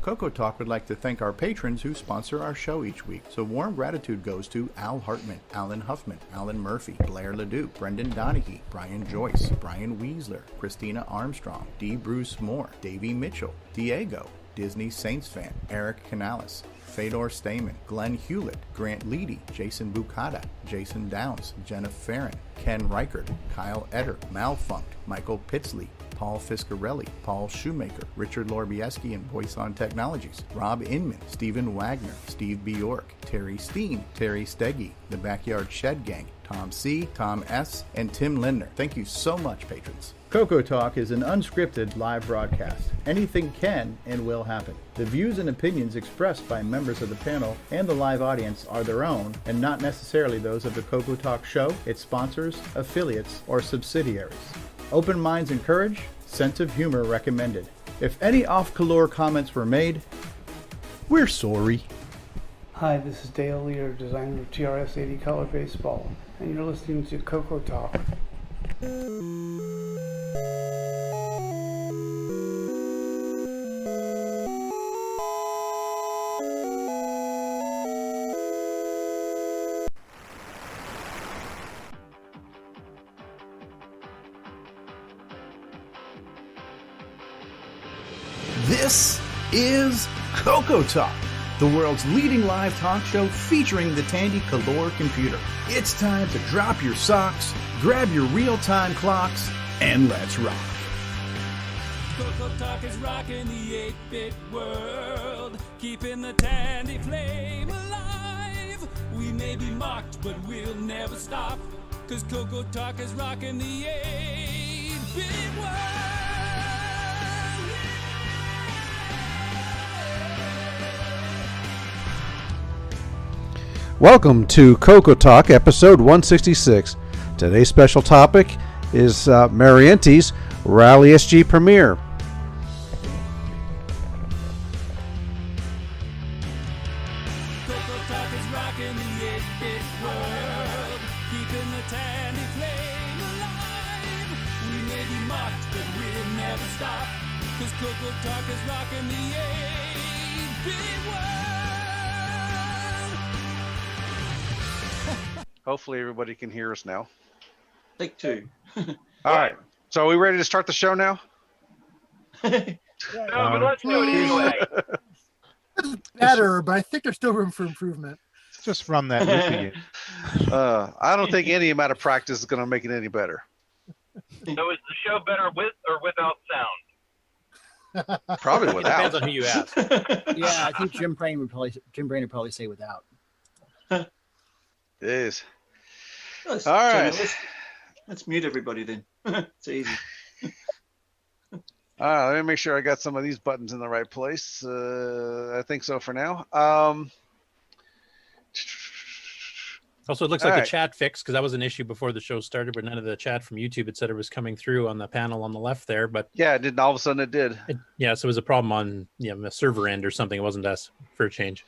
CoCo Talk would like to thank our patrons who sponsor our show each week. So warm gratitude goes to Al Hartman, Alan Huffman, Alan Murphy, Blair Ledoux, Brendan Donaghy, Brian Joyce, Brian Weasler, Christina Armstrong, D. Bruce Moore, Davey Mitchell, Diego, Disney Saints fan, Eric Canales, Fedor Stamen, Glenn Hewlett, Grant Leedy, Jason Bucata, Jason Downs, Jenna Farron, Ken Reichert, Kyle Etter, Malfunct, Michael Pitsley, Paul Fiscarelli, Paul Shoemaker, Richard Lorbieski and Voice on Technologies, Rob Inman, Stephen Wagner, Steve Bjork, Terry Steen, Terry Steggy, The Backyard Shed Gang, Tom C., Tom S., and Tim Lindner. Thank you so much, patrons. CoCo Talk is an unscripted live broadcast. Anything can and will happen. The views and opinions expressed by members of the panel and the live audience are their own and not necessarily those of the CoCo Talk show, its sponsors, affiliates, or subsidiaries. Open minds encouraged, sense of humor recommended. If any off-color comments were made, we're sorry. Hi, this is Dale Lear, designer of TRS-80 Color Baseball, and you're listening to CoCo Talk. This is CoCo Talk, the world's leading live talk show featuring the Tandy Color computer. It's time to drop your socks, grab your real-time clocks, and let's rock. CoCo Talk is rocking the 8-bit world, keeping the Tandy flame alive. We may be mocked, but we'll never stop, 'cause CoCo Talk is rocking the 8-bit world. Welcome to CoCo Talk, episode 166. Today's special topic is Marentes' Rally SG premiere. CoCo Talk is rocking the 8-bit world, keeping the Tandy flame alive. We may be mocked, but we'll never stop, 'cause CoCo Talk is rocking the 8-bit world. Hopefully everybody can hear us now. Take two. All right. So are we ready to start the show now? No, but let's do it anyway. Better, but I think there's still room for improvement. Just run that loop again. I don't think any amount of practice is going to make it any better. So is the show better with or without sound? Probably It without. depends on who you ask. Yeah, I think Jim Brain would probably say without. It is. All All right. Let's mute everybody then. It's easy. All right. Let me make sure I got some of these buttons in the right place. I think so for now. Also, it looks like the chat fixed, because that was an issue before the show started, but none of the chat from YouTube, it said it was coming through on the panel on the left there. But yeah, it did. All of a sudden it did. So it was a problem on the server end or something. It wasn't us for a change.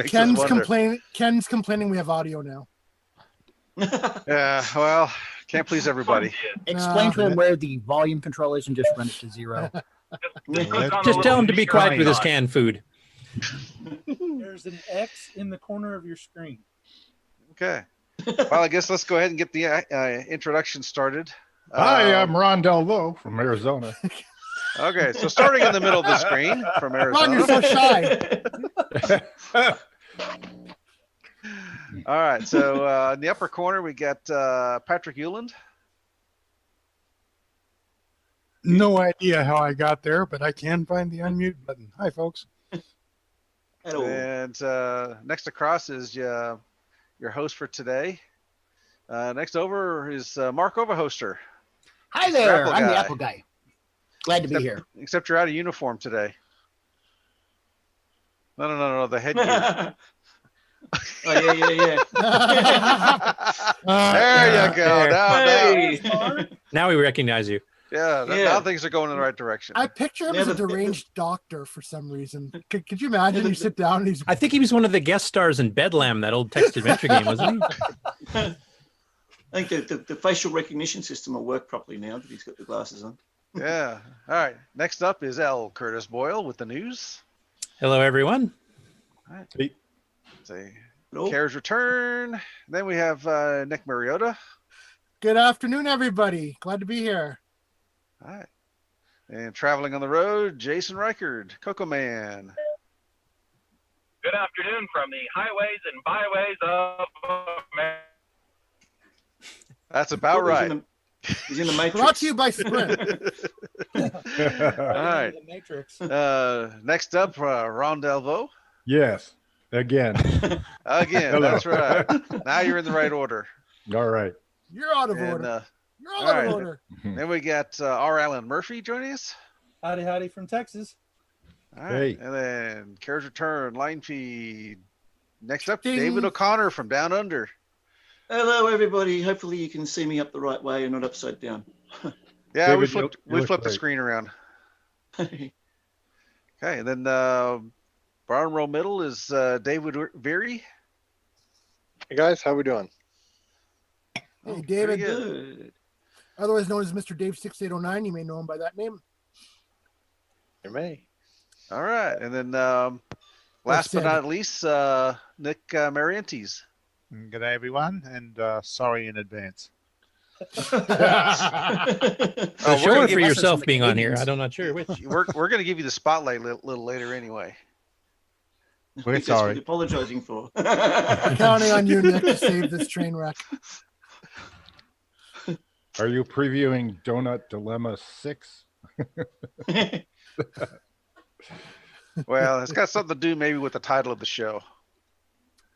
Ken's complaining we have audio now. Yeah, well, can't please everybody. Explain to him where the volume control is and just run it to 0. Just tell him to be quiet with his canned food. There's an X in the corner of your screen. Okay. Well, I guess let's go ahead and get the introduction started. Hi, I'm Ron Delvo from Arizona. Okay, so starting in the middle of the screen from Arizona. Ron, you're so shy. All right, so in the upper corner we got Patrick Euland. No idea how I got there, but I can find the unmute button. Hi, folks. Hello. And next across is your host for today. Next over is Mark Overhoster. Hi there. Apple I'm the guy. Apple guy. Glad to be here. Except you're out of uniform today. No, the headgear. Oh, yeah. There you go. Now we recognize you. Yeah, now things are going in the right direction. I picture him as a deranged doctor for some reason. Could you imagine you sit down and he's... I think he was one of the guest stars in Bedlam, that old text adventure game, wasn't he? I think the facial recognition system will work properly now that he's got the glasses on. Yeah. All right. Next up is L. Curtis Boyle with the news. Hello, everyone. All right. Hey. Say, Kara's return. Then we have Nick Mariota. Good afternoon, everybody. Glad to be here. All right. And traveling on the road, Jason Reichard, Coco Man. Good afternoon from the highways and byways of America. That's about right. He's in the Matrix. Brought to you by Sprint. All right. The Matrix. Next up, Ron Delvaux. Yes. Again. Again, Hello. that's right. Now you're in the right order. All right. You're out of And, order. You're all out right. of order. Then we got R. Allen Murphy joining us. Howdy from Texas. All right. Hey. And then Kara's return, line feed. Next up, Ding. David O'Connor from Down Under. Hello, everybody. Hopefully you can see me up the right way and not upside down. Yeah, David, we flipped you look the great. screen around. Hey, Okay, and then bottom row middle is David Veery. Hey guys, how we doing? Hey, David, Pretty good. otherwise known as Mr. Dave 6809. You may know him by that name. You may. All right, and then last but Sid. not least, Nick Marentes. Good day, everyone, and sorry in advance. Show we're gonna it give for us yourself some being on here. Canadians. I'm not sure which. We're going to give you the spotlight a little later anyway. We're that's what sorry. you're apologizing for. Counting on you, Nick, to save this train wreck. Are you previewing Donut Dilemma 6? Well, it's got something to do maybe with the title of the show.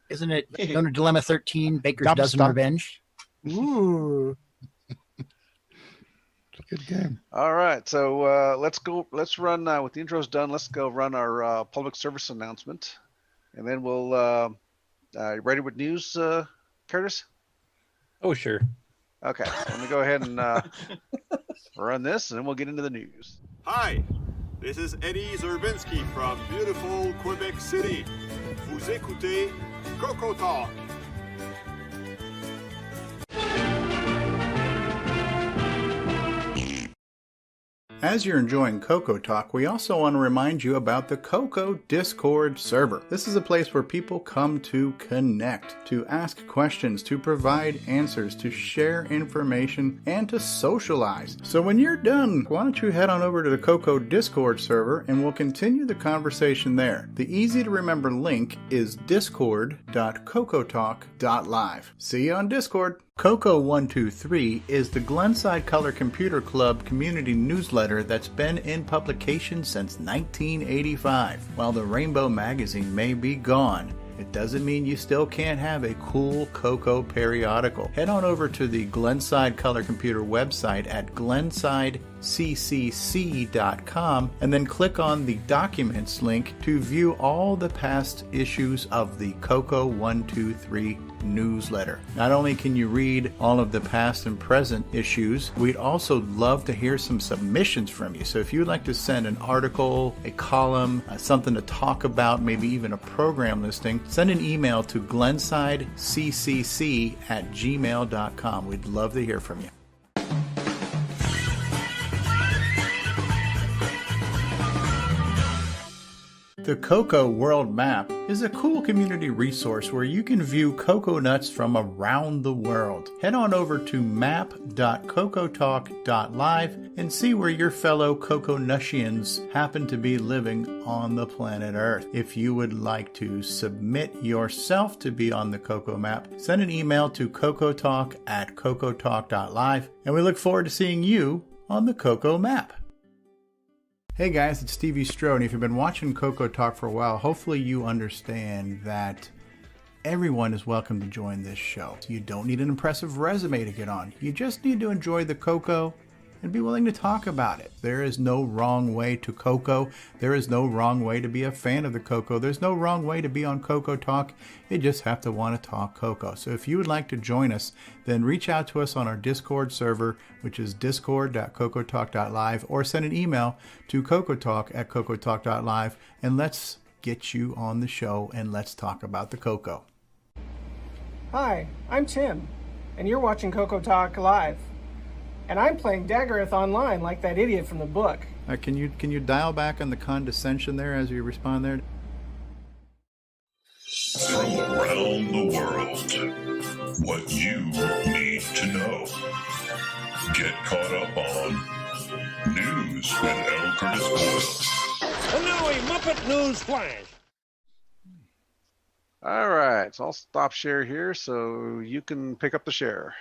Isn't it Donor Dilemma 13, Baker's Dump Dozen stump. Revenge? Ooh. It's a good game. All right, so let's run with the intros done. Let's go run our public service announcement, and then we'll you ready with news, Curtis? Oh, sure. Okay, so let me go ahead and run this, and then we'll get into the news. Hi, this is Eddie Zerbinski from beautiful Quebec City. Vous écoutez CoCoTALK. As you're enjoying CoCo Talk, we also want to remind you about the CoCo Discord server. This is a place where people come to connect, to ask questions, to provide answers, to share information, and to socialize. So when you're done, why don't you head on over to the CoCo Discord server and we'll continue the conversation there. The easy to remember link is discord.cocotalk.live. See you on Discord. CoCo123 is the Glenside Color Computer Club community newsletter that's been in publication since 1985. While the Rainbow magazine may be gone, it doesn't mean you still can't have a cool CoCo periodical. Head on over to the Glenside Color Computer website at glensideccc.com and then click on the Documents link to view all the past issues of the CoCo123 newsletter. Not only can you read all of the past and present issues, we'd also love to hear some submissions from you. So if you'd like to send an article, a column, something to talk about, maybe even a program listing, send an email to glensideccc@gmail.com. We'd love to hear from you. The CoCo World Map is a cool community resource where you can view cocoa nuts from around the world. Head on over to map.cocotalk.live and see where your fellow CocoNushians happen to be living on the planet Earth. If you would like to submit yourself to be on the CoCo Map, send an email to cocotalk@cocotalk.live, and we look forward to seeing you on the CoCo Map. Hey guys, it's Stevie Strode. If you've been watching CoCo Talk for a while, hopefully you understand that everyone is welcome to join this show. You don't need an impressive resume to get on. You just need to enjoy the CoCo and be willing to talk about it. There is no wrong way to CoCo. There is no wrong way to be a fan of the CoCo. There's no wrong way to be on CoCo Talk. You just have to want to talk CoCo. So if you would like to join us, then reach out to us on our Discord server, which is discord.cocotalk.live, or send an email to cocotalk@cocotalk.live, and let's get you on the show and let's talk about the CoCo. Hi, I'm Tim, and you're watching CoCo Talk Live. And I'm playing Daggerath online like that idiot from the book. Can you dial back on the condescension there as you respond there? From around the world, what you need to know. Get caught up on News with L. Curtis Boyle. And now a Muppet News Flash. All right, so I'll stop share here so you can pick up the share.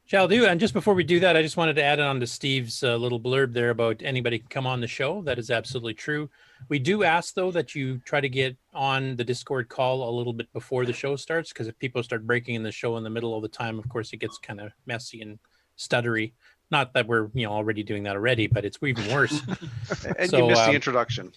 Shall do. And just before we do that, I just wanted to add on to Steve's little blurb there about anybody can come on the show. That is absolutely true. We do ask, though, that you try to get on the Discord call a little bit before the show starts, because if people start breaking in the show in the middle of the time, of course, it gets kind of messy and stuttery. Not that we're already doing that already, but it's even worse. And you missed the introduction.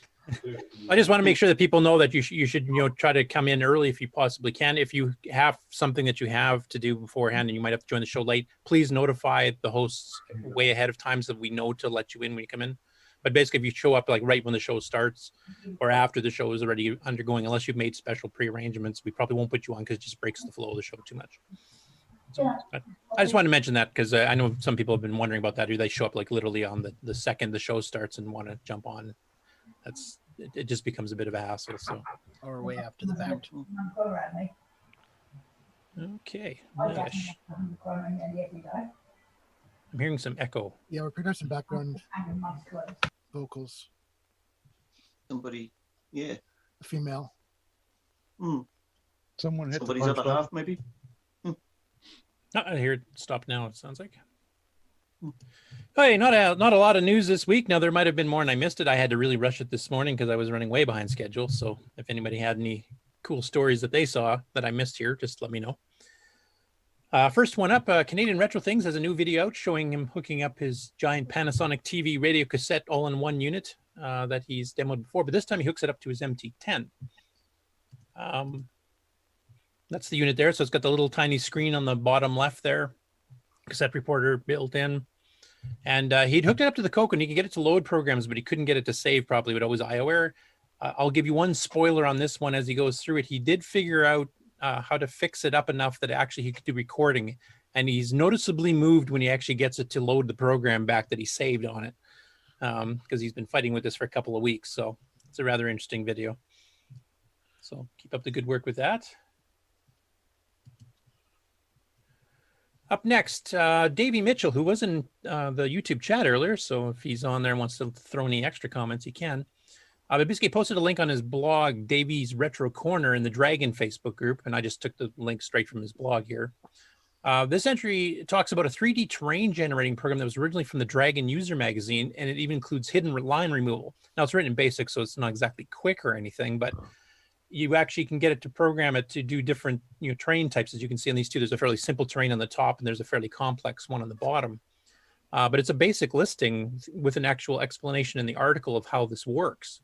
I just want to make sure that people know that you should try to come in early if you possibly can. If you have something that you have to do beforehand and you might have to join the show late, please notify the hosts way ahead of time so that we know to let you in when you come in. But basically, if you show up like right when the show starts or after the show is already undergoing, unless you've made special pre-arrangements, we probably won't put you on because it just breaks the flow of the show too much. So I just wanted to mention that because I know some people have been wondering about that. Do they show up like literally on the second the show starts and want to jump on? It just becomes a bit of a hassle. So Or way after the fact. Okay. Gosh. I'm hearing some echo. Yeah, we're picking up some background vocals. Somebody, yeah. A female. Someone hit Somebody's the other punch half, maybe. I hear it stop now, it sounds like. Hey, not a lot of news this week. Now, there might have been more and I missed it. I had to really rush it this morning because I was running way behind schedule. So if anybody had any cool stories that they saw that I missed here, just let me know. First one up, Canadian Retro Things has a new video out showing him hooking up his giant Panasonic TV radio cassette all-in-one unit that he's demoed before, but this time he hooks it up to his MT-10. That's the unit there. So it's got the little tiny screen on the bottom left there, cassette reporter built in. And he'd hooked it up to the CoCo, and he could get it to load programs, but he couldn't get it to save properly. It would always IO error. I'll give you one spoiler on this one as he goes through it. He did figure out how to fix it up enough that actually he could do recording. And he's noticeably moved when he actually gets it to load the program back that he saved on it, because he's been fighting with this for a couple of weeks. So it's a rather interesting video. So keep up the good work with that. Up next, Davey Mitchell, who was in the YouTube chat earlier, so if he's on there and wants to throw any extra comments, he can. But basically posted a link on his blog, Davey's Retro Corner, in the Dragon Facebook group, and I just took the link straight from his blog here. This entry talks about a 3D terrain generating program that was originally from the Dragon User Magazine, and it even includes hidden line removal. Now, it's written in BASIC, so it's not exactly quick or anything, but you actually can get it to program it to do different terrain types. As you can see on these two, there's a fairly simple terrain on the top and there's a fairly complex one on the bottom. But it's a basic listing with an actual explanation in the article of how this works.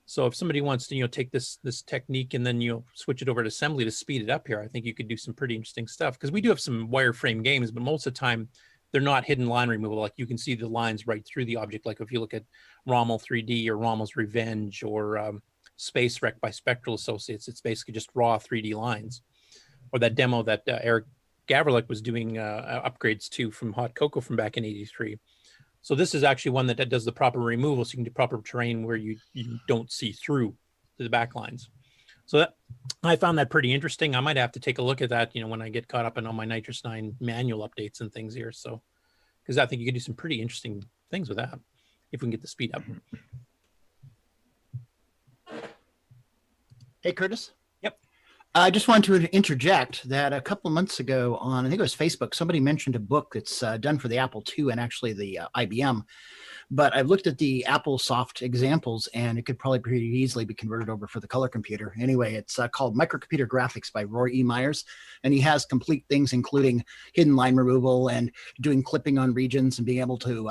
So if somebody wants to take this technique and then switch it over to assembly to speed it up here, I think you could do some pretty interesting stuff, because we do have some wireframe games, but most of the time they're not hidden line removal. Like you can see the lines right through the object. Like if you look at Rommel 3D or Rommel's Revenge or Space Wreck by Spectral Associates, it's basically just raw 3D lines. Or that demo that Eric Gaverlick was doing upgrades to from Hot Cocoa from back in '83. So this is actually one that does the proper removal, so you can do proper terrain where you don't see through the back lines. So I found that pretty interesting. I might have to take a look at that, when I get caught up in all my Nitrous 9 manual updates and things here. So, because I think you could do some pretty interesting things with that if we can get the speed up. Hey, Curtis. Yep. I just wanted to interject that a couple of months ago on, I think it was Facebook, somebody mentioned a book that's done for the Apple II and actually the IBM. But I've looked at the Apple soft examples, and it could probably pretty easily be converted over for the color computer. Anyway, it's called Microcomputer Graphics by Roy E. Myers, and he has complete things, including hidden line removal and doing clipping on regions and being able to,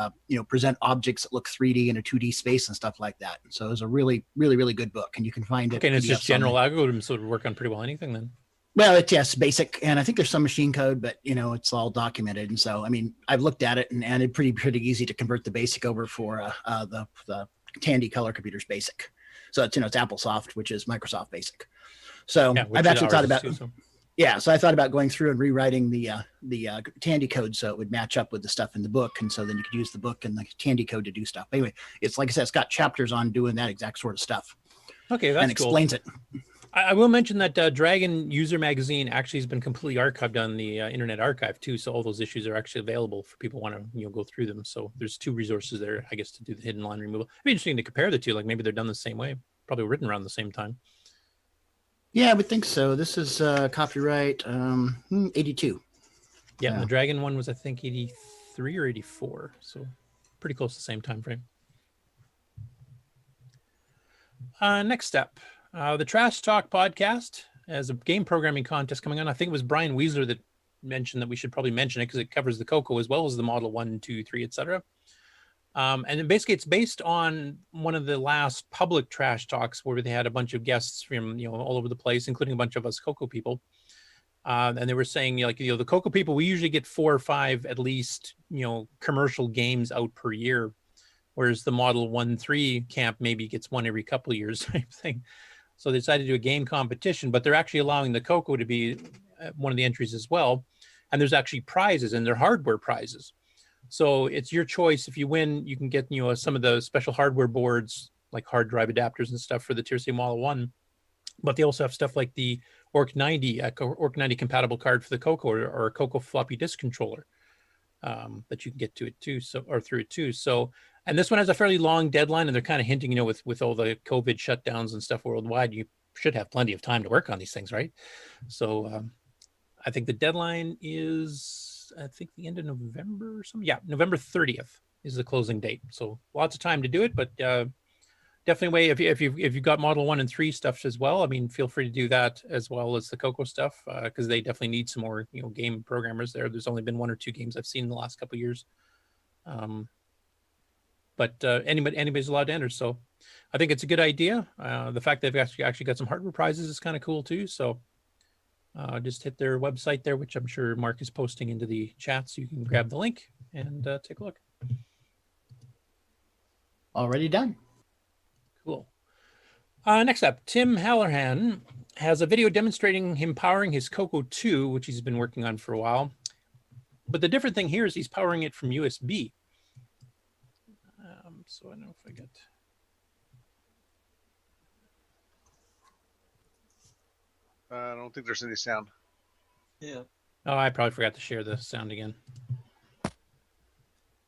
present objects that look 3D in a 2D space and stuff like that. So it's a really, really, really good book, and you can find it. Okay, and it's just general algorithms, so it would work on pretty well anything then. Well, it's basic, and I think there's some machine code, but it's all documented. And so, I've looked at it, and it's pretty easy to convert the basic over for the Tandy color computers basic. So it's Apple Soft, which is Microsoft Basic. So yeah, I've actually thought about Yeah, so I thought about going through and rewriting the Tandy code so it would match up with the stuff in the book, and so then you could use the book and the Tandy code to do stuff. But anyway, it's like I said, it's got chapters on doing that exact sort of stuff. Okay, that's and explains it. I will mention that Dragon User Magazine actually has been completely archived on the Internet Archive too, so all those issues are actually available for people who want to go through them. So there's 2 resources there, I guess, to do the hidden line removal. It'd be interesting to compare the two, like maybe they're done the same way, probably written around the same time. Yeah, I would think so. This is copyright 82. Yeah, the Dragon one was, I think, 83 or 84, so pretty close to the same time frame. Next step. The Trash Talk podcast has a game programming contest coming on. I think it was Brian Weasler that mentioned that we should probably mention it because it covers the CoCo as well as the Model 1, 2, 3, etc. And then basically it's based on one of the last public Trash Talks where they had a bunch of guests from all over the place, including a bunch of us CoCo people. And they were saying the CoCo people, we usually get 4 or 5 at least commercial games out per year, whereas the Model 1, 3 camp maybe gets one every couple of years type thing. So they decided to do a game competition, but they're actually allowing the CoCo to be one of the entries as well. And there's actually prizes, and they're hardware prizes. So it's your choice. If you win, you can get some of the special hardware boards, like hard drive adapters and stuff for the Tier C Model 1. But they also have stuff like the ORC 90, ORC 90 compatible card for the CoCo, or a CoCo floppy disk controller that you can get to it too, or through it too. So. And this one has a fairly long deadline, and they're kind of hinting, with all the COVID shutdowns and stuff worldwide, you should have plenty of time to work on these things, right? So I think the deadline is, I think, the end of November or something. Yeah, November 30th is the closing date. So lots of time to do it, but definitely if you've got Model 1 and 3 stuff as well, I mean, feel free to do that as well as the CoCo stuff, because they definitely need some more game programmers there. There's only been 1 or 2 games I've seen in the last couple of years. But anybody's allowed to enter. So I think it's a good idea. The fact that they've actually got some hardware prizes is kind of cool too. So just hit their website there, which I'm sure Mark is posting into the chat, so you can grab the link and take a look. Already done. Cool. Next up, Tim Halloran has a video demonstrating him powering his CoCo 2, which he's been working on for a while. But the different thing here is he's powering it from USB. So I don't know if I got. I don't think there's any sound. Yeah. Oh, I probably forgot to share the sound again.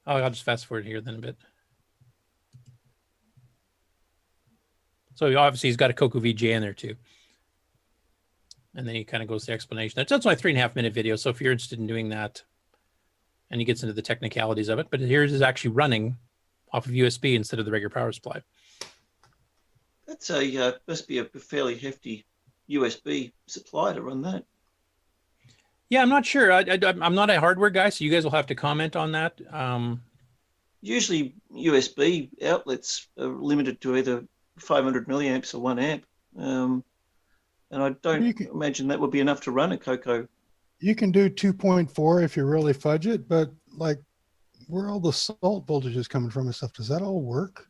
Oh, I'll just fast forward here then a bit. So obviously he's got a CoCo VGA in there too. And then he kind of goes to the explanation. That's only a 3.5-minute video. So if you're interested in doing that, and he gets into the technicalities of it, but here it is actually running off of USB instead of the regular power supply. That's must be a fairly hefty USB supply to run that. Yeah, I'm not sure. I'm not a hardware guy, so you guys will have to comment on that. Usually USB outlets are limited to either 500 milliamps or 1 amp. And I don't imagine that would be enough to run a CoCo. You can do 2.4 if you really fudge it, but like, where all the salt voltage is coming from and stuff, does that all work?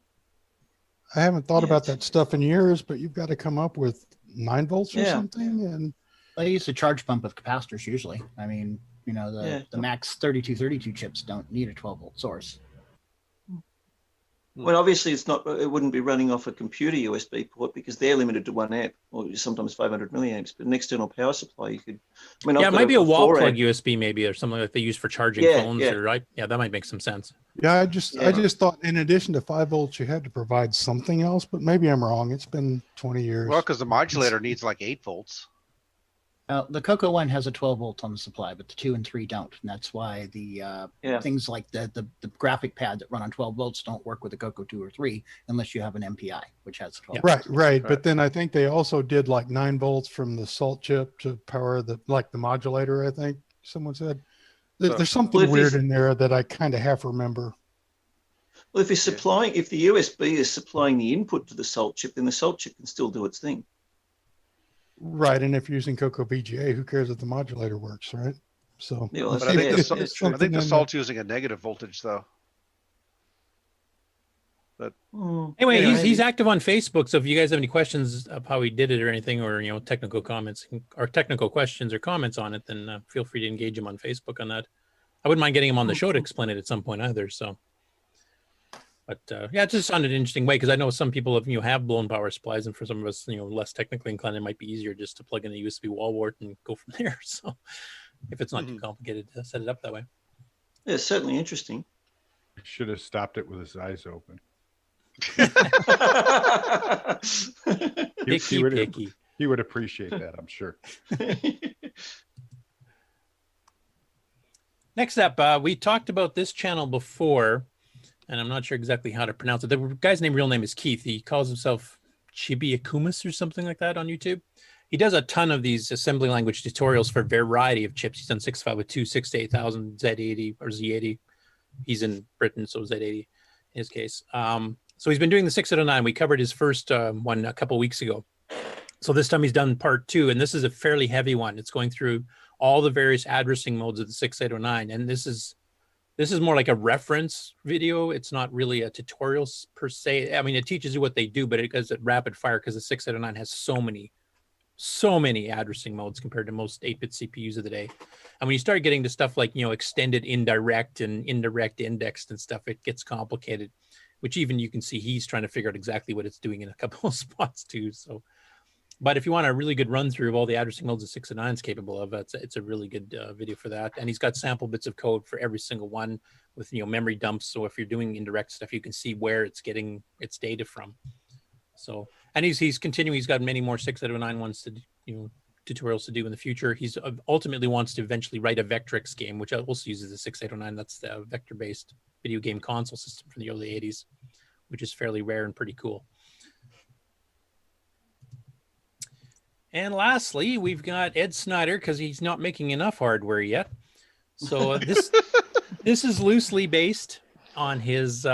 I haven't thought about that stuff in years, but you've got to come up with 9 volts or something. And they use a charge pump with capacitors usually. I mean, the Max 3232 chips don't need a 12-volt source. Well, obviously it wouldn't be running off a computer USB port because they're limited to 1 amp or sometimes 500 milliamps, but an external power supply you could, it might be a wall plug USB maybe, or something like they use for charging phones or right. Yeah, that might make some sense. Yeah, I just thought in addition to 5 volts, you had to provide something else, but maybe I'm wrong. It's been 20 years. Well, because the modulator needs like 8 volts. The CoCo 1 has a 12 volt on the supply, but the 2 and 3 don't. And that's why the things like the graphic pad that run on 12 volts don't work with the CoCo 2 or 3 unless you have an MPI, which has 12 volts. Right. But then I think they also did like 9 volts from the salt chip to power the modulator, I think someone said. There's something weird in there that I kind of half remember. Well, if the USB is supplying the input to the salt chip, then the salt chip can still do its thing. Right, and if you're using CoCo VGA, who cares if the modulator works, right? So, but I think the salt's using a negative voltage, though. But anyway, he's active on Facebook. So if you guys have any questions of how he did it or anything, or technical comments or technical questions or comments on it, then feel free to engage him on Facebook on that. I wouldn't mind getting him on the show to explain it at some point either. So, but it just sounded an interesting way because I know some people have blown power supplies, and for some of us less technically inclined, it might be easier just to plug in a USB wall wart and go from there. So, if it's not too complicated to set it up that way, yeah, it's certainly interesting. Should have stopped it with his eyes open. He would appreciate that, I'm sure. Next up, we talked about this channel before, and I'm not sure exactly how to pronounce it. The guy's real name is Keith. He calls himself Chibi Akumas or something like that on YouTube. He does a ton of these assembly language tutorials for a variety of chips. He's done 6502, 68000, Z80 or Z80. He's in Britain, so Z80 in his case. So he's been doing the 609. We covered his first one a couple weeks ago. So this time he's done part 2, and this is a fairly heavy one. It's going through all the various addressing modes of the 6809, and this is more like a reference video. It's not really a tutorial per se. I mean, it teaches you what they do, but it goes at rapid fire because the 6809 has so many addressing modes compared to most 8-bit CPUs of the day. And when you start getting to stuff like extended indirect and indirect indexed and stuff, it gets complicated, which even you can see he's trying to figure out exactly what it's doing in a couple of spots too. So, but if you want a really good run through of all the addressing modes the 609 is capable of, it's a really good video for that. And he's got sample bits of code for every single one with memory dumps. So if you're doing indirect stuff, you can see where it's getting its data from. So, and he's continuing. He's got many more 6809 ones to tutorials to do in the future. He's ultimately wants to eventually write a Vectrex game, which also uses the 6809. That's the vector-based video game console system from the early 80s, which is fairly rare and pretty cool. And lastly, we've got Ed Snyder, because he's not making enough hardware yet. So this is loosely based on his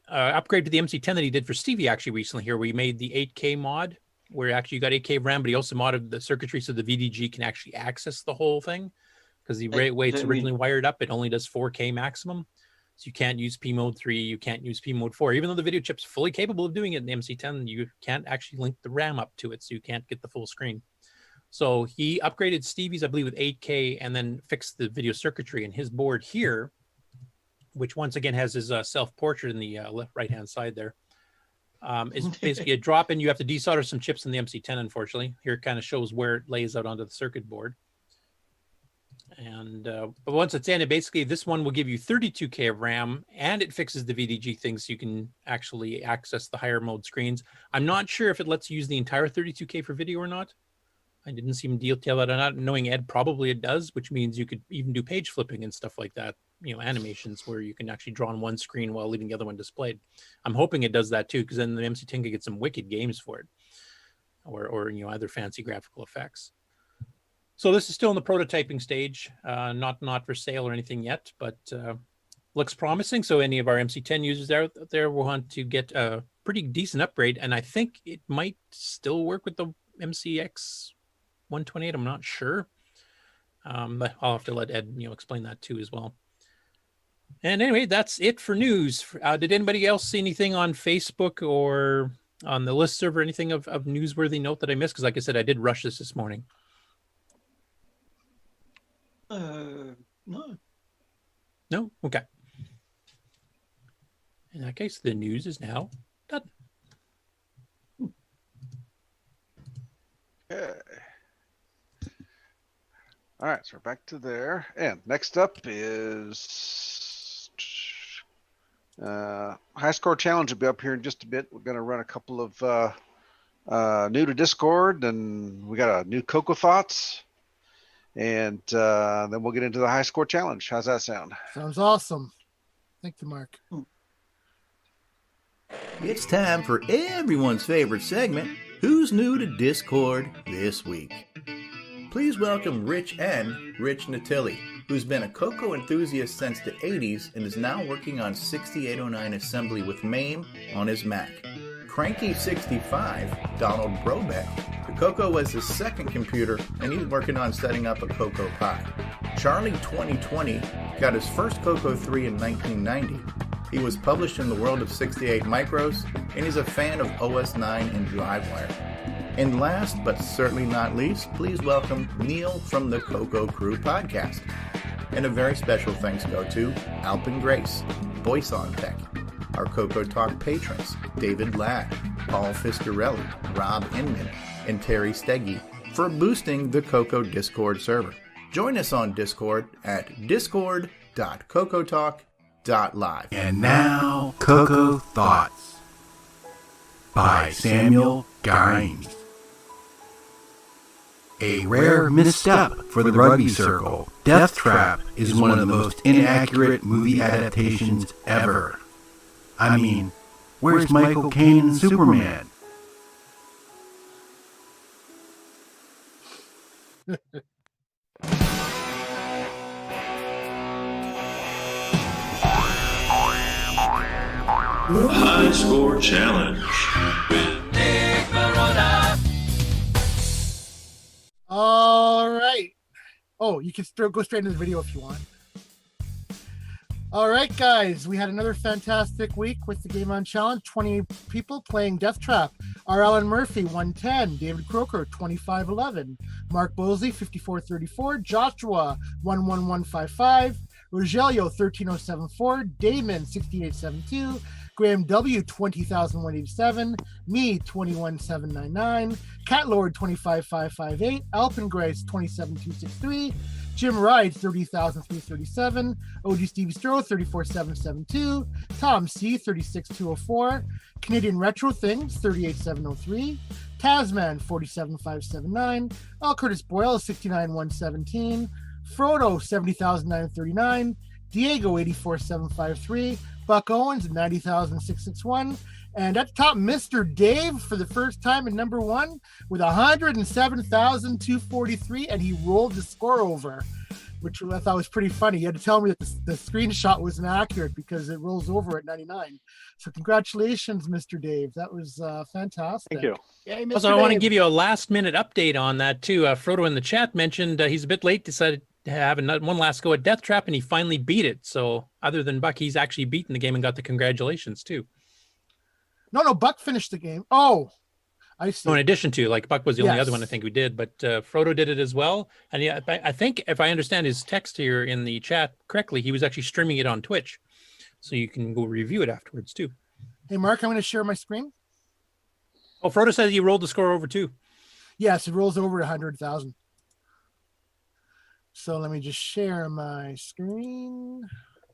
upgrade to the MC10 that he did for Stevie actually recently here. We made the 8K mod, where actually you got 8K RAM, but he also modded the circuitry so the VDG can actually access the whole thing, because the way it's originally wired up, it only does 4K maximum. So you can't use P mode 3, you can't use P mode 4. Even though the video chip's fully capable of doing it in the MC10, you can't actually link the RAM up to it, so you can't get the full screen. So he upgraded Stevie's, I believe, with 8K and then fixed the video circuitry. And his board here, which once again has his self-portrait in the left right-hand side there, is basically a drop-in. You have to desolder some chips in the MC10, unfortunately. Here it kind of shows where it lays out onto the circuit board. And but once it's in, basically this one will give you 32K of RAM, and it fixes the VDG thing so you can actually access the higher mode screens. I'm not sure if it lets you use the entire 32K for video or not. I didn't see him detail that. I'm not knowing Ed, probably it does, which means you could even do page flipping and stuff like that, animations where you can actually draw on one screen while leaving the other one displayed. I'm hoping it does that too, because then the MC10 could get some wicked games for it, or other fancy graphical effects. So this is still in the prototyping stage, not for sale or anything yet, but looks promising. So any of our MC10 users out there will want to get a pretty decent upgrade, and I think it might still work with the MCX 128. I'm not sure, but I'll have to let Ed explain that too as well. And anyway, that's it for news. Did anybody else see anything on Facebook or on the listserv or anything of newsworthy note that I missed? Because like I said, I did rush this morning. No. No? Okay. In that case, the news is now done. Okay. All right, so we're back to there. And next up is High Score Challenge will be up here in just a bit. We're going to run a couple of new to Discord, and we got a new CoCo Thoughts. And then we'll get into the High Score Challenge. How's that sound? Sounds awesome. Thank you, Mark. It's time for everyone's favorite segment, Who's New to Discord This Week? Please welcome Rich N. Rich Natilli, who's been a CoCo enthusiast since the 80s and is now working on 6809 assembly with MAME on his Mac. Cranky65, Donald Brobeck. The CoCo was his second computer, and he's working on setting up a CoCo Pi. Charlie 2020 got his first CoCo 3 in 1990. He was published in the world of 68 Micros, and he's a fan of OS 9 and DriveWire. And last, but certainly not least, please welcome Neil from the CoCo Crew podcast. And a very special thanks go to Alpin Grace, Voice on Tech, our CoCo Talk patrons, David Ladd, Paul Fiscarelli, Rob Inman, and Terry Steggy, for boosting the CoCo Discord server. Join us on Discord at discord.cocotalk.live. And now, CoCo Thoughts by Samuel Gaines. A rare misstep for the rugby circle. Death Trap is one of the most inaccurate movie adaptations ever. I mean, where's Michael Caine and Superman? High Score Challenge with Nick Marentes. All right. Oh, you can still go straight into the video if you want. All right, guys, we had another fantastic week with the GameOn Challenge. 20 people playing Death Trap. R. Alan Murphy, 110. David Croker, 2511. Mark Bosley, 5434. Joshua, 11155. Rogelio, 13074. Damon, 6872. Graham W, 20,187. Me, 21,799. Catlord, 25,558. Alpin Grace, 27,263. Jim Ride, 30,337. OG Stevie Stroh, 34,772. Tom C, 36,204. Canadian Retro Things, 38,703. Tasman, 47,579. L. Curtis Boyle, 69,117. Frodo, 70,939. Diego, 84,753. Buck Owens, 90,661. And at the top, Mr. Dave for the first time in number one with 107,243, and he rolled the score over, which I thought was pretty funny. You had to tell me that the screenshot was inaccurate because it rolls over at 99. So congratulations, Mr. Dave. That was fantastic. Thank you. Yay, Mr. Also, I want to Dave. give you a last-minute update on that, too. Frodo in the chat mentioned he's a bit late, decided to have one last go at Death Trap, and he finally beat it. So other than Buck, he's actually beaten the game and got the congratulations, too. No, Buck finished the game. Oh, I see. So in addition to, like, Buck was the only Yes. other one I think who did, but Frodo did it as well. And yeah, I think if I understand his text here in the chat correctly, he was actually streaming it on Twitch. So you can go review it afterwards, too. Hey, Mark, I'm going to share my screen. Oh, Frodo says he rolled the score over, too. Yes, it rolls over 100,000. So let me just share my screen.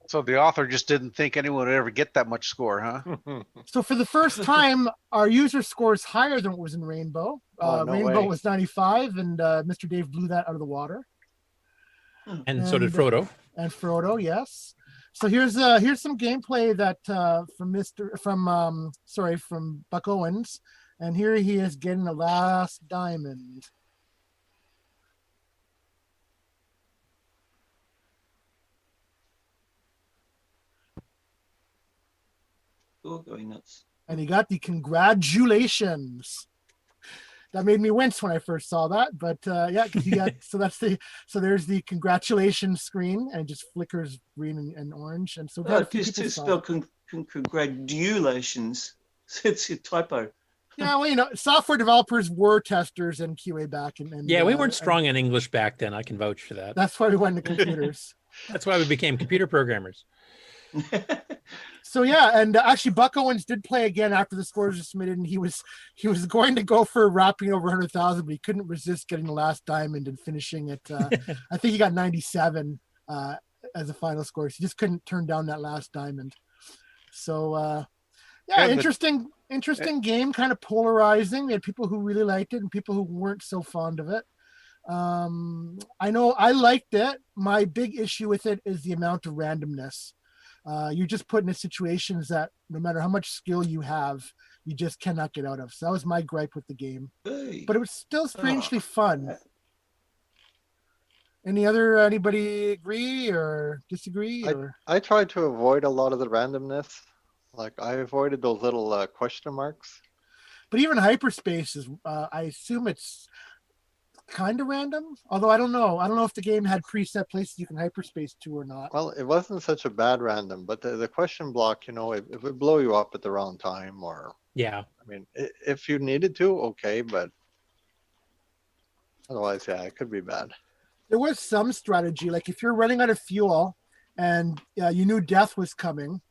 So the author just didn't think anyone would ever get that much score, huh? So for the first time, our user score is higher than what was in Rainbow. Oh, no Rainbow way. was 95, and Mr. Dave blew that out of the water. And so did Frodo. And Frodo, yes. So here's some gameplay that from Buck Owens, and here he is getting the last diamond. Oh, going nuts. And he got the congratulations. That made me wince when I first saw that, but yeah, 'cause he got so there's the congratulations screen, and it just flickers green and orange, and so a few Just people to saw spell congratulations. It's a typo. Yeah, well, software developers were testers and QA back, and Yeah, we weren't strong in English back then. I can vouch for that. That's why we went into computers. That's why we became computer programmers. So yeah, and actually Buck Owens did play again after the scores were submitted, and he was going to go for wrapping over 100,000, but he couldn't resist getting the last diamond and finishing it. I think he got 97 as a final score. So he just couldn't turn down that last diamond. So yeah, interesting game, kind of polarizing. We had people who really liked it and people who weren't so fond of it. I know I liked it. My big issue with it is the amount of randomness. You're just put in situations that no matter how much skill you have, you just cannot get out of. So that was my gripe with the game. But it was still strangely fun. Anybody agree or disagree? I tried to avoid a lot of the randomness. Like I avoided those little question marks. But even hyperspace is, I assume it's kind of random. Although I don't know. I don't know if the game had preset places you can hyperspace to or not. Well, it wasn't such a bad random, but the question block, it would blow you up at the wrong time, or Yeah. I mean, if you needed to, okay, but otherwise, yeah, it could be bad. There was some strategy, like if you're running out of fuel and you knew death was coming,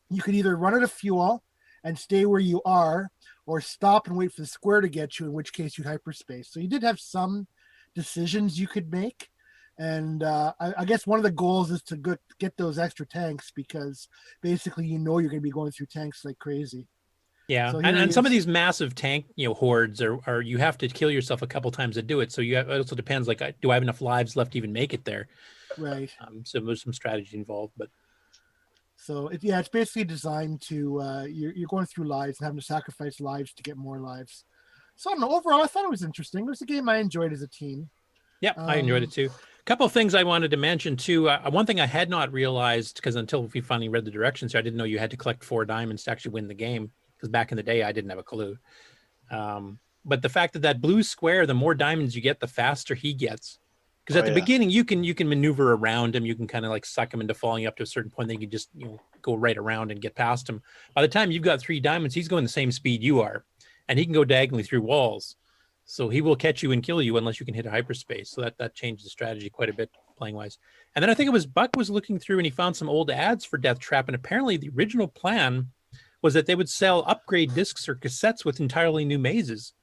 you could either run out of fuel and stay where you are, or stop and wait for the square to get you, in which case you'd hyperspace. So you did have some decisions you could make. And I guess one of the goals is to get those extra tanks, because basically you're going to be going through tanks like crazy. Yeah, So and some of these massive tank hordes are you have to kill yourself a couple times to do it. So it also depends, like, do I have enough lives left to even make it there? Right. So there's some strategy involved, but. So it's basically designed to you're going through lives and having to sacrifice lives to get more lives. So I don't know. Overall, I thought it was interesting. It was a game I enjoyed as a team. Yeah, I enjoyed it too. A couple of things I wanted to mention too. One thing I had not realized, because until we finally read the directions here, I didn't know you had to collect 4 diamonds to actually win the game. Because back in the day, I didn't have a clue. But the fact that blue square, the more diamonds you get, the faster he gets. Because at the beginning, you can maneuver around him. You can kind of like suck him into falling up to a certain point. Then you can just go right around and get past him. By the time you've got 3 diamonds, he's going the same speed you are, and he can go diagonally through walls. So he will catch you and kill you unless you can hit a hyperspace. So that changed the strategy quite a bit playing wise. And then I think it was Buck was looking through and he found some old ads for Death Trap. And apparently the original plan was that they would sell upgrade discs or cassettes with entirely new mazes.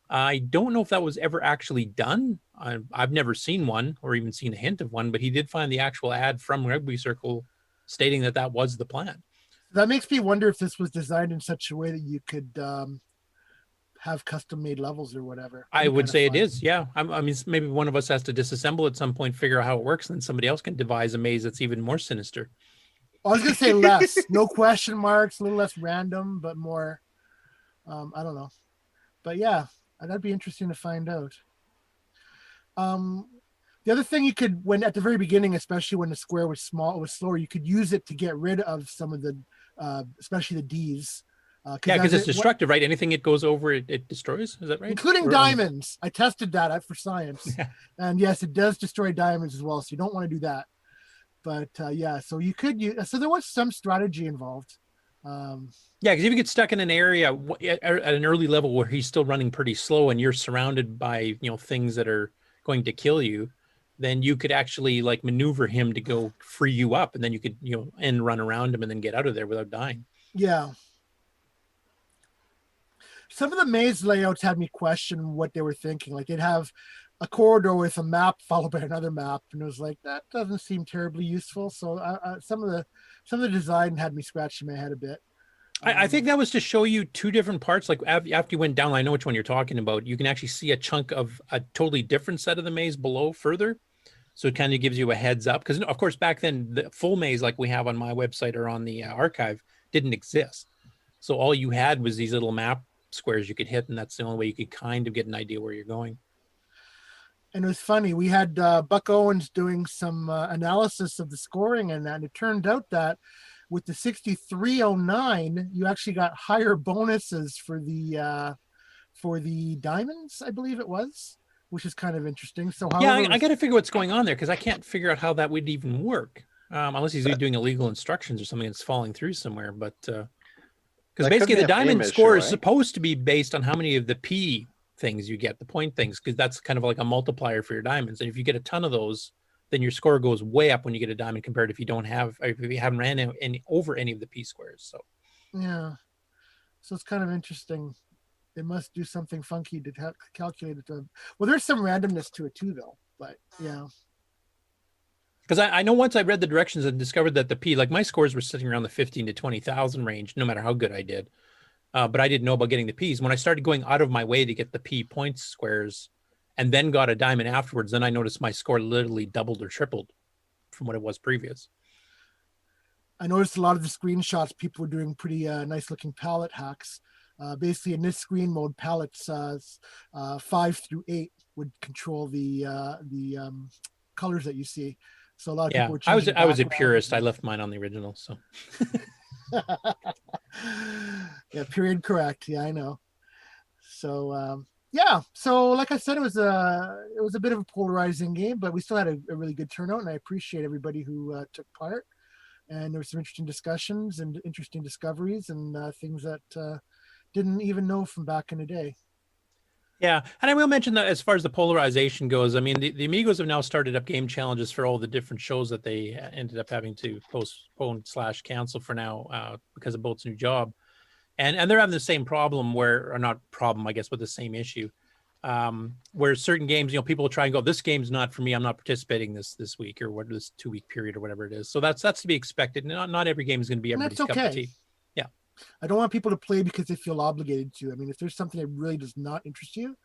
I don't know if that was ever actually done. I've never seen one or even seen a hint of one, but he did find the actual ad from Rugby Circle stating that was the plan. That makes me wonder if this was designed in such a way that you could have custom made levels or whatever. I would say it is. Yeah. I mean, maybe one of us has to disassemble at some point, figure out how it works, and then somebody else can devise a maze that's even more sinister. I was going to say less, no question marks, a little less random, but more, I don't know. But yeah, that'd be interesting to find out. The other thing you could, when at the very beginning, especially when the square was small, it was slower, you could use it to get rid of some of the, especially the Ds. Because it's destructive, right? Anything it goes over, it destroys. Is that right? Including diamonds. I tested that out for science. And yes, it does destroy diamonds as well. So you don't want to do that. But yeah, so you could use, so there was some strategy involved. Yeah, because if you get stuck in an area at an early level where he's still running pretty slow and you're surrounded by things that are going to kill you, then you could actually like maneuver him to go free you up, and then you could and run around him and then get out of there without dying. Yeah. Some of the maze layouts had me question what they were thinking. Like they'd have a corridor with a map followed by another map, and it was like that doesn't seem terribly useful. So some of the design had me scratching my head a bit. I think that was to show you 2 different parts. Like after you went down, I know which one you're talking about. You can actually see a chunk of a totally different set of the maze below further. So it kind of gives you a heads up. Because of course, back then, the full maze like we have on my website or on the archive didn't exist. So all you had was these little map squares you could hit, and that's the only way you could kind of get an idea where you're going. And it was funny. We had Buck Owens doing some analysis of the scoring, and it turned out that with the 6309, you actually got higher bonuses for the diamonds, I believe it was, which is kind of interesting. So yeah, I got to figure what's going on there, because I can't figure out how that would even work, unless he's doing illegal instructions or something that's falling through somewhere. But because basically the diamond score is supposed to be based on how many of the P things you get, the point things, because that's kind of like a multiplier for your diamonds. And if you get a ton of those, then your score goes way up when you get a diamond compared to if you haven't ran over any of the P squares. So yeah, so it's kind of interesting. It must do something funky to calculate it. Well, there's some randomness to it too, though. But yeah. Because I know once I read the directions and discovered that the P, like my scores were sitting around the 15 to 20,000 range, no matter how good I did. But I didn't know about getting the Ps. When I started going out of my way to get the P points squares and then got a diamond afterwards, then I noticed my score literally doubled or tripled from what it was previous. I noticed a lot of the screenshots, people were doing pretty nice looking palette hacks. Basically in this screen mode, palettes 5 through 8 would control the colors that you see. So a lot of people were changing I was a purist. I left mine on the original. So yeah, period correct. Yeah, I know. So Yeah, so like I said, it was a bit of a polarizing game, but we still had a really good turnout, and I appreciate everybody who took part. And there were some interesting discussions and interesting discoveries and things that didn't even know from back in the day. Yeah, and I will mention that as far as the polarization goes, I mean, the Amigos have now started up game challenges for all the different shows that they ended up having to postpone / cancel for now because of Bolt's new job. And they're having the same problem or not problem, I guess, but the same issue where certain games, people will try and go, this game's not for me. I'm not participating this week or this 2-week period or whatever it is. So that's to be expected. Not every game is going to be everybody's cup of tea. Yeah. I don't want people to play because they feel obligated to. I mean, if there's something that really does not interest you,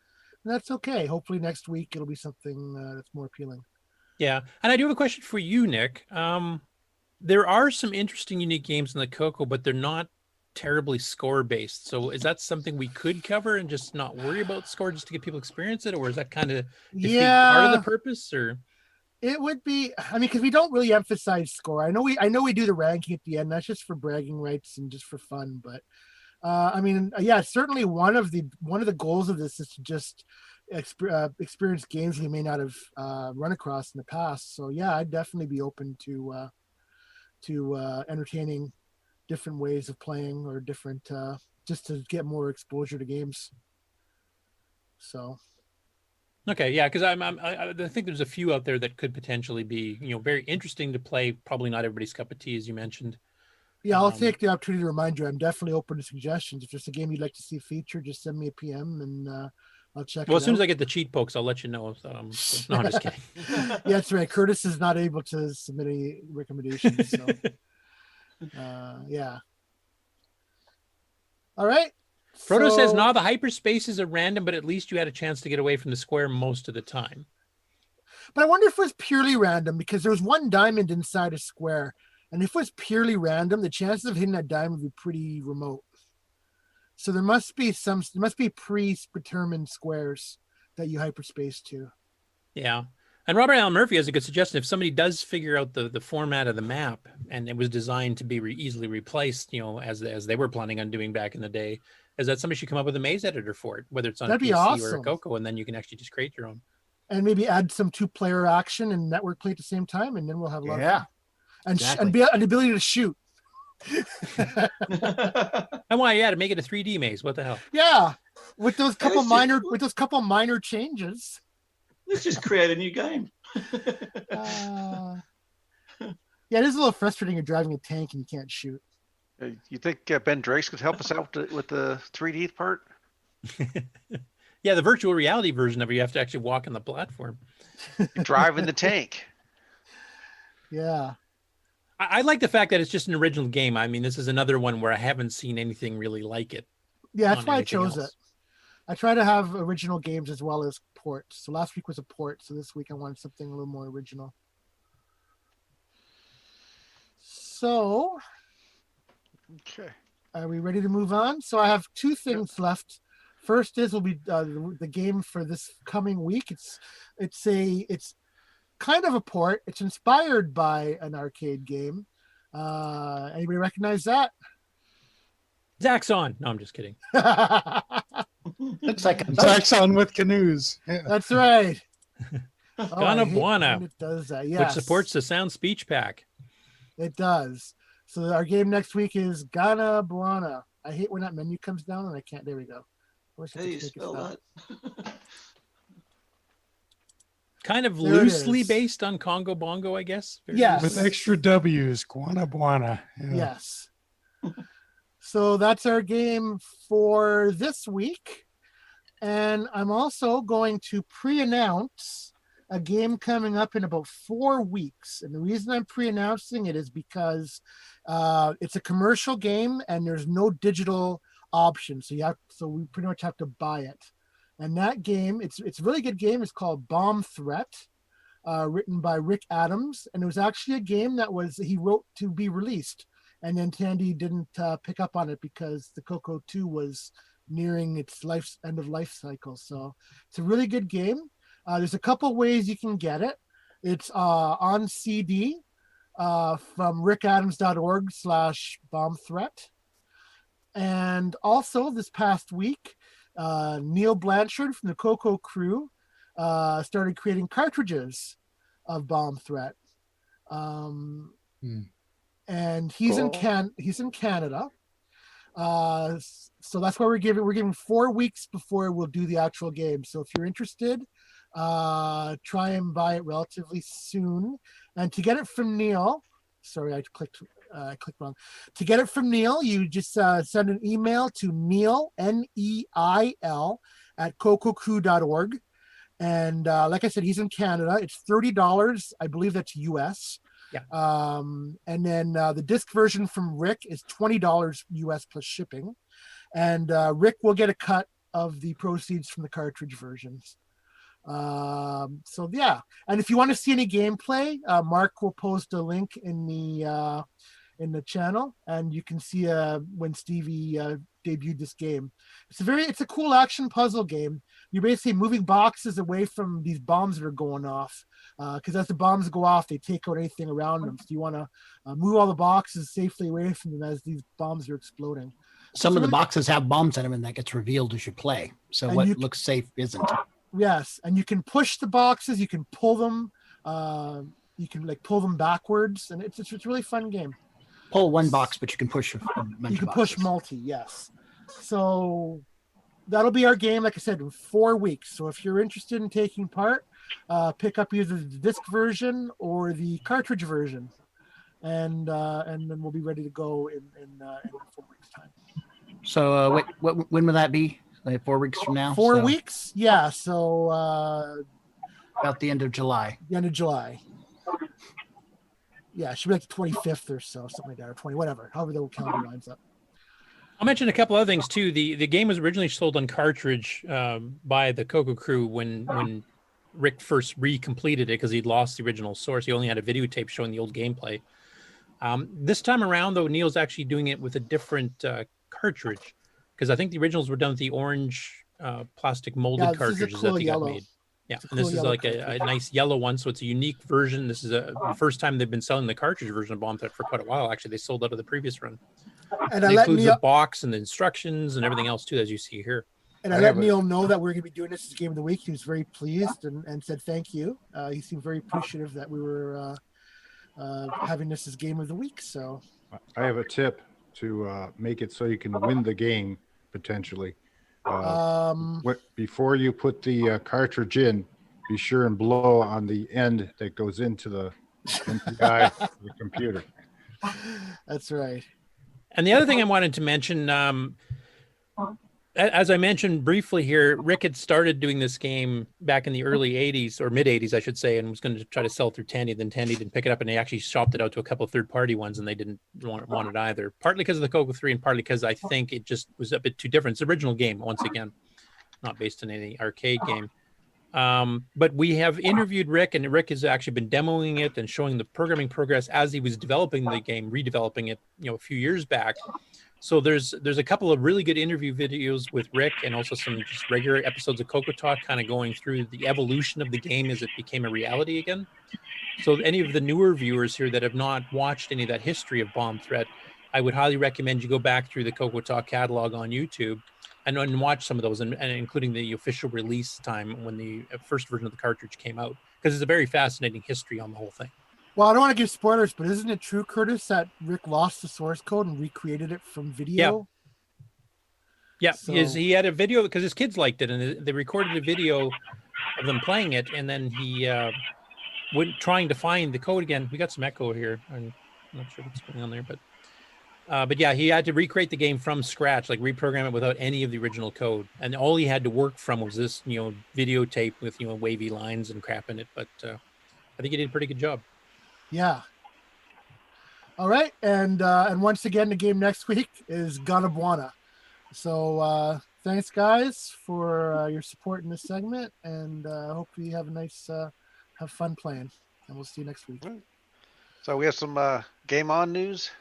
that's okay. Hopefully next week it'll be something that's more appealing. Yeah. And I do have a question for you, Nick. There are some interesting, unique games in the CoCo, but they're not terribly score based. So is that something we could cover and just not worry about score just to get people experience it? Or is that kind of part of the purpose? Or it would be, I mean, because we don't really emphasize score. I know we do the ranking at the end. That's just for bragging rights and just for fun. But I mean, yeah, certainly one of the goals of this is to just experience games we may not have run across in the past. So yeah, I'd definitely be open to entertaining different ways of playing or different just to get more exposure to games. So okay, yeah, because I think there's a few out there that could potentially be very interesting to play. Probably not everybody's cup of tea, as you mentioned. Yeah, I'll take the opportunity to remind you. I'm definitely open to suggestions. If there's a game you'd like to see featured, just send me a PM and I'll check. Well, as soon as I get the cheat pokes, I'll let you know. No, I'm just kidding. Yeah, that's right. Curtis is not able to submit any recommendations. So. Yeah. All right. Frodo says, no, the hyperspaces are random, but at least you had a chance to get away from the square most of the time. But I wonder if it was purely random because there was one diamond inside a square. And if it was purely random, the chances of hitting that diamond would be pretty remote. So there must be pre-determined squares that you hyperspace to. Yeah. And Robert Allen Murphy has a good suggestion. If somebody does figure out the format of the map and it was designed to be easily replaced, as they were planning on doing back in the day, is that somebody should come up with a maze editor for it, whether it's on That'd PC be awesome. or a CoCo, and then you can actually just create your own. And maybe add some 2-player action and network play at the same time, and then we'll have a lot of fun. And, exactly. And the ability to shoot. And why? Yeah, to make it a 3D maze. What the hell? Yeah, with those couple minor changes. Let's just create a new game. Yeah, it is a little frustrating. You're driving a tank and you can't shoot. You think Ben Drakes could help us out with the 3D part? Yeah, the virtual reality version of it, you have to actually walk on the platform. Drive in the tank. Yeah. I like the fact that it's just an original game. I mean, this is another one where I haven't seen anything really like it. Yeah, that's why I chose it. I try to have original games as well as ports. So last week was a port. So this week I wanted something a little more original. So, okay, are we ready to move on? So I have 2 things left. First will be the game for this coming week. It's kind of a port. It's inspired by an arcade game. Anybody recognize that? Zaxxon. No, I'm just kidding. Looks like Zaxxon with canoes. Yeah. That's right. Gana Buana. It does that, yes. Which supports the Sound Speech Pack. It does. So our game next week is Gana Buana. I hate when that menu comes down and I can't. There we go. How do you spell that? Kind of loosely based on Congo Bongo, I guess. Yes. With extra W's. Guana Buana. Yeah. Yes. So that's our game for this week. And I'm also going to pre-announce a game coming up in about 4 weeks. And the reason I'm pre-announcing it is because it's a commercial game and there's no digital option. So we pretty much have to buy it. And that game, it's a really good game. It's called Bomb Threat, written by Rick Adams. And it was actually a game that he wrote to be released. And then Tandy didn't pick up on it because the CoCo 2 was nearing its end of life cycle. So it's a really good game. There's a couple ways you can get it. It's on CD from rickadams.org/bombthreat. And also this past week, Neil Blanchard from the CoCo crew started creating cartridges of Bomb Threat. And he's in Canada. So that's why we're giving 4 weeks before we'll do the actual game. So if you're interested, try and buy it relatively soon. And to get it from Neil, sorry, I clicked wrong. To get it from Neil, you just send an email to Neil, Neil, at CoCoCrew.org. And like I said, he's in Canada. It's $30. I believe that's US. Yeah. And then the disc version from Rick is $20 US plus shipping. And Rick will get a cut of the proceeds from the cartridge versions. So yeah. And if you want to see any gameplay, Mark will post a link in the channel, and you can see when Stevie debuted this game. It's a cool action puzzle game. You're basically moving boxes away from these bombs that are going off, because as the bombs go off, they take out anything around them. So you want to move all the boxes safely away from them as these bombs are exploding. Some of the boxes have bombs in them, and that gets revealed as you play. So what looks safe isn't. Yes, and you can push the boxes, you can pull them, you can pull them backwards, and it's a really fun game. Pull one box, but you can push push multi, yes. So that'll be our game, like I said, in 4 weeks. So if you're interested in taking part, pick up either the disc version or the cartridge version, and then we'll be ready to go in 4 weeks' time. So when will that be? Like 4 weeks from now? 4 weeks? Yeah. So about the end of July. The end of July. Yeah, it should be like the 25th or so, something like that, or 20, whatever, however the calendar lines up. I'll mention a couple other things too. The game was originally sold on cartridge by the CoCo crew when Rick first recompleted it, because he'd lost the original source. He only had a videotape showing the old gameplay. This time around, though, Neil's actually doing it with a different cartridge, because I think the originals were done with the orange plastic molded cartridges that they got made. Yeah, and this is like a nice yellow one, so it's a unique version. This is the first time they've been selling the cartridge version of Bomb Threat for quite a while. Actually, they sold out of the previous run. And it includes the box and the instructions and everything else too, as you see here. And I let Neil know that we're going to be doing this as Game of the Week. He was very pleased and said thank you. He seemed very appreciative that we were having this as Game of the Week. So I have a tip to make it so you can win the game potentially. Before you put the cartridge in, be sure and blow on the end that goes into the eye of the computer. That's right. And the other thing I wanted to mention, as I mentioned briefly here, Rick had started doing this game back in the early 80s, or mid 80s, I should say, and was going to try to sell it through Tandy. Then Tandy didn't pick it up, and they actually shopped it out to a couple of third-party ones, and they didn't want it either. Partly because of the CoCo 3, and partly because I think it just was a bit too different. It's an original game, once again, not based on any arcade game. But we have interviewed Rick, and Rick has actually been demoing it and showing the programming progress as he was developing the game, redeveloping it, a few years back. So there's a couple of really good interview videos with Rick, and also some just regular episodes of CoCo Talk, kind of going through the evolution of the game as it became a reality again. So any of the newer viewers here that have not watched any of that history of Bomb Threat, I would highly recommend you go back through the CoCo Talk catalog on YouTube and watch some of those, and including the official release time when the first version of the cartridge came out, because it's a very fascinating history on the whole thing. Well, I don't want to give spoilers, but isn't it true, Curtis, that Rick lost the source code and recreated it from video? Yeah, he had a video because his kids liked it, and they recorded a video of them playing it, and then he went trying to find the code again. We got some echo here. I'm not sure what's going on there, but yeah, he had to recreate the game from scratch, like reprogram it without any of the original code, and all he had to work from was this, videotape with wavy lines and crap in it. But I think he did a pretty good job. Yeah. All right, and once again, the game next week is Ganabuana. So thanks, guys, for your support in this segment, and hope you have a nice, have fun playing, and we'll see you next week. So we have some GameOn news.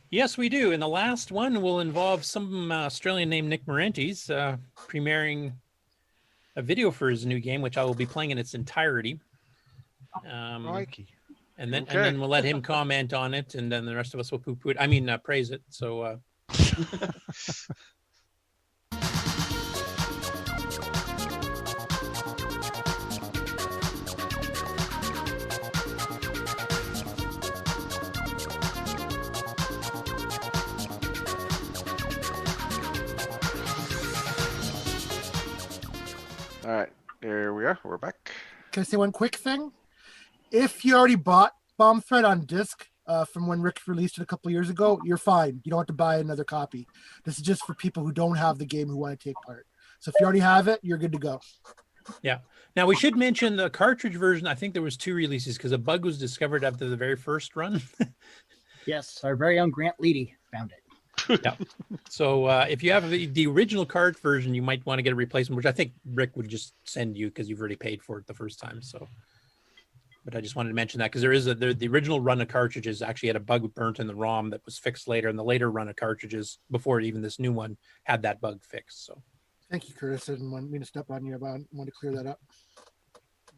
Yes, we do, and the last one will involve some Australian named Nick Marentes premiering a video for his new game, which I will be playing in its entirety. And then we'll let him comment on it, and then the rest of us will poo-poo it. I mean, praise it. So All right, there we are. We're back. Can I say one quick thing? If you already bought Bomb Threat on disc from when Rick released it a couple years ago, you're fine. You don't have to buy another copy. This is just for people who don't have the game who want to take part. So if you already have it, you're good to go. Yeah. Now we should mention the cartridge version. I think there was 2 releases because a bug was discovered after the very first run. Yes, our very own Grant Leedy found it. Yeah. So if you have the original cart version, you might want to get a replacement, which I think Rick would just send you because you've already paid for it the first time. So, but I just wanted to mention that because there is the original run of cartridges actually had a bug burnt in the ROM that was fixed later, and the later run of cartridges before even this new one had that bug fixed. So. Thank you, Curtis. I didn't mean to step on you, but I want to clear that up.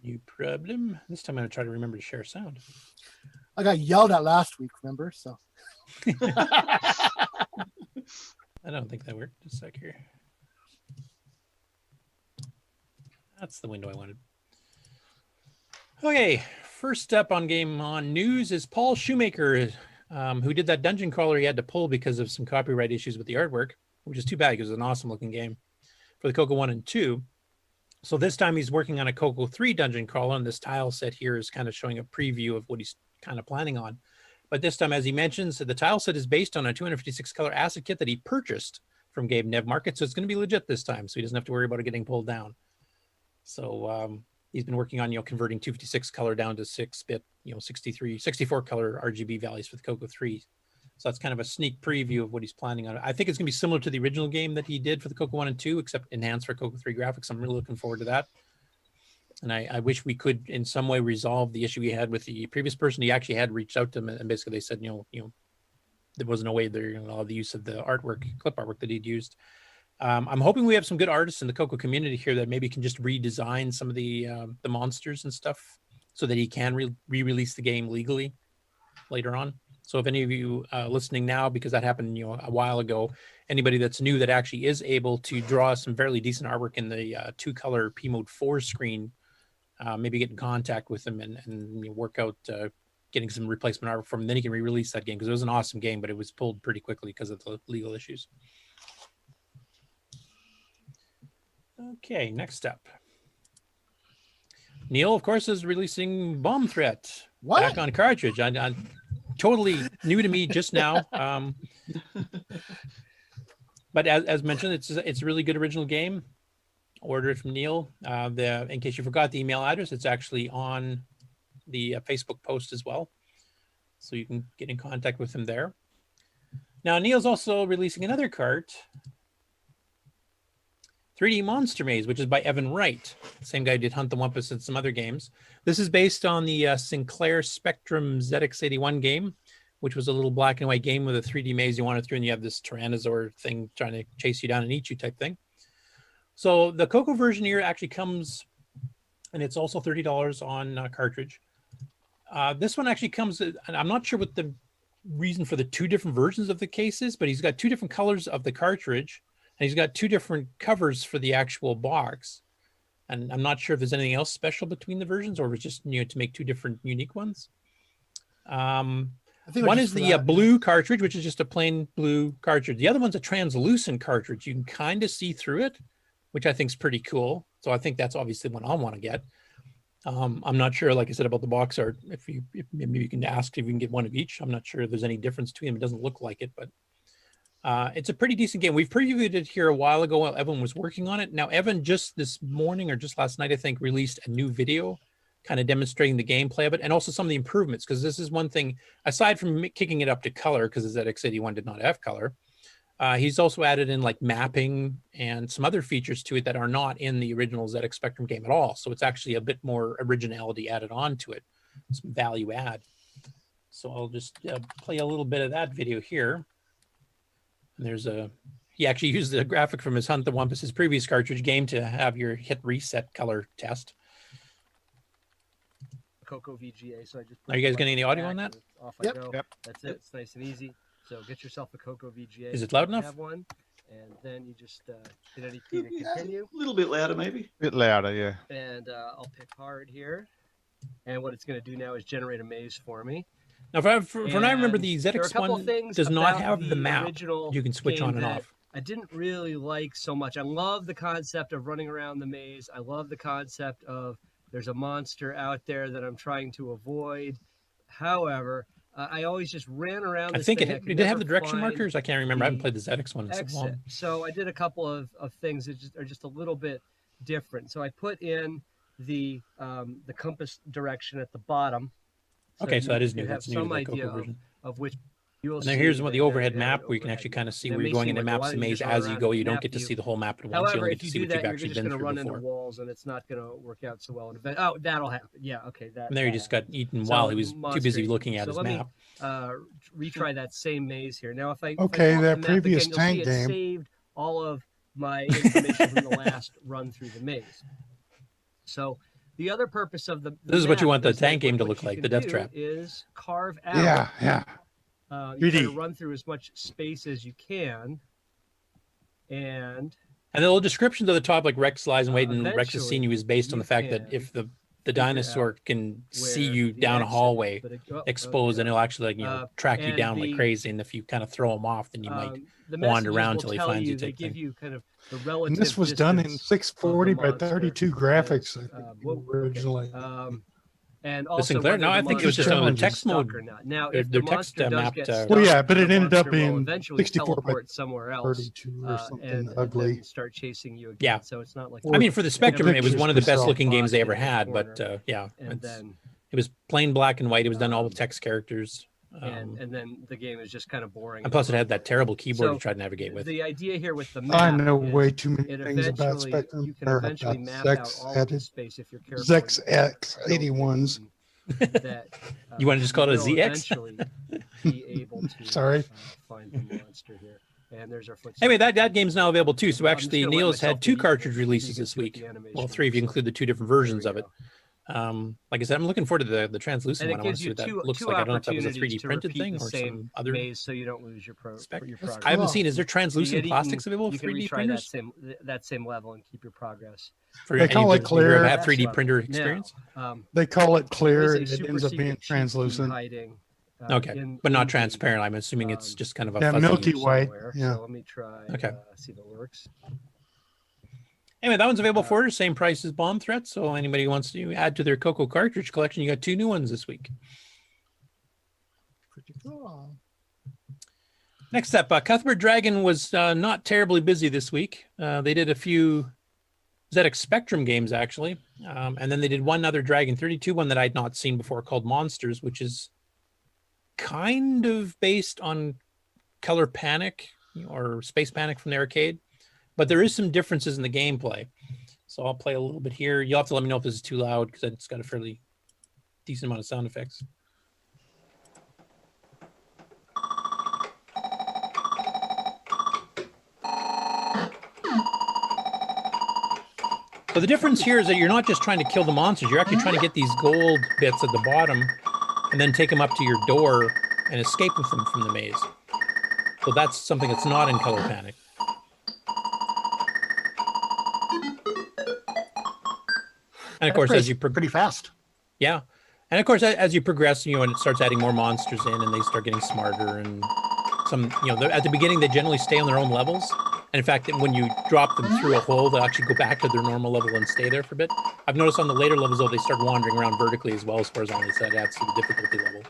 No problem. This time I'm going to try to remember to share sound. I got yelled at last week, remember? So. I don't think that worked. Just a sec here. That's the window I wanted. Okay, first up on GameOn news is Paul Shoemaker, who did that dungeon crawler he had to pull because of some copyright issues with the artwork, which is too bad because it was an awesome looking game for the CoCo 1 and 2. So this time he's working on a CoCo 3 dungeon crawler, and this tile set here is kind of showing a preview of what he's kind of planning on. But this time, as he mentions, the tile set is based on a 256 color acid kit that he purchased from Gabe Nev Market. So it's going to be legit this time. So he doesn't have to worry about it getting pulled down. So he's been working on, converting 256 color down to 6-bit, 64 color RGB values for the CoCo 3. So that's kind of a sneak preview of what he's planning on. I think it's going to be similar to the original game that he did for the CoCo 1 and 2, except enhanced for CoCo 3 graphics. I'm really looking forward to that. And I wish we could in some way resolve the issue we had with the previous person. He actually had reached out to him, and basically they said, there was no way they're going to allow the use of the artwork, clip artwork that he'd used. I'm hoping we have some good artists in the CoCo community here that maybe can just redesign some of the monsters and stuff so that he can re-release the game legally later on. So if any of you listening now, because that happened, a while ago, anybody that's new that actually is able to draw some fairly decent artwork in the 2-color P Mode 4 screen, maybe get in contact with him and work out getting some replacement artwork from him. Then he can re-release that game because it was an awesome game, but it was pulled pretty quickly because of the legal issues. Okay, next up. Neil, of course, is releasing Bomb Threat back on cartridge. I totally new to me just now. But as mentioned, it's a really good original game. Order it from Neil. In case you forgot the email address, it's actually on the Facebook post as well. So you can get in contact with him there. Now, Neil's also releasing another cart, 3D Monster Maze, which is by Evan Wright. Same guy who did Hunt the Wumpus and some other games. This is based on the Sinclair Spectrum ZX81 game, which was a little black and white game with a 3D maze you wanted through, and you have this Tyrannosaur thing trying to chase you down and eat you type thing. So the CoCo version here actually comes, and it's also $30 on cartridge. This one actually comes, and I'm not sure what the reason for the 2 different versions of the case is, but he's got 2 different colors of the cartridge, and he's got 2 different covers for the actual box. And I'm not sure if there's anything else special between the versions, or if it's just to make 2 different unique ones. One is the blue cartridge, which is just a plain blue cartridge. The other one's a translucent cartridge. You can kind of see through it, which I think is pretty cool. So I think that's obviously one I want to get. I'm not sure, like I said, about the box art. If maybe you can ask if you can get one of each. I'm not sure if there's any difference between them. It doesn't look like it, but it's a pretty decent game. We've previewed it here a while ago while Evan was working on it. Now, Evan just this morning or just last night, I think, released a new video kind of demonstrating the gameplay of it and also some of the improvements, because this is one thing, aside from kicking it up to color, because the ZX81 did not have color, he's also added in like mapping and some other features to it that are not in the original ZX Spectrum game at all. So it's actually a bit more originality added on to it, some value add. So I'll just play a little bit of that video here. And there's he actually used the graphic from his Hunt the Wumpus, his previous cartridge game, to have your hit reset color test. CoCo VGA. So I just are you guys getting any audio on that? Off I go. Yep. That's it. It's nice and easy. So get yourself a CoCo VGA. Is it loud enough? Have one, and then you just hit any key to continue. A little bit louder, maybe. A bit louder, yeah. And I'll pick hard here. And what it's going to do now is generate a maze for me. Now, for I remember, the ZX1 does not have the map you can switch on and off. I didn't really like so much. I love the concept of running around the maze. I love the concept of there's a monster out there that I'm trying to avoid. However, I always just ran around. I This think thing. it did have the direction markers. I can't remember. I haven't the played the ZX one in so exit. long. So I did a couple of things that are just a little bit different. So I put in the compass direction at the bottom. Okay, so that is you new. have That's new to some the idea CoCo version. of which you'll And see. then here's the that overhead you have map an where you can overhead actually kind of see And it where may you're going seem in the like, maps, why the don't you maze just run as you around go. and You don't map get to view? see the whole map at once. You However, only get if to you see do what that, you've you're actually just been going to through run into before. walls, and it's not going to work out so well. Oh, that'll happen. Yeah, okay. And there he just got eaten while he was too busy looking at his map. Let me retry that same maze here. Now, if I Okay, pull up that the map previous again, you'll tank see it game. saved all of my information from the last run through the maze. So the other purpose of the This is what you want the is that tank game to what look you like, can the death do trap. is carve out. Yeah. You try to 3D. run through as much space as you can, and the little descriptions at the top, like Rex lies in wait, and Rex has eventually seen you, is based on the fact that if the dinosaur can see you down a hallway exposed, and he'll actually track you down like crazy. And if you kind of throw him off, then you might wander around until he finds you. They give you kind of the relative. And this was done in distance 640 by monster 32 graphics, I think, originally. And The also, Sinclair? No, I think it was just on the text mode. Now, if their the text monster does mapped. get Well, yeah, stuck, but it the ended up monster will being eventually 64 by teleport somewhere else, 32 or something and ugly. then start chasing you again. Yeah. So it's not like I mean, for the Spectrum, it was one of the best looking games they ever in the had. But corner, yeah, and then it was plain black and white. It was done all with text characters. and then the game is just kind of boring. And plus, it had that terrible keyboard So to try to navigate with. the idea here with the map I know is way too many it things about eventually- Spectrum. You can or eventually about map Zex out all of the added. space if you're careful. Zex X 81s. That, You want to just call it a will ZX? eventually be able to Sorry. find the monster here. And there's our footsteps. Anyway, that game's now available too. So actually, gonna let Neil's had myself 2 be cartridge equal releases to this the week. animation, Well, 3 if you include the 2 different versions of it. Like I said, I'm looking forward to the translucent And one. it I want gives to see you what that two looks like. I don't know if that was a 3D opportunities to printed repeat thing the or same some other maze, so you don't lose your progress. I haven't seen. Is there So translucent you plastics can- available you for can 3D retry printers? that same level and keep your progress. For They call any it of clear. you have 3D printer experience? They call it there clear. is a It super ends up being secret cheat key translucent. hiding, Okay, but not transparent. I'm assuming it's just kind of a Yeah, fuzzy milky white. somewhere. Yeah. So let me try. Okay. See if it works. Anyway, that one's available for same price as Bomb Threat. So anybody who wants to add to their CoCo cartridge collection, you got 2 new ones this week. Pretty cool. Next up, Cuthbert Dragon was not terribly busy this week. They did a few ZX Spectrum games, actually. And then they did one other Dragon 32 one that I'd not seen before called Monsters, which is kind of based on Color Panic or Space Panic from the arcade. But there is some differences in the gameplay. So I'll play a little bit here. You'll have to let me know if this is too loud because it's got a fairly decent amount of sound effects. So the difference here is that you're not just trying to kill the monsters. You're actually trying to get these gold bits at the bottom and then take them up to your door and escape with them from the maze. So that's something that's not in Color Panic. And of course, as you pretty fast. Yeah. And of course, as you progress, and it starts adding more monsters in and they start getting smarter and some, at the beginning, they generally stay on their own levels. And in fact, when you drop them through a hole, they'll actually go back to their normal level and stay there for a bit. I've noticed on the later levels, though, they start wandering around vertically as well as horizontally, so that adds to the difficulty level.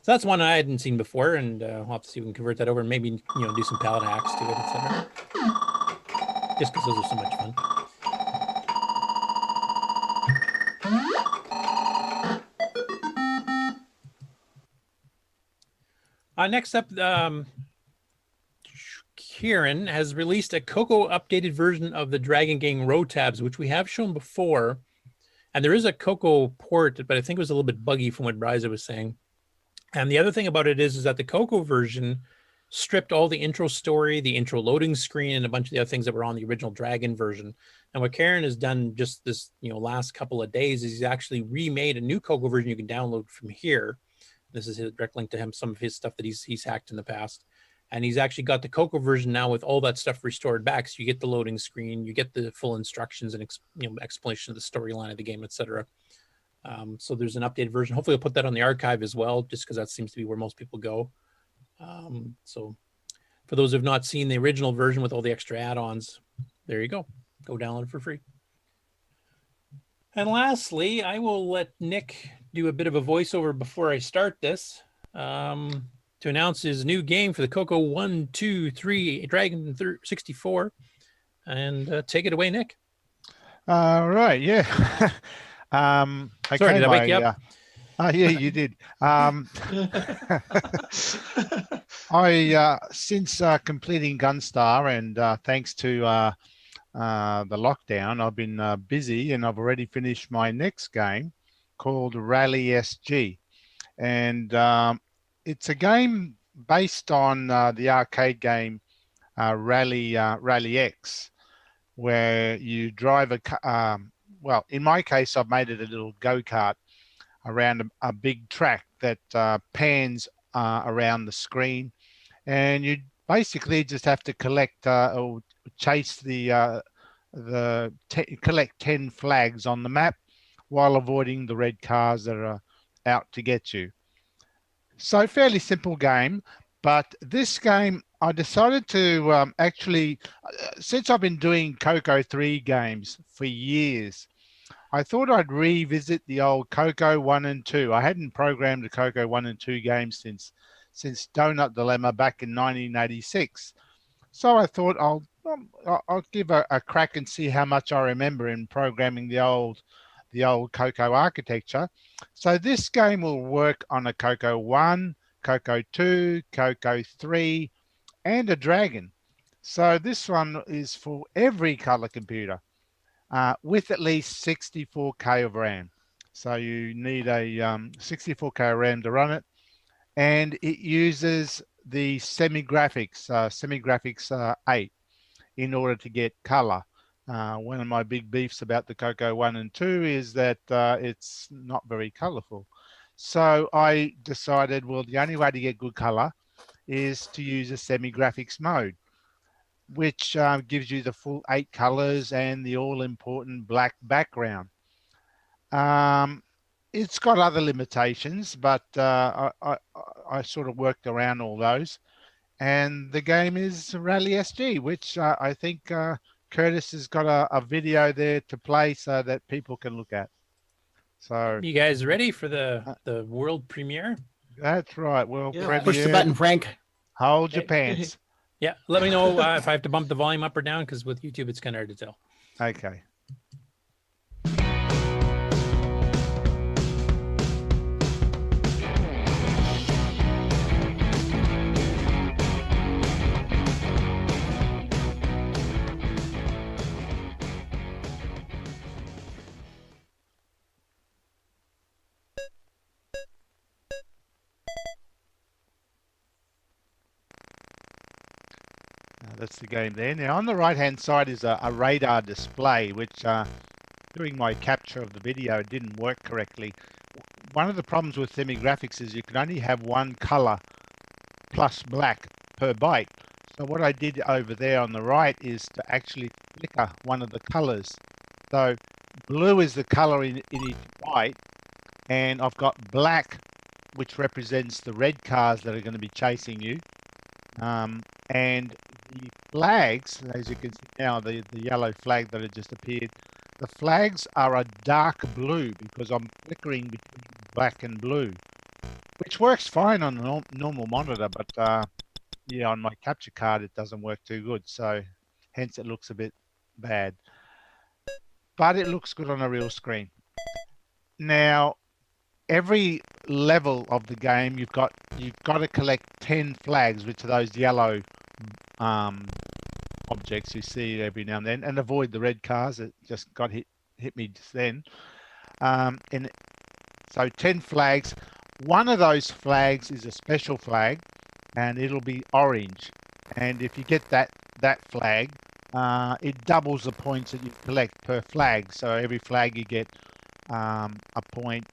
So that's one I hadn't seen before, and we'll have to see if we can convert that over and maybe, do some palette hacks to it, etc. Just because those are so much fun. Next up, Kieran has released a CoCo updated version of the Dragon Gang row tabs, which we have shown before. And there is a CoCo port, but I think it was a little bit buggy from what Bryza was saying. And the other thing about it is that the CoCo version stripped all the intro story, the intro loading screen, and a bunch of the other things that were on the original Dragon version. And what Karen has done just this, last couple of days is he's actually remade a new CoCo version you can download from here. This is his direct link to him, some of his stuff that he's hacked in the past. And he's actually got the CoCo version now with all that stuff restored back. So you get the loading screen, you get the full instructions and explanation of the storyline of the game, etc. So there's an updated version. Hopefully, I'll put that on the archive as well, just because that seems to be where most people go. So for those who have not seen the original version with all the extra add-ons, there you go. Go download it for free. And lastly, I will let Nick do a bit of a voiceover before I start this to announce his new game for the CoCo 1, 2, 3 Dragon 64. And take it away, Nick. Right, yeah. Sorry, did I wake you up? Yeah, you did. Since completing Gunstar and thanks to the lockdown, I've been busy, and I've already finished my next game called Rally SG. And it's a game based on the arcade game Rally X, where you drive well, in my case, I've made it a little go-kart around a big track that pans around the screen, and you basically just have to collect or chase collect 10 flags on the map while avoiding the red cars that are out to get you. So fairly simple game, but this game I decided to actually, since I've been doing CoCo 3 games for years, I thought I'd revisit the old CoCo 1 and 2. I hadn't programmed a CoCo 1 and 2 game since Donut Dilemma back in 1986. So I thought I'll give a crack and see how much I remember in programming the old CoCo architecture. So this game will work on a CoCo 1, CoCo 2, CoCo 3, and a Dragon. So this one is for every color computer with at least 64K of RAM. So you need a 64K RAM to run it, and it uses the semi-graphics 8 in order to get color. One of my big beefs about the CoCo 1 and 2 is that it's not very colorful. So I decided, well, the only way to get good color is to use a semi-graphics mode, which gives you the full 8 colors and the all-important black background. It's got other limitations, but I sort of worked around all those. And the game is Rally SG, which I think Curtis has got a video there to play so that people can look at. So you guys ready for the world premiere? That's right. Well, yeah, push the button, Frank. Hold your pants. Yeah, let me know if I have to bump the volume up or down, because with YouTube it's kind of hard to tell. Okay. That's the game there. Now on the right hand side is a radar display, which during my capture of the video didn't work correctly. One of the problems with semi-graphics is you can only have one color plus black per byte. So what I did over there on the right is to actually flicker one of the colors. So blue is the color in each byte, and I've got black, which represents the red cars that are going to be chasing you. And the flags, as you can see now, the yellow flag that had just appeared, the flags are a dark blue because I'm flickering between black and blue, which works fine on a normal monitor, but yeah, on my capture card it doesn't work too good, so hence it looks a bit bad. But it looks good on a real screen. Now, every level of the game, you've got to collect 10 flags, which are those yellow objects you see every now and then, and avoid the red cars that just got hit me just then. And so 10 flags. One of those flags is a special flag, and it'll be orange. And if you get that flag, it doubles the points that you collect per flag. So every flag you get a point.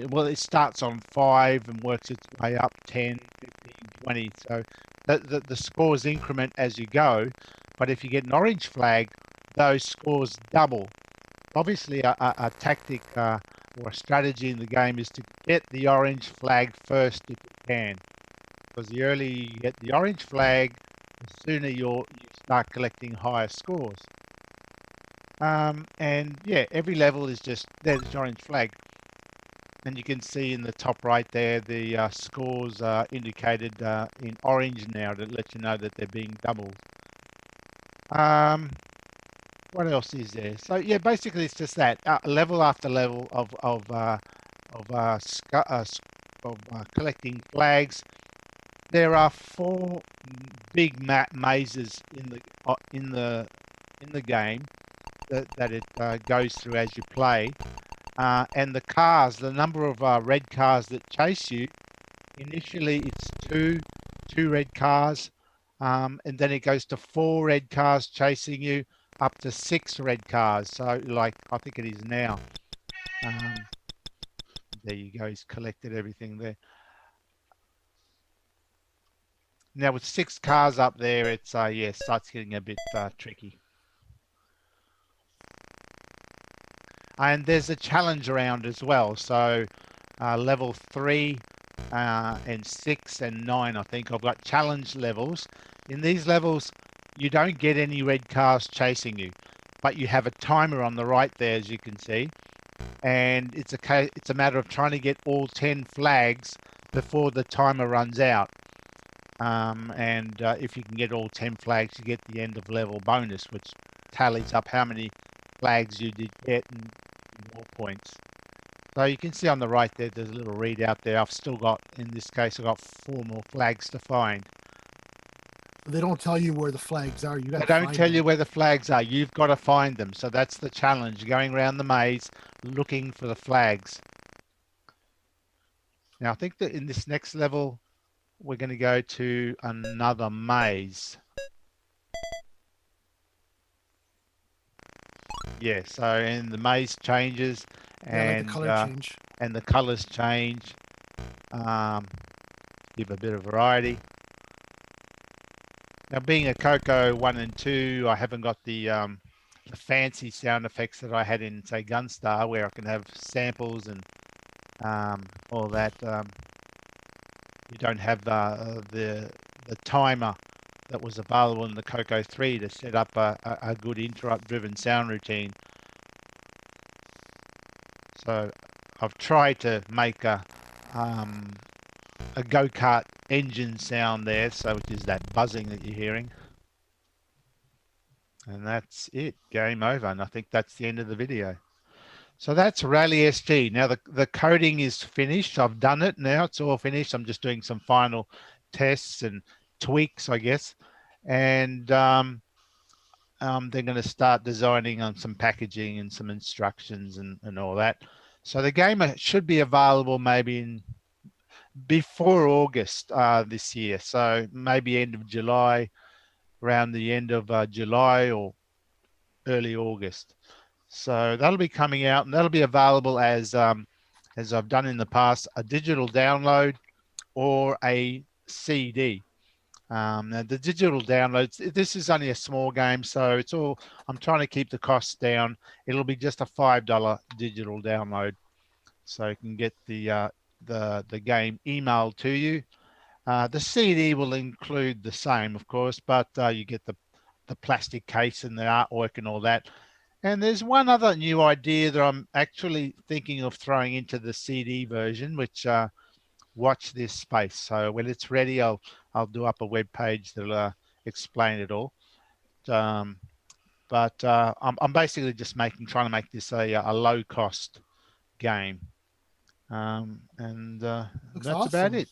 Well, it starts on 5 and works its way up 10, 15, 20. So the scores increment as you go. But if you get an orange flag, those scores double. Obviously, a tactic or a strategy in the game is to get the orange flag first if you can. Because the earlier you get the orange flag, the sooner you start collecting higher scores. And yeah, every level is just, there's the orange flag. And you can see in the top right there, the scores are indicated in orange now to let you know that they're being doubled. What else is there? So yeah, basically it's just that level after level of collecting flags. There are 4 big mazes in the game that it goes through as you play. And the cars, the number of red cars that chase you, initially it's two red cars, and then it goes to 4 red cars chasing you, up to 6 red cars. So like, I think it is now. There you go, he's collected everything there. Now with 6 cars up there, it's yeah, starts getting a bit tricky. And there's a challenge round as well. So level 3 and 6 and 9, I think I've got challenge levels. In these levels, you don't get any red cars chasing you, but you have a timer on the right there, as you can see. And it's a matter of trying to get all 10 flags before the timer runs out. If you can get all 10 flags, you get the end of level bonus, which tallies up how many flags you did get and more points. So you can see on the right there, there's a little readout there. I've still got, in this case, I've got 4 more flags to find. They don't tell you where the flags are. They don't tell you where the flags are. You've got to find them. So that's the challenge, going around the maze looking for the flags. Now I think that in this next level, we're going to go to another maze. Yeah, so and the maze changes, and the color change. And the colors change. Give a bit of variety. Now, being a CoCo 1 and 2, I haven't got the fancy sound effects that I had in, say, Gunstar, where I can have samples and all that. You don't have the timer that was available in the CoCo 3 to set up a good interrupt-driven sound routine. So I've tried to make a go-kart engine sound there, so which is that buzzing that you're hearing. And that's it, game over. And I think that's the end of the video. So that's Rally SG. Now the coding is finished. I've done it now. It's all finished. I'm just doing some final tests and tweaks, I guess. And they're going to start designing on some packaging and some instructions and all that. So the game should be available maybe before August this year. So maybe end of July, around the end of July or early August. So that'll be coming out, and that'll be available as I've done in the past, a digital download or a CD. Now the digital downloads, this is only a small game, so it's all, I'm trying to keep the costs down. It'll be just a $5 digital download, so you can get the game emailed to you. The CD will include the same, of course, but you get the plastic case and the artwork and all that. And there's one other new idea that I'm actually thinking of throwing into the CD version, which watch this space. So when it's ready, I'll do up a web page that'll explain it all. I'm basically just trying to make this a low cost game. That's awesome. About it.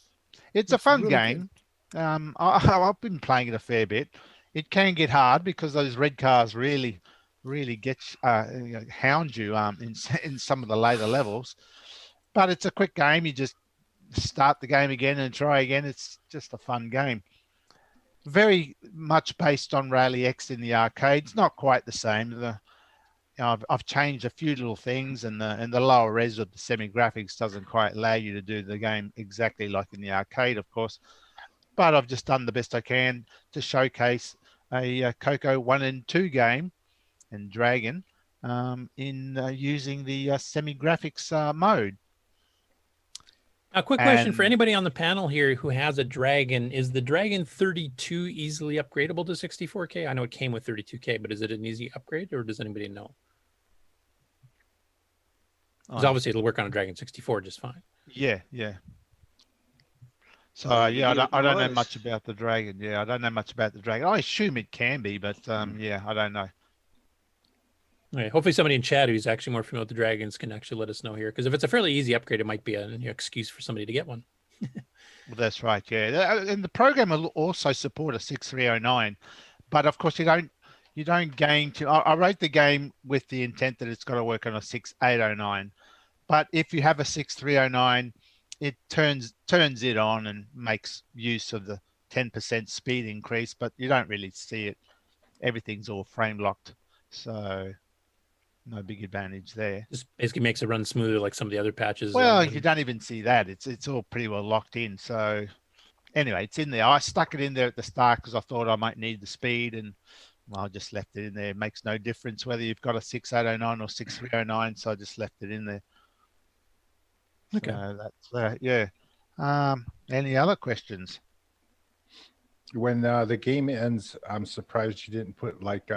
It's a fun really game. I've been playing it a fair bit. It can get hard because those red cars really get hound you in some of the later levels. But it's a quick game. You just start the game again and try again. It's just a fun game. Very much based on Rally X in the arcades. Not quite the same. I've changed a few little things, and the lower res of the semi-graphics doesn't quite allow you to do the game exactly like in the arcade, of course. But I've just done the best I can to showcase a CoCo 1 and 2 game and Dragon. in using the semi-graphics mode. A quick question for And- anybody on the panel here who has a Dragon. Is the Dragon 32 easily upgradable to 64K? I know it came with 32K, but is it an easy upgrade, or does anybody know? Because obviously it'll work on a Dragon 64 just fine. Yeah. So I don't know much about the Dragon. Yeah, I don't know much about the Dragon. I assume it can be, but yeah, I don't know. All right, hopefully somebody in chat who's actually more familiar with the Dragons can actually let us know here. Because if it's a fairly easy upgrade, it might be an excuse for somebody to get one. Well, that's right. Yeah, and the program will also support a 6309, but of course you don't gain to. I wrote the game with the intent that it's got to work on a 6809, but if you have a 6309, it turns it on and makes use of the 10% speed increase, but you don't really see it. Everything's all frame locked, so no big advantage there. Just basically makes it run smoother like some of the other patches. Well, you don't even see that. It's all pretty well locked in. So anyway, it's in there. I stuck it in there at the start because I thought I might need the speed, and well, I just left it in there. It makes no difference whether you've got a 6809 or 6309, so I just left it in there. Okay. So that's yeah. Any other questions? When the game ends, I'm surprised you didn't put like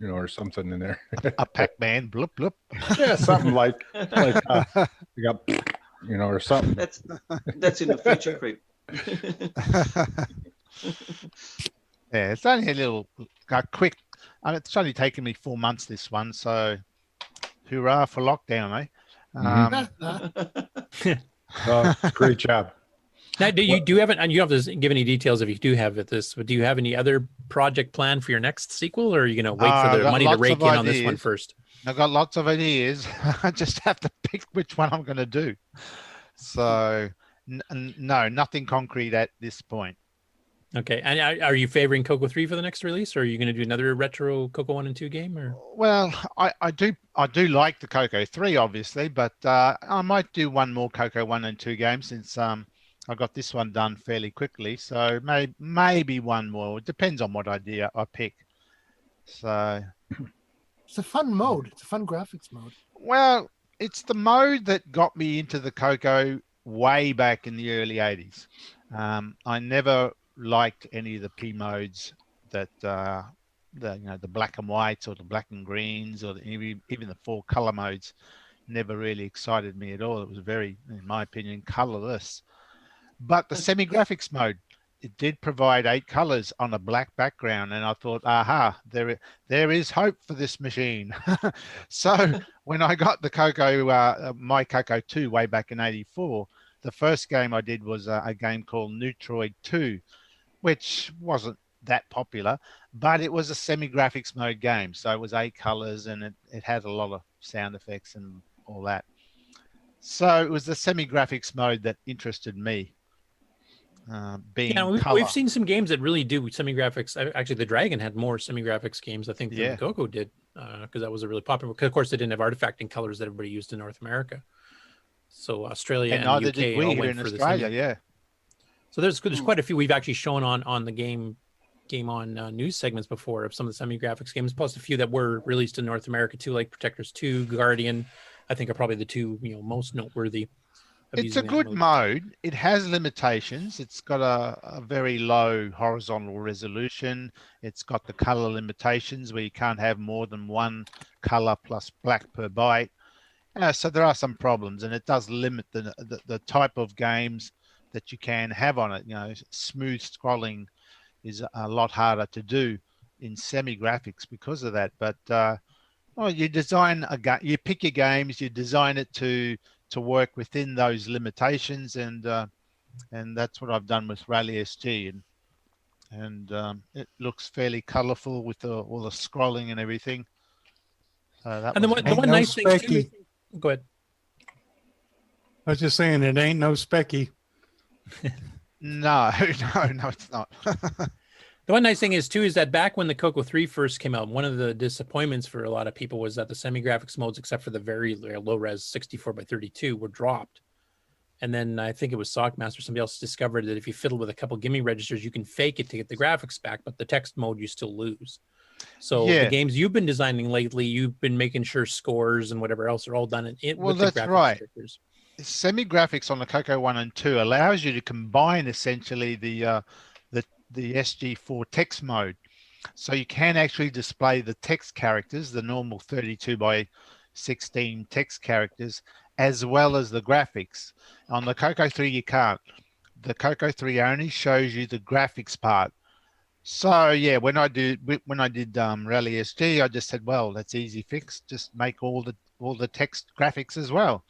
or something in there. A Pac-Man, bloop bloop. Yeah, something like you got, or something. That's in the feature creep. Yeah, it's only a little quick. It's only taken me 4 months, this one, so hurrah for lockdown, eh? Great job. Now, do you have it? And you don't have to give any details if you do have this, but do you have any other project plan for your next sequel, or are you going to wait for the money to rake in on this one first? I've got lots of ideas. I just have to pick which one I'm going to do. So, no, nothing concrete at this point. Okay, and are you favoring CoCo 3 for the next release, or are you going to do another retro CoCo 1 and 2 game? Or well, I do like the CoCo 3, obviously, but I might do one more CoCo 1 and 2 game since I got this one done fairly quickly. So maybe one more. It depends on what idea I pick. So it's a fun mode. It's a fun graphics mode. Well, it's the mode that got me into the CoCo way back in the early 80s. I never liked any of the P modes that the black and whites or the black and greens or even the 4 color modes never really excited me at all. It was very, in my opinion, colorless. But the semi-graphics mode, it did provide 8 colors on a black background, and I thought, aha, there is hope for this machine. So when I got the CoCo, my CoCo 2 way back in '84, the first game I did was a game called Neutroid 2, which wasn't that popular, but it was a semi-graphics mode game. So it was 8 colors, and it had a lot of sound effects and all that. So it was the semi-graphics mode that interested me. We've seen some games that really do semi-graphics. Actually, the Dragon had more semi-graphics games, I think, than the CoCo did, because that was a really popular. Because of course, they didn't have artifacting colors that everybody used in North America. So Australia and the UK all went for Australia, yeah. So there's quite a few we've actually shown on the GameOn news segments before of some of the semi-graphics games, plus a few that were released in North America too, like Protectors 2, Guardian. I think are probably the two most noteworthy. It's a good mode. It has limitations. It's got a very low horizontal resolution. It's got the color limitations where you can't have more than 1 color plus black per byte. So there are some problems, and it does limit the type of games that you can have on it. Smooth scrolling is a lot harder to do in semi-graphics because of that. But you design you pick your games, you design it to work within those limitations, and that's what I've done with Rally SG, and it looks fairly colorful with all the scrolling and everything. And the one nice thing too. Go ahead. I was just saying it ain't no specky. No, it's not. The one nice thing is that back when the CoCo 3 first came out, one of the disappointments for a lot of people was that the semi-graphics modes, except for the very low-res 64x32, were dropped. And then I think it was Sockmaster, somebody else discovered that if you fiddle with a couple gimme registers, you can fake it to get the graphics back, but the text mode you still lose. So Yeah. the games you've been designing lately, you've been making sure scores and whatever else are all done Well, with the that's graphics right. stickers. Semi-graphics on the CoCo 1 and 2 allows you to combine essentially the SG4 text mode. So you can actually display the text characters, the normal 32 by 16 text characters, as well as the graphics. On the CoCo 3, you can't. The CoCo 3 only shows you the graphics part. So yeah, when I did Rally SG, I just said, well, that's easy fix. Just make all the text graphics as well.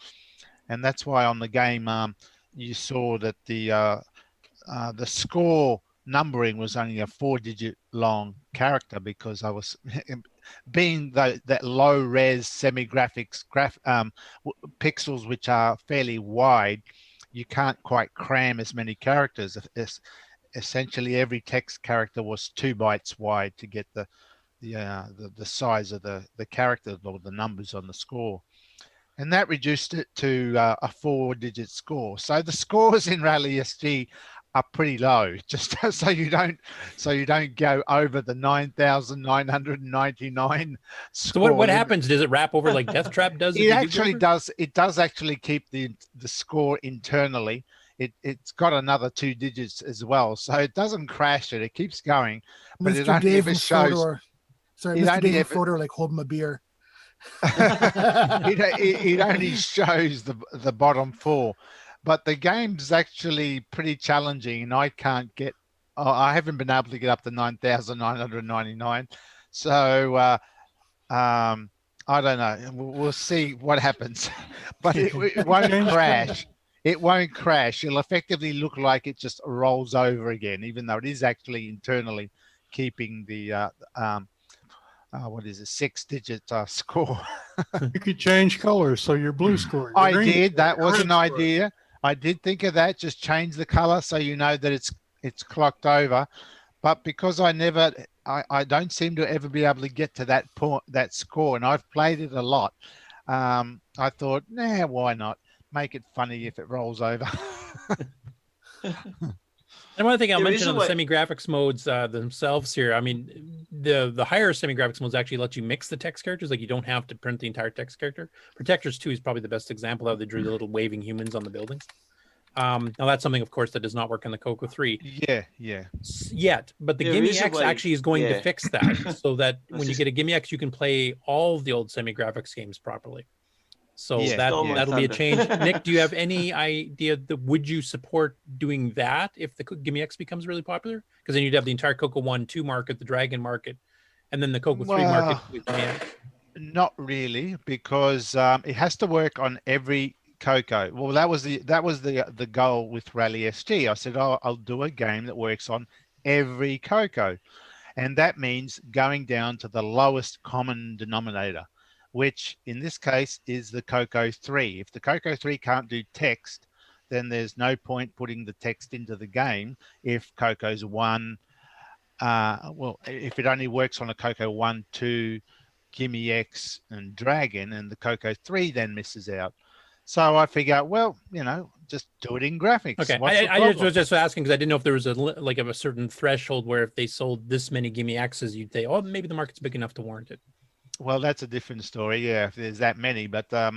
And that's why on the game you saw that the score numbering was only a 4-digit long character, because I was being that low res semi graphics pixels, which are fairly wide. You can't quite cram as many characters. Essentially, every text character was 2 bytes wide to get the size of the character or the numbers on the score. And that reduced it to a 4-digit score. So the scores in Rally SG are pretty low, just so you don't go over the 9,999 score. So what happens? Does it wrap over like Death Trap does? It actually does. It does actually keep the score internally. It's got another 2 digits as well, so it doesn't crash it. It keeps going, but it only ever shows. Sorry, Mr. Dave Fodor, like hold my beer. It only shows the bottom 4, but the game's actually pretty challenging, and I haven't been able to get up to 9,999. So I don't know. We'll see what happens, but it won't crash. It won't crash. It'll effectively look like it just rolls over again, even though it is actually internally keeping the what is it, 6-digit score. You could change colors, so your blue score. I did. That was an idea. I did think of that. Just change the color so you know that it's clocked over. But because I don't seem to ever be able to get to that point, that score, and I've played it a lot. I thought, nah, why not? Make it funny if it rolls over. And one thing I'll mention on the semi-graphics modes themselves here, I mean, the higher semi-graphics modes actually let you mix the text characters. Like you don't have to print the entire text character. Protectors 2 is probably the best example of how they drew the little waving humans on the buildings. Now that's something, of course, that does not work in the CoCo 3. Yeah. Yet, but the Gimme X actually is going to fix that, so that when you get a Gimme X, you can play all of the old semi-graphics games properly. So that'll be a change. Nick, do you have any idea would you support doing that if the Gimme X becomes really popular? Because then you'd have the entire CoCo 1-2 market, the Dragon market, and then the CoCo 3 market with Gimme X. Not really, because it has to work on every CoCo. Well, that was the goal with Rally SG. I said, I'll do a game that works on every CoCo, and that means going down to the lowest common denominator, which in this case is the CoCo 3. If the CoCo 3 can't do text, then there's no point putting the text into the game. If CoCo's 1, if it only works on a CoCo 1, 2, Gimme X, and Dragon, and the CoCo 3 then misses out. So I figure, well, just do it in graphics. Okay, I was just asking because I didn't know if there was a certain threshold where if they sold this many Gimme X's, you'd say, oh, maybe the market's big enough to warrant it. Well, that's a different story. Yeah, if there's that many, but I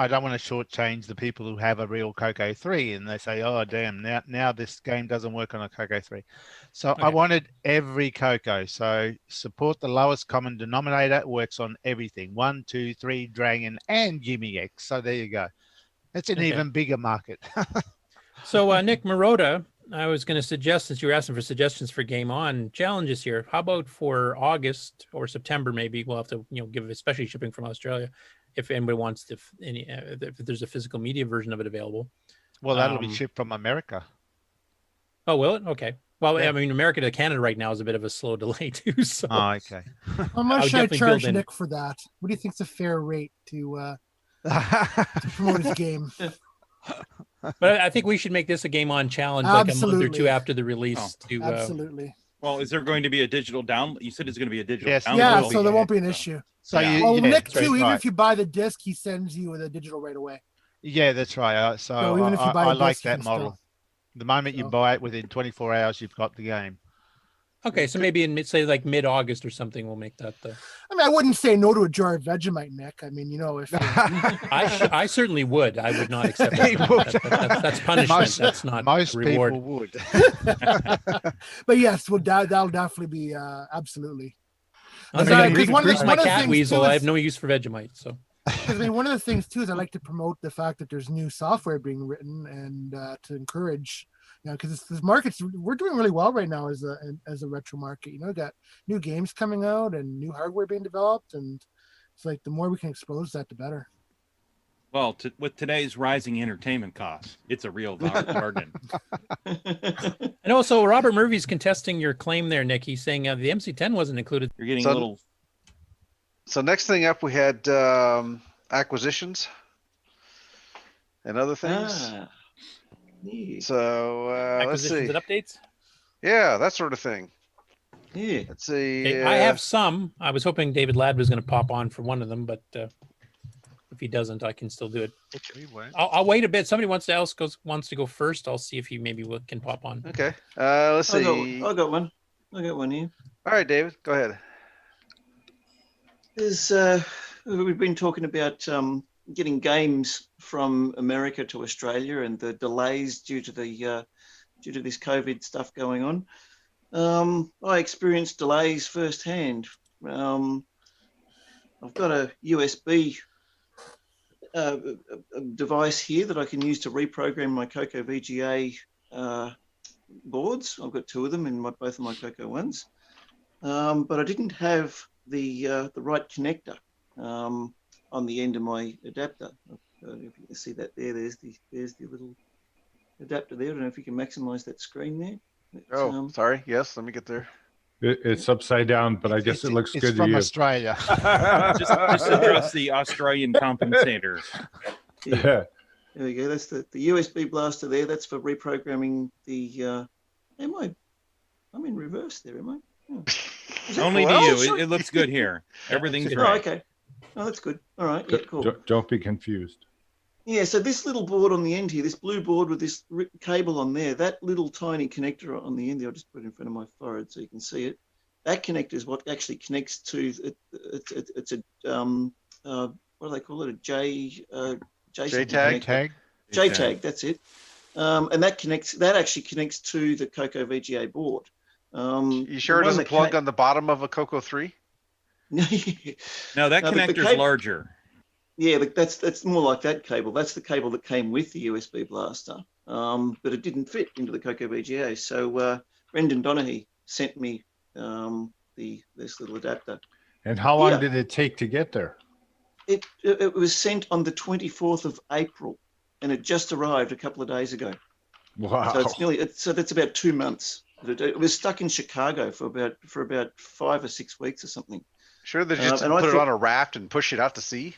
don't want to shortchange the people who have a real CoCo 3 and they say, oh, damn, now this game doesn't work on a CoCo 3. So I wanted every CoCo. So support the lowest common denominator. It works on everything. 1, 2, 3, Dragon, and Gimme X. So there you go. It's an even bigger market. So Nick Marentes, I was going to suggest, since you were asking for suggestions for GameOn challenges here, how about for August or September, maybe we'll have to, give especially shipping from Australia, if anybody wants to, if there's a physical media version of it available. Well, that'll be shipped from America. Oh, will it? Okay. Well, yeah. I mean, America to Canada right now is a bit of a slow delay too. So. Oh, okay. How much should I charge Nick for that? What do you think's a fair rate to promote his game? But I think we should make this a GameOn challenge, like a month or two after the release. Absolutely. Well, is there going to be a digital download? You said it's going to be a digital download. Yeah, so there won't be an issue. So Nick too, even if you buy the disc, he sends you the digital right away. Yeah, that's right. So even if you buy I like that model. The moment you buy it, within 24 hours, you've got the game. Okay, so maybe in say like mid-August or something, we'll make that. I mean, I wouldn't say no to a jar of Vegemite, Nick. I mean, if I certainly would. I would not accept that. That's punishment. That's not most reward. people would. But yes, well, that'll definitely be absolutely. I'm Because going to one of grease the- my one of the cat things, weasel. too, I is- have no use for Vegemite. So, Because I mean, one of the things too is I like to promote the fact that there's new software being written and to encourage, because this market's we're doing really well right now as a retro market. Got new games coming out and new hardware being developed, and it's like the more we can expose that, the better. Well, with today's rising entertainment costs, it's a real bargain. and also Robert Murphy's contesting your claim there, Nick. He's saying the MC10 wasn't included. You're getting So- a little. So next thing up, we had acquisitions and other things. So let's see. Acquisitions and updates. Yeah, that sort of thing. Yeah. Let's see. Okay, I have some. I was hoping David Ladd was going to pop on for one of them, but if he doesn't, I can still do it. I'll wait a bit. Somebody wants to go first. I'll see if he maybe can pop on. Okay. Let's see. I got one. I got one here. All right, David, go ahead. We've been talking about getting games from America to Australia and the delays due to this COVID stuff going on. I experienced delays firsthand. I've got a USB device here that I can use to reprogram my CoCo VGA boards. I've got two of them in both of my CoCo ones, but I didn't have the right connector on the end of my adapter. If you can see that there, there's the little adapter there. I don't know if you can maximize that screen there. Sorry. Yes, let me get there. It's upside down, but I guess it looks good to from you. Australia. just address the Australian compensator. Yeah. There we go. That's the USB blaster there. That's for reprogramming the. I'm in reverse there, am I? Only to you. It looks good here. Everything's Oh, right. okay. Oh, that's good. All right. Yeah, cool. Don't be confused. Yeah, so this little board on the end here, this blue board with this cable on there, that little tiny connector on the end there, I'll just put it in front of my forehead so you can see it. That connector is what actually connects to it's a what do they call it? A JTAG. JTAG, that's it. And that actually connects to the CoCo VGA board. You sure it doesn't plug on the bottom of a CoCo 3? No, that connector's larger. Yeah, that's more like that cable. That's the cable that came with the USB blaster, but it didn't fit into the CoCo VGA. So Brendan Donaghy sent me this little adapter. And how long did it take to get there? It was sent on the 24th of April, and it just arrived a couple of days ago. Wow! So that's about 2 months. It was stuck in Chicago for about 5 or 6 weeks or something. Sure, they just put it on a raft and push it out to sea.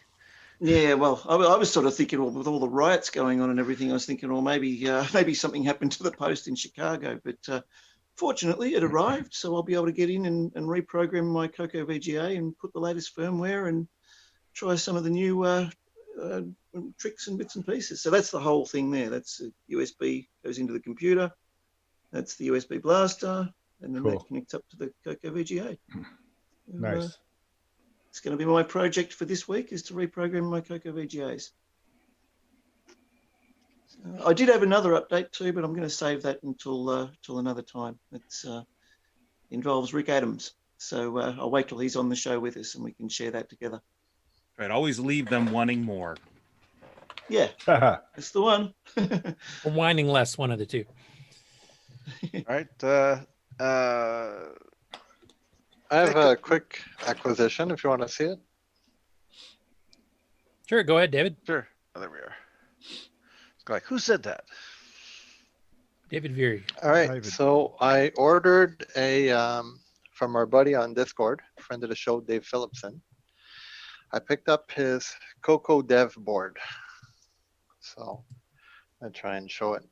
Yeah, well, I was sort of thinking, well, with all the riots going on and everything, I was thinking, well, maybe something happened to the post in Chicago. But fortunately, it arrived, so I'll be able to get in and reprogram my CoCo VGA and put the latest firmware and try some of the new tricks and bits and pieces. So that's the whole thing there. That's USB goes into the computer. That's the USB blaster, and then that connects up to the CoCo VGA. Nice. It's going to be my project for this week is to reprogram my CoCo VGAs. I did have another update too, but I'm going to save that until another time. It involves Rick Adams, so I'll wait till he's on the show with us and we can share that together. Right, always leave them wanting more. Yeah, that's the one. Or whining less, one of the two. All right. I have a quick acquisition if you want to see it. Sure, go ahead, David. Sure. Oh, there we are. It's like, who said that? David Veery. All right. So I ordered a from our buddy on Discord, friend of the show, Dave Phillipson. I picked up his CoCo Dev board. So I'll try and show it.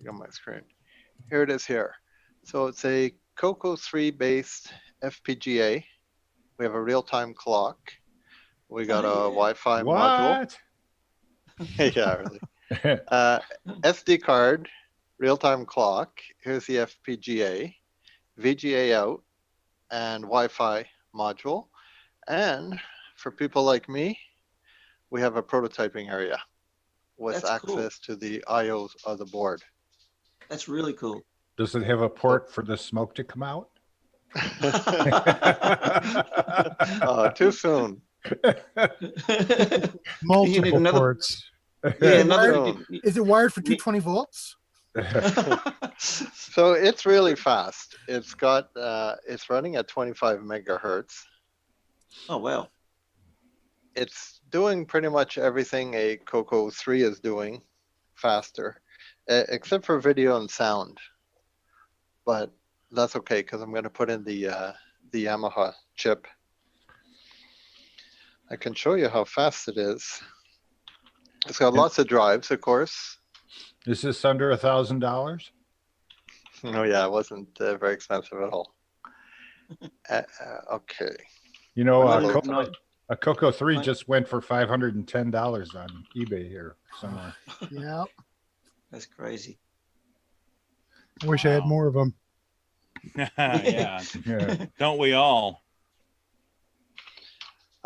On my screen. Here it is here. So it's a CoCo 3 based FPGA. We have a real-time clock. We got a Wi-Fi module. Yeah, really. SD card, real-time clock. Here's the FPGA, VGA out, and Wi-Fi module. And for people like me, we have a prototyping area with That's access cool. to the IOs of the board. That's really cool. Does it have a port for the smoke to come out? Too soon. Multiple another- ports. Yeah, Is it wired for 220 volts? So it's really fast. It's got it's running at 25 megahertz. Oh wow. It's doing pretty much everything a CoCo 3 is doing faster, except for video and sound. But that's okay because I'm going to put in the Yamaha chip. I can show you how fast it is. It's got lots of drives, of course. Is this under $1,000? Oh yeah, it wasn't very expensive at all. Okay. You know, No. a CoCo 3 just went for $510 on eBay here somewhere. Yeah. That's crazy. I wish I had more of them. Yeah. Yeah. Don't we all?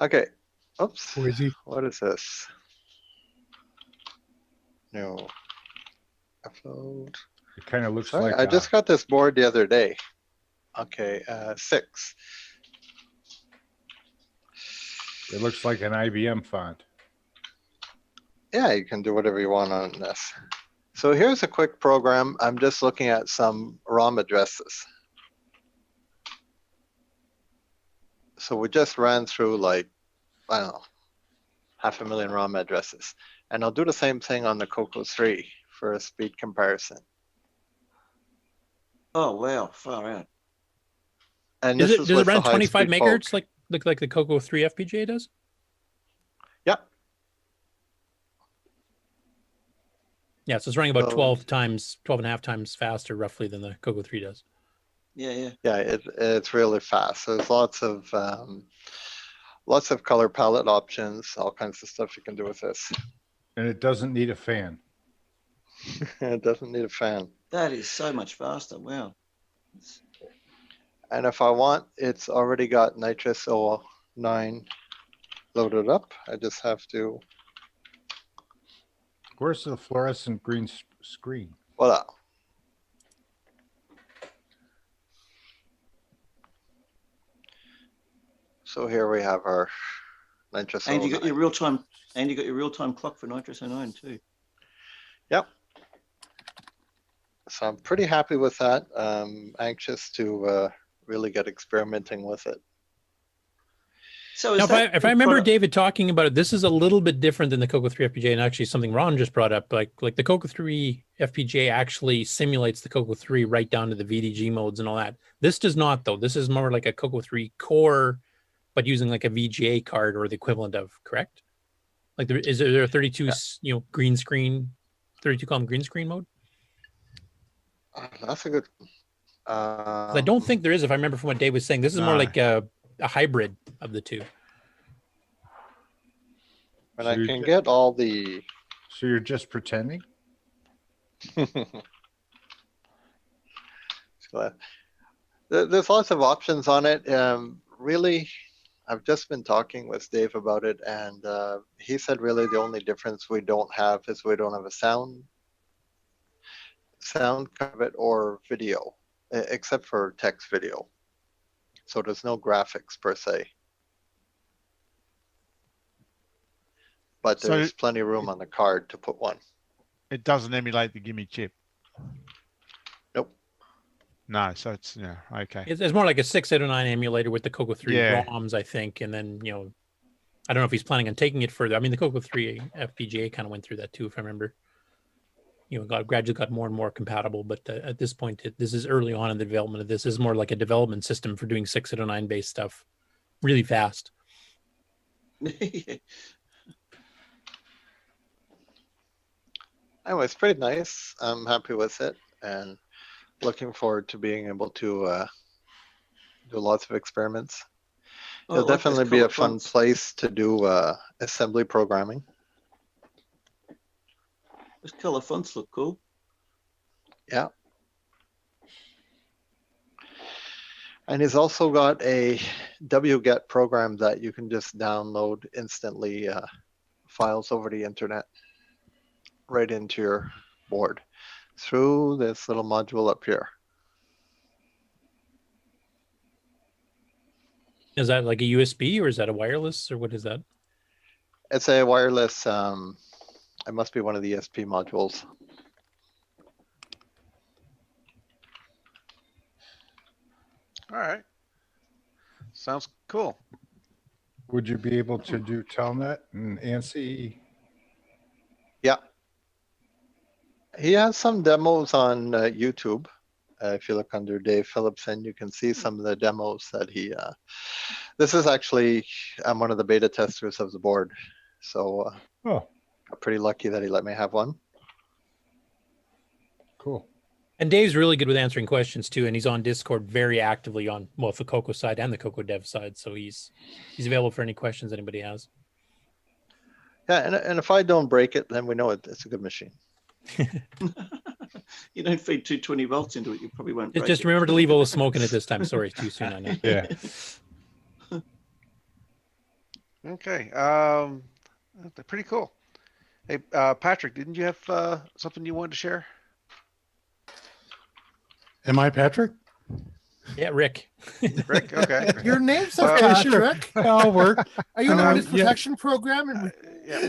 Okay. Oops. Boise. What is this? No. Upload. It kind of looks Sorry, like I just got this board the other day. Okay, 6. it looks like an IBM font. Yeah, you can do whatever you want on this. So here's a quick program. I'm just looking at some ROM addresses. So we just ran through like, I don't know, 500,000 ROM addresses. And I'll do the same thing on the CoCo 3 for a speed comparison. Oh wow, far out. And Does this it, is does it with the run 25 high-speed megahertz poke. like the CoCo 3 FPGA does? Yeah. Yeah, so it's running about So- 12 and a half times faster roughly than the CoCo 3 does. Yeah. Yeah, it's really fast. There's lots of color palette options, all kinds of stuff you can do with this. And it doesn't need a fan. It doesn't need a fan. That is so much faster. Wow. And if I want, it's already got Nitrous 09 loaded up. I just have to, Where's the fluorescent green screen? voila. So here we have our Nitrous And you got 09. your real time. And you got your real time clock for Nitrous 09 too. Yep. So I'm pretty happy with that. Anxious to really get experimenting with it. So Now, if I remember David talking about it, this is a little bit different than the CoCo 3 FPGA, and actually something Ron just brought up. Like the CoCo 3 FPGA actually simulates the CoCo 3 right down to the VDG modes and all that. This does not, though. This is more like a CoCo 3 core, but using like a VGA card or the equivalent of, correct? Like is there a 32 green screen, 32 column green screen mode? That's a good. 'Cause I don't think there is. If I remember from what Dave was saying, this is more like a hybrid of the two. And I can get all the. So you're just pretending? There's lots of options on it. Really, I've just been talking with Dave about it, and he said really the only difference we don't have is we don't have a sound of it or video, except for text video. So there's no graphics per se. But So- there's plenty of room on the card to put one. It doesn't emulate the gimme chip. Nope. No, so it's okay. It's more like a 609 emulator with the CoCo 3 Yeah. ROMs, I think. And then, I don't know if he's planning on taking it further. I mean, the CoCo 3 FPGA kind of went through that too, if I remember. Gradually got more and more compatible. But at this point, this is early on in the development of this. This is more like a development system for doing 609 based stuff really fast. Anyway, it's pretty nice. I'm happy with it and looking forward to being able to do lots of experiments. Oh, It'll I like those definitely be a color fun fonts. place to do assembly programming. Those color fonts look cool. Yeah. And he's also got a wget program that you can just download instantly files over the internet right into your board through this little module up here. Is that like a USB or is that a wireless or what is that? It's a wireless, it must be one of the ESP modules. All right. Sounds cool. Would you be able to do Telnet and ANSI? Yeah. He has some demos on YouTube. If you look under Dave Phillipson, you can see some of the demos that he. This is actually, I'm one of the beta testers of the board. So I'm pretty lucky that he let me have one. Cool. And Dave's really good with answering questions too, and he's on Discord very actively on both the CoCo side and the CoCo Dev side. So he's available for any questions anybody has. Yeah, and if I don't break it, then we know it's a good machine. You don't feed 220 volts into it, you probably won't break Just it. remember to leave all the smoke in it this time. Sorry, too soon, I know. Yeah. Okay. Pretty cool. Hey, Patrick, didn't you have something you wanted to share? Am I Patrick? Yeah, Rick. Rick, okay. Your name's Okay, Patrick. sure. I'll work. Are you on Yeah. this protection program?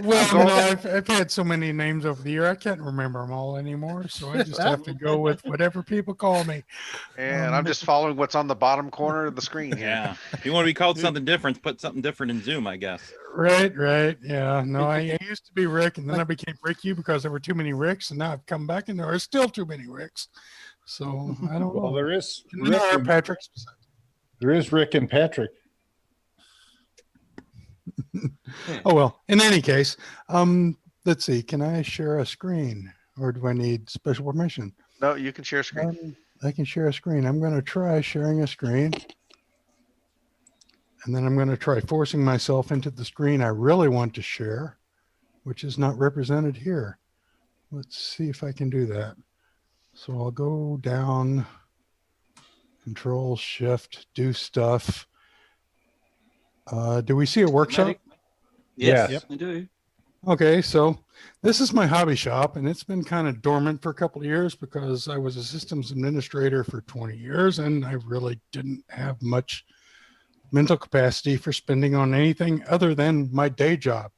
Well, I've had so many names over the year, I can't remember them all anymore. So I just have to go with whatever people call me. And I'm just following what's on the bottom corner of the screen here. Yeah. If you want to be called something different, put something different in Zoom, I guess. Right. Yeah. No, I used to be Rick, and then I became Rick U because there were too many Ricks, and now I've come back and there are still too many Ricks. So I don't know. Well, there is And there are Patricks. There is Rick and Patrick. Oh well. In any case, let's see. Can I share a screen, or do I need special permission? No, you can share a screen. I can share a screen. I'm going to try sharing a screen, and then I'm going to try forcing myself into the screen I really want to share, which is not represented here. Let's see if I can do that. So I'll go down, Control Shift, do stuff. Do we see a workshop? Yes, Yes. I do. Okay, so this is my hobby shop, and it's been kind of dormant for a couple of years because I was a systems administrator for 20 years, and I really didn't have much mental capacity for spending on anything other than my day job.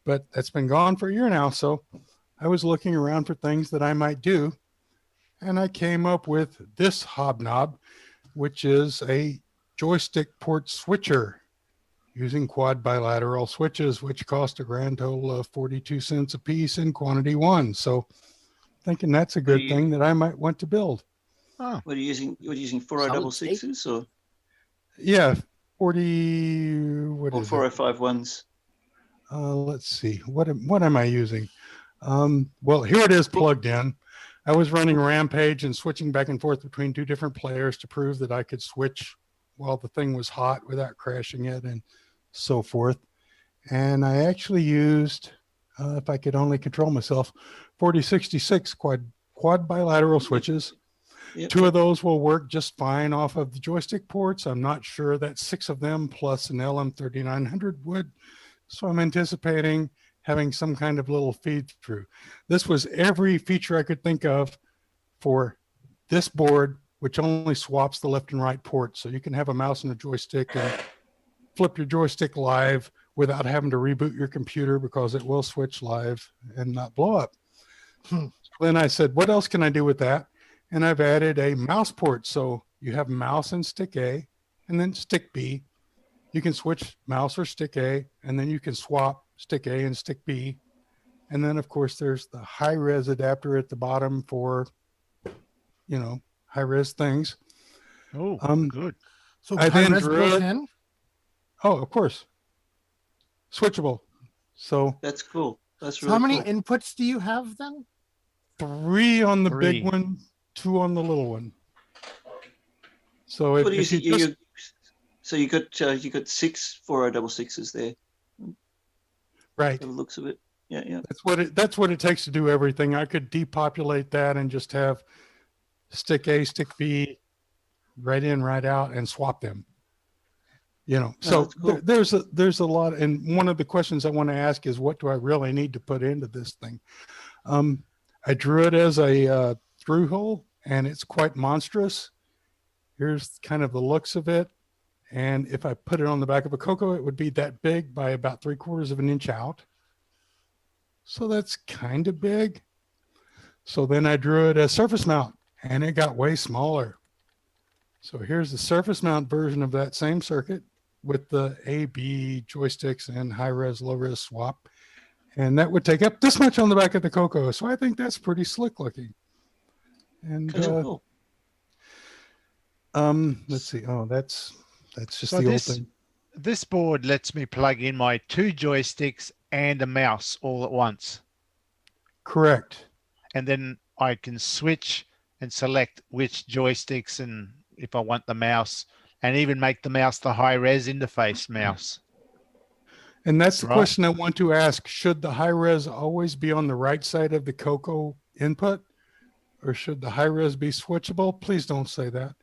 But that's been gone for a year now, so I was looking around for things that I might do, and I came up with this hobnob, which is a joystick port switcher using quad bilateral switches, which cost a grand total of 42 cents a piece in quantity 1. So thinking that's a good thing that I might want to build. What are you using? You're using 4066s or? Yeah, 40, what or is 4051s? Let's see, what am I using? Well, here it is plugged in. I was running Rampage and switching back and forth between two different players to prove that I could switch while the thing was hot without crashing it and so forth. And I actually used, if I could only control myself, 4066 quad bilateral switches. Yep. 2 of those will work just fine off of the joystick ports. I'm not sure that 6 of them plus an LM3900 would. So I'm anticipating having some kind of little feed through. This was every feature I could think of for this board, which only swaps the left and right ports. So you can have a mouse and a joystick and flip your joystick live without having to reboot your computer because it will switch live and not blow up. Then I said, what else can I do with that? And I've added a mouse port. So you have mouse and stick A and then stick B. You can switch mouse or stick A, and then you can swap stick A and stick B. And then, of course, there's the high-res adapter at the bottom for, high-res things. Oh, good. So I then high-res drew built it. in? Oh, of course. Switchable. So That's cool. That's So really how many cool. inputs do you have then? 3 on the 3. big one, 2 on the little one. So if, What do you if you think? just, So you got 6 4066s there. right. By the looks of it. Yeah. That's what it takes to do everything. I could depopulate that and just have stick A, stick B, right in, right out, and swap them. You know, so cool. there's a lot. And one of the questions I want to ask is, what do I really need to put into this thing? I drew it as a through hole, and it's quite monstrous. Here's kind of the looks of it. And if I put it on the back of a CoCo, it would be that big by about 3/4 of an inch out. So that's kind of big. So then I drew it as surface mount, and it got way smaller. So here's the surface mount version of that same circuit with the A/B joysticks and high-res, low-res swap. And that would take up this much on the back of the CoCo. So I think that's pretty slick looking. And Cool. let's see. Oh, that's just So the old this, thing. this board lets me plug in my 2 joysticks and a mouse all at once. Correct. And then I can switch and select which joysticks and if I want the mouse, and even make the mouse the high-res interface mouse. And that's the Right. question I want to ask. Should the high-res always be on the right side of the CoCo input? Or should the high-res be switchable? Please don't say that.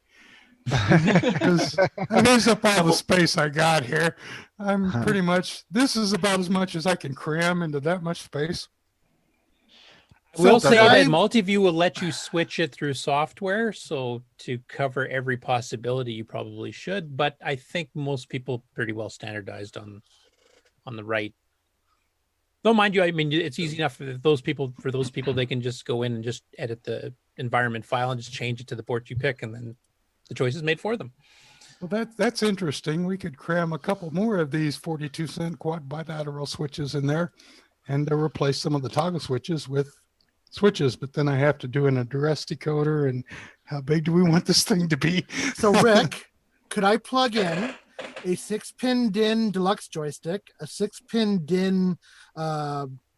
Because I use up all the space I got here. I'm pretty much, this is about as much as I can cram into that much space. I will So say I- that Multiview will let you switch it through software. So to cover every possibility, you probably should. But I think most people pretty well standardized on the right. Though, mind you, I mean, it's easy enough for those people. For those people, they can just go in and just edit the environment file and just change it to the port you pick, and then the choice is made for them. Well, that's interesting. We could cram a couple more of these 42-cent quad bilateral switches in there and replace some of the toggle switches with switches, but then I have to do an address decoder, and how big do we want this thing to be? So Rick, could I plug in a 6-pin DIN deluxe joystick, a 6-pin DIN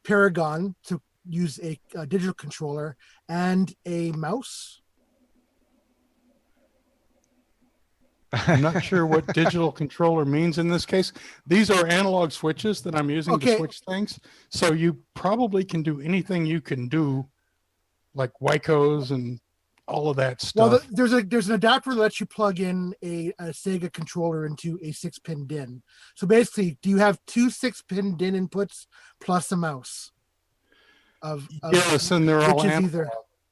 Paragon to use a digital controller, and a mouse? I'm not sure what digital controller means in this case. These are analog switches that I'm using to switch things. So you probably can do anything you can do, like Wycos and all of that stuff. Well, there's an adapter that lets you plug in a Sega controller into a 6-pin DIN. So basically, do you have 2 6-pin DIN inputs plus a mouse? Yes, and they're all which is analog. either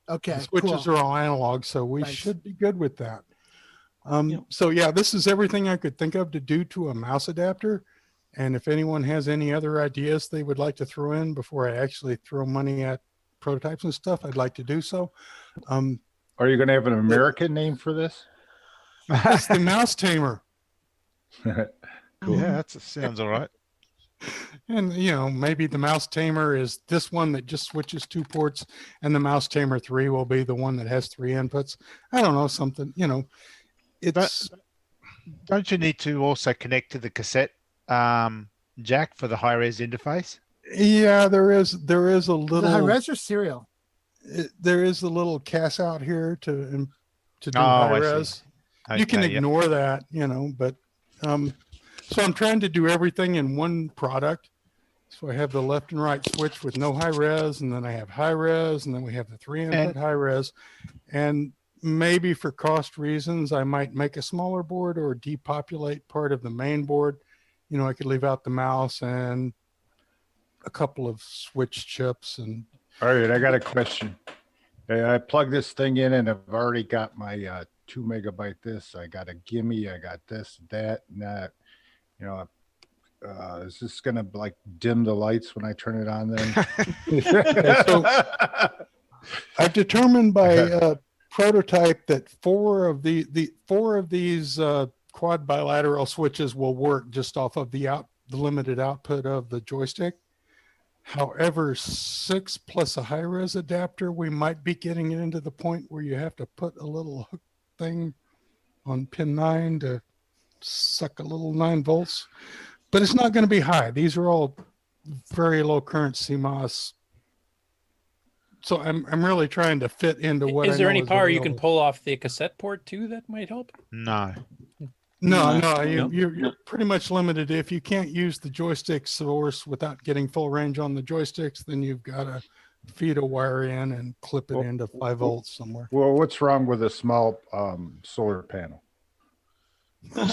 okay. The switches cool. are all analog, so we Thanks. should be good with that. So yeah, this is everything I could think of to do to a mouse adapter. And if anyone has any other ideas they would like to throw in before I actually throw money at prototypes and stuff, I'd like to do so. Are you going to have an American name for this? It's the mouse tamer. Cool. Yeah, that sounds all right. And, you know, maybe the mouse tamer is this one that just switches 2 ports, and the mouse tamer 3 will be the one that has 3 inputs. I don't know, something, you know, it's. Don't you need to also connect to the cassette jack for the high-res interface? Yeah, there is a little. The high-res or serial? There is a little CAS out here to do Oh, I see. high-res. You can Okay, yep. ignore that, you know, but so I'm trying to do everything in one product. So I have the left and right switch with no high res, and then I have high res, and then we have the 3 input high res. And maybe for cost reasons, I might make a smaller board or depopulate part of the main board. You know, I could leave out the mouse and a couple of switch chips. And All right, I got a question. I plug this thing in, and I've already got my 2 megabyte this. I got a gimme. I got this, that, and that. You know, is this gonna like dim the lights when I turn it on? Then so I've determined by prototype that 4 of these quad bilateral switches will work just off of the limited output of the joystick. However, 6 plus a high-res adapter, we might be getting it into the point where you have to put a little hook thing on pin 9 to suck a little 9 volts. But it's not going to be high. These are all very low current CMOS. So I'm really trying to fit into what Is I there know any power you can available. pull off the cassette port too that might help? No. No, you're pretty much limited. If you can't use the joystick source without getting full range on the joysticks, then you've got to feed a wire in and clip it into 5 volts somewhere. Well, what's wrong with a small solar panel? Well,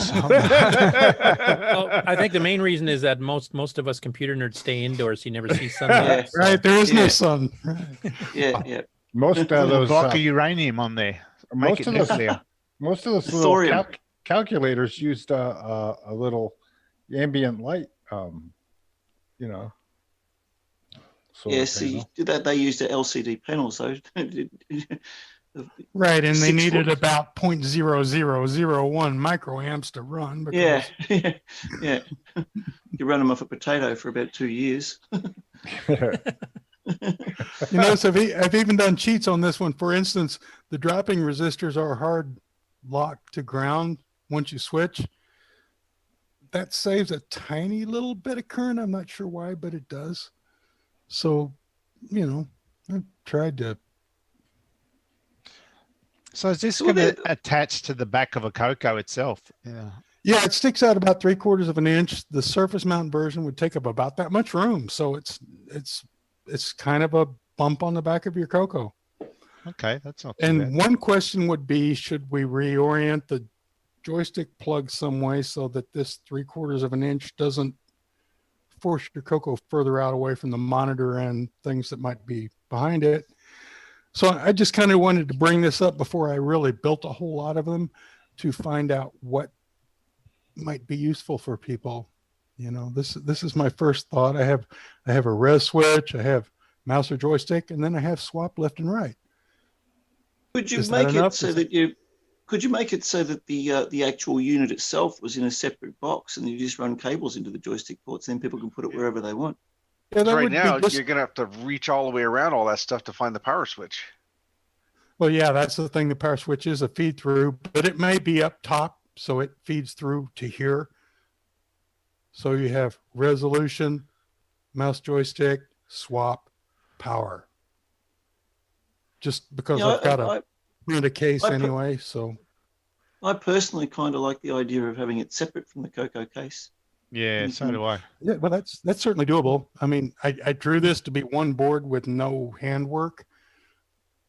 I think the main reason is that most of us computer nerds stay indoors. You never see sunlight. Yeah. Right, there is no sun. Yeah. Most of those block of uranium on there. Make it nuclear. Most of those little calculators used a little ambient light. You know. Yeah, see, they used the LCD panels, though. Right, and they needed about 0.0001 microamps to run. Because... Yeah. You run them off a potato for about 2 years. So I've even done cheats on this one. For instance, the dropping resistors are hard locked to ground once you switch. That saves a tiny little bit of current. I'm not sure why, but it does. So, I've tried to. So is this going to attach to the back of a CoCo itself? Yeah, it sticks out about 3/4 of an inch. The surface mount version would take up about that much room. So it's kind of a bump on the back of your CoCo. Okay, that's not too And bad. one question would be, should we reorient the joystick plug some way so that this 3/4 of an inch doesn't force your CoCo further out away from the monitor and things that might be behind it? So I just kind of wanted to bring this up before I really built a whole lot of them to find out what might be useful for people. This is my first thought. I have a res switch, I have mouse or joystick, and then I have swap left and right. Could you make it so that the actual unit itself was in a separate box and you just run cables into the joystick ports, and then people can put it wherever they want? Yeah, right now, you're going to have to reach all the way around all that stuff to find the power switch. Well, yeah, that's the thing. The power switch is a feed through, but it may be up top, so it feeds through to here. So you have resolution, mouse joystick, swap, power. Just because I've got a case anyway, so. I personally kind of like the idea of having it separate from the CoCo case. Yeah, so do I. Yeah, well, that's certainly doable. I mean, I drew this to be one board with no handwork,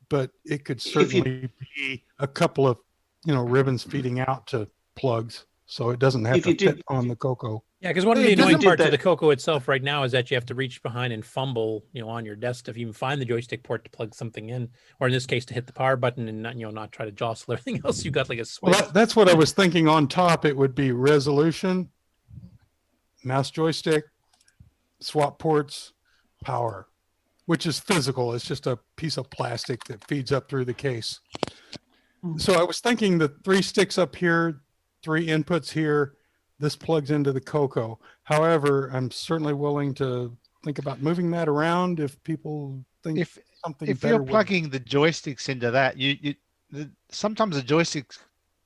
but it could certainly be a couple of, ribbons feeding out to plugs, so it doesn't have to fit on the CoCo. Yeah, because one of the annoying parts of the CoCo itself right now is that you have to reach behind and fumble, on your desk to even find the joystick port to plug something in, or in this case, to hit the power button and not try to jostle everything else. You got like a switch. Well, that's what I was thinking. On top, it would be resolution, mouse joystick, swap ports, power, which is physical. It's just a piece of plastic that feeds up through the case. So I was thinking the 3 sticks up here, 3 inputs here, this plugs into the CoCo. However, I'm certainly willing to think about moving that around if people think something if better you're plugging the joysticks into that, sometimes the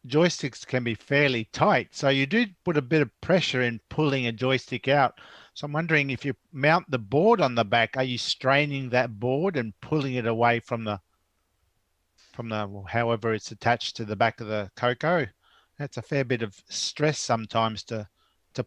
joysticks can be fairly tight, so you do put a bit of pressure in pulling a joystick out. So I'm wondering, if you mount the board on the back, are you straining that board and pulling it away from the however it's attached to the back of the CoCo? That's a fair bit of stress sometimes to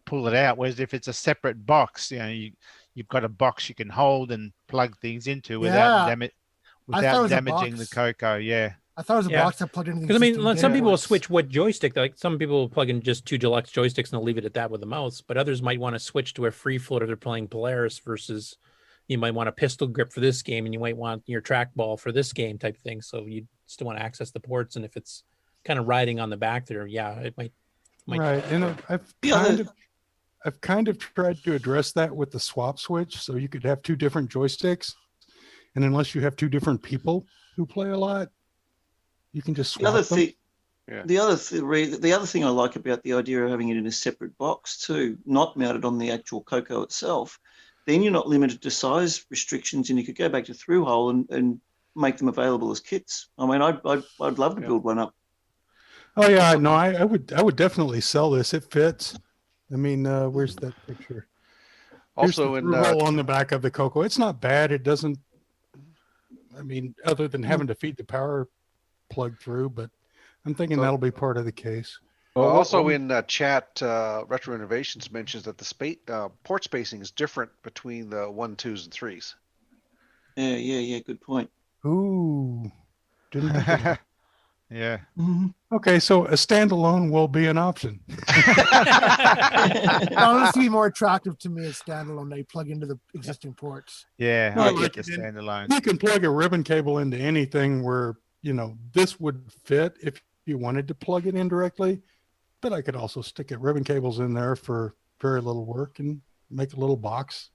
pull it out. Whereas if it's a separate box, you've got a box you can hold and plug things into without damaging the CoCo. Yeah. I thought it was a box that plugged into the. Because some people will switch what joystick. Like some people will plug in just 2 deluxe joysticks and they'll leave it at that with the mouse. But others might want to switch to a free floater. They're playing Polaris versus you might want a pistol grip for this game, and you might want your trackball for this game type thing. So you still want to access the ports, and if it's kind of riding on the back there, it might. Right, and I've kind of tried to address that with the swap switch, so you could have 2 different joysticks, and unless you have 2 different people who play a lot, you can just swap them. The other thing I like about the idea of having it in a separate box too, not mounted on the actual CoCo itself, then you're not limited to size restrictions, and you could go back to through-hole and make them available as kits. I mean, I'd love to build one up. Oh yeah, no, I would definitely sell this. It fits. I mean, where's that picture? Also in on the back of the CoCo, it's not bad. It doesn't. I mean, other than having to feed the power plug through, but I'm thinking that'll be part of the case. Also in chat, Retro Innovations mentions that the port spacing is different between the 1, 2s, and 3s. Yeah. Good point. Ooh, didn't think of that. Yeah. Okay, so a standalone will be an option. Honestly, more attractive to me as standalone. They plug into the existing ports. Yeah, No, I like, get the standalone. You can plug a ribbon cable into anything where, this would fit if you wanted to plug it in directly. But I could also stick a ribbon cables in there for very little work and make a little box.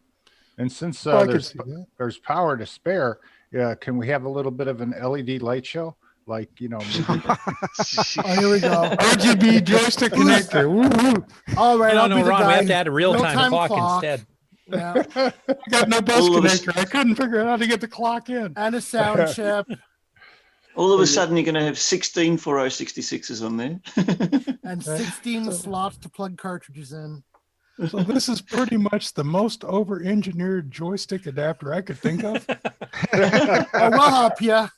And since I could see that. there's power to spare, can we have a little bit of an LED light show? Like, maybe... Oh, here we go. RGB joystick connector. Woo-hoo. All right, No, I'll no, be the Ron, guy. we have to add a real-time clock instead. Yeah. I got no bus All of us- connector. I couldn't figure out how to get the clock in. And a sound chip. All of a sudden, you're going to have 16 4066s on there. And 16 slots to plug cartridges in. So this is pretty much the most over-engineered joystick adapter I could think of. Oh, we'll help you.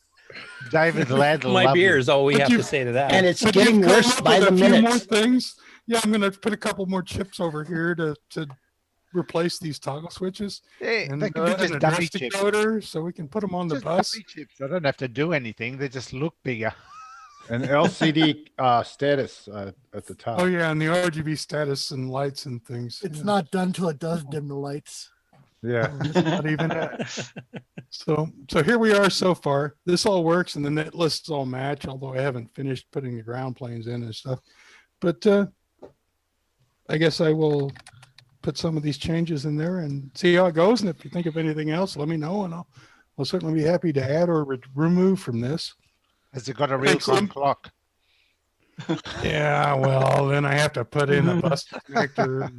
David Ladd. My beer is all we But have you- to say to that. And it's But getting you've come worse up by with the a few minute. more things. Yeah, I'm going to put a couple more chips over here to replace these toggle switches. Hey, And they can be an just address dummy chips. decoder so we can put them on the Just bus. dummy chips. I don't have to do anything. They just look bigger. An LCD status at the top. Oh yeah, and the RGB status and lights and things. It's not done till it does dim the lights. Yeah. It's not even that. So here we are so far. This all works, and the net lists all match. Although I haven't finished putting the ground planes in and stuff, but I guess I will put some of these changes in there and see how it goes. And if you think of anything else, let me know, and I'll certainly be happy to add or remove from this. Has it got a real-time clock? Yeah, well, then I have to put in a bus connector.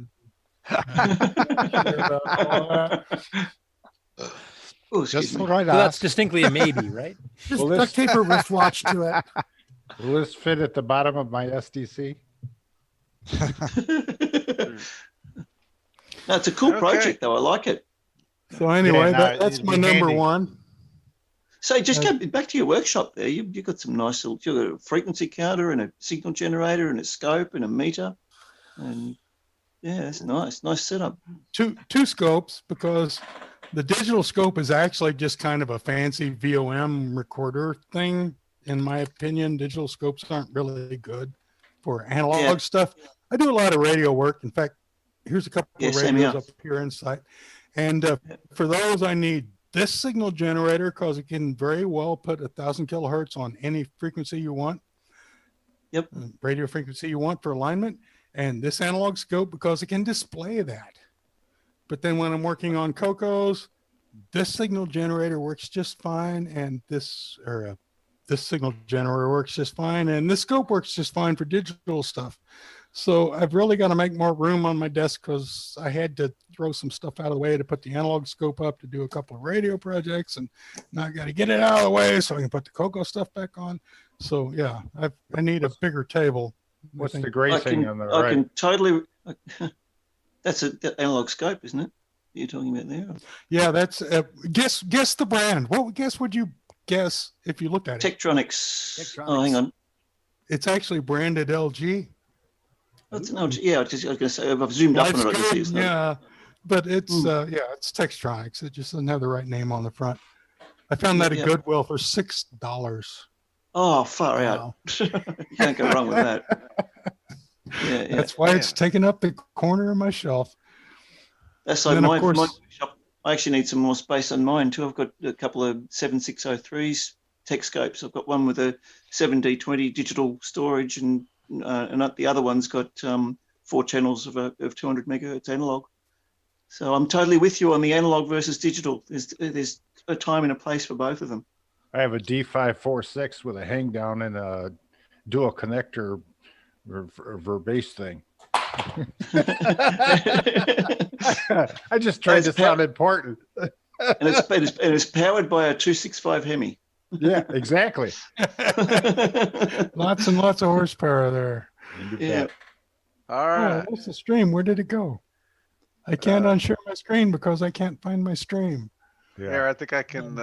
Just thought I'd So that's ask. distinctly a maybe, right? Just Well, duct tape a wristwatch to it. Will this fit at the bottom of my SDC? No, it's a cool Okay. project, though. I like it. So anyway, Yeah, no, that's it'd my be number handy. one. So just go back to your workshop there. You've got some nice little, you've got a frequency counter and a signal generator and a scope and a meter. And yeah, that's nice. Nice setup. Two scopes, because the digital scope is actually just kind of a fancy VOM recorder thing. In my opinion, digital scopes aren't really good for analog stuff. I do a lot of radio work. In fact, here's a couple of same radios here. up here inside. And for those, I need this signal generator because it can very well put 1,000 kilohertz on any frequency you want. Yep. Radio frequency you want for alignment. And this analog scope because it can display that. But then when I'm working on CoCo's, this signal generator works just fine, and this signal generator works just fine, and this scope works just fine for digital stuff. So I've really got to make more room on my desk because I had to throw some stuff out of the way to put the analog scope up to do a couple of radio projects, and now I got to get it out of the way so I can put the CoCo stuff back on. So yeah, I need a bigger table. What's I the think. gray I thing on the I right? can totally. That's an analog scope, isn't it? You're talking about there. Yeah, that's guess the brand. What would you guess if you looked at it? Tektronix. Oh, hang on. It's actually branded LG. That's an LG. Yeah, I was going to say I've zoomed up on it. I can see it's not. Yeah, but it's it's Tektronix. It just doesn't have the right name on the front. I found that at Yeah. Goodwill for $6. Oh, far out. You can't go wrong with that. Yeah. That's why it's taking up the corner of my shelf. That's And like then, of my course- shop. I actually need some more space on mine too. I've got a couple of 7603s tech scopes. I've got one with a 7D20 digital storage, and the other one's got 4 channels of 200 megahertz analog. So I'm totally with you on the analog versus digital. There's a time and a place for both of them. I have a D546 with a hang down and a dual connector verbase thing. I just tried to sound important. and it's powered by a 265 Hemi. Yeah, exactly. Lots and lots of horsepower there. Yeah. All Oh, right. what's the stream? Where did it go? I can't unshare my screen because I can't find my stream. Here, I think I can.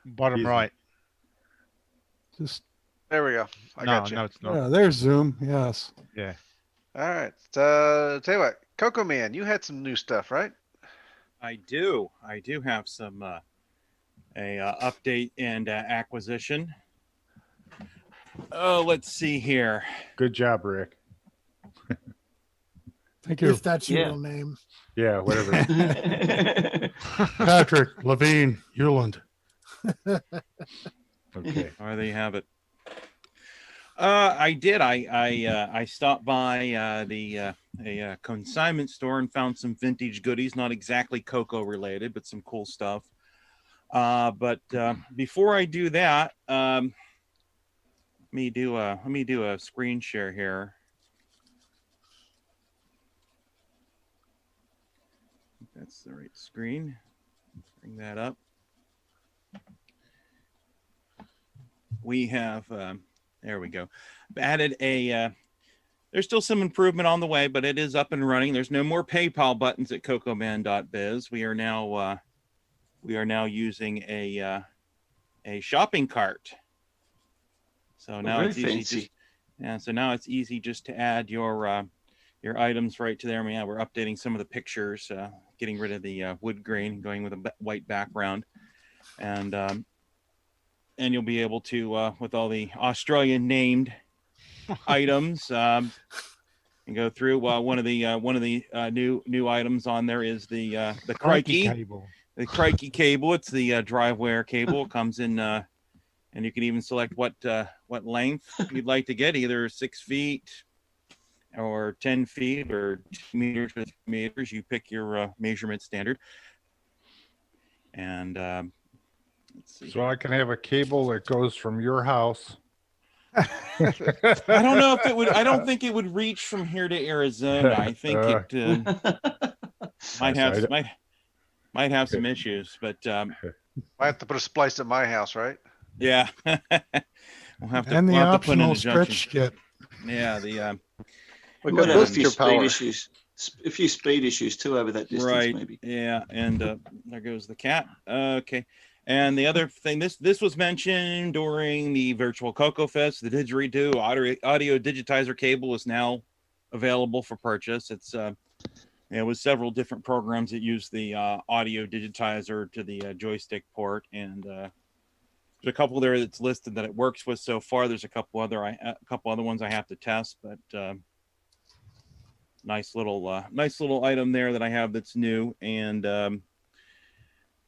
Bottom right. Just There we go. I got you. No, it's not. yeah, there's Zoom. Yes. Yeah. All right. Tell you what, Coco Man, you had some new stuff, right? I do have some update and acquisition. Oh, let's see here. Good job, Rick. Thank you. If that's your real name. Yeah, whatever. Patrick Levine Hewland. Okay. Or there you have it. I did. I stopped by a consignment store and found some vintage goodies, not exactly CoCo related, but some cool stuff. But before I do that, let me do a screen share here. That's the right screen. Bring that up. We have, there we go. Added a, there's still some improvement on the way, but it is up and running. There's no more PayPal buttons at cocoman.biz. We are now using a shopping cart. So now it's easy. So now it's easy just to add your items right to there. I mean, we're updating some of the pictures, getting rid of the wood grain, going with a white background, and you'll be able to with all the Australian named items and go through. One of the new items on there is the crikey cable. The crikey cable. It's the drive wire cable. It comes in, and you can even select what length you'd like to get, either 6 feet or 10 feet or 2 meters or 3 meters. You pick your measurement standard. And let's see. So I can have a cable that goes from your house. I don't know if it would. I don't think it would reach from here to Arizona. I think it might have some issues, but I have to put a splice at my house, right? Yeah. We'll have to. And the we'll have to put in optional a junction. stretch kit. Yeah, the we might have a few speed issues. A few speed issues too over that distance, right. maybe. Yeah, and there goes the cat. Okay. And the other thing, this was mentioned during the virtual CoCo Fest. The didgeridoo audio digitizer cable is now available for purchase. It's with several different programs that use the audio digitizer to the joystick port, and there's a couple there that's listed that it works with so far. There's a couple other ones I have to test, but nice little item there that I have that's new.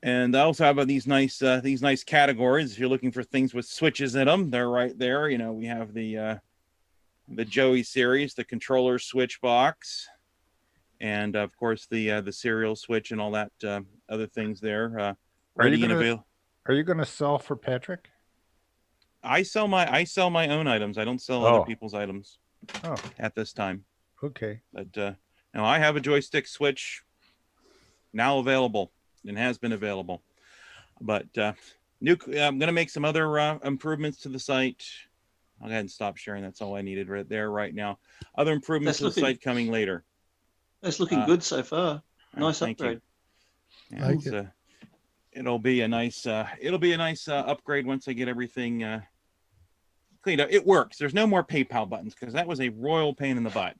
And I also have these nice categories. If you're looking for things with switches in them, they're right there. You know, we have the Joey series, the controller switch box, and of course the serial switch and all that other things there. Are you going to sell for Patrick? I sell my own items. I don't sell other people's items at this time. Okay. But now I have a joystick switch now available. And has been available, but I'm going to make some other improvements to the site. I'll go ahead and stop sharing. That's all I needed right there right now. Other improvements to the site coming later. That's looking good so far. Nice upgrade. Yeah, it'll be a nice upgrade once I get everything cleaned up. It works. There's no more PayPal buttons because that was a royal pain in the butt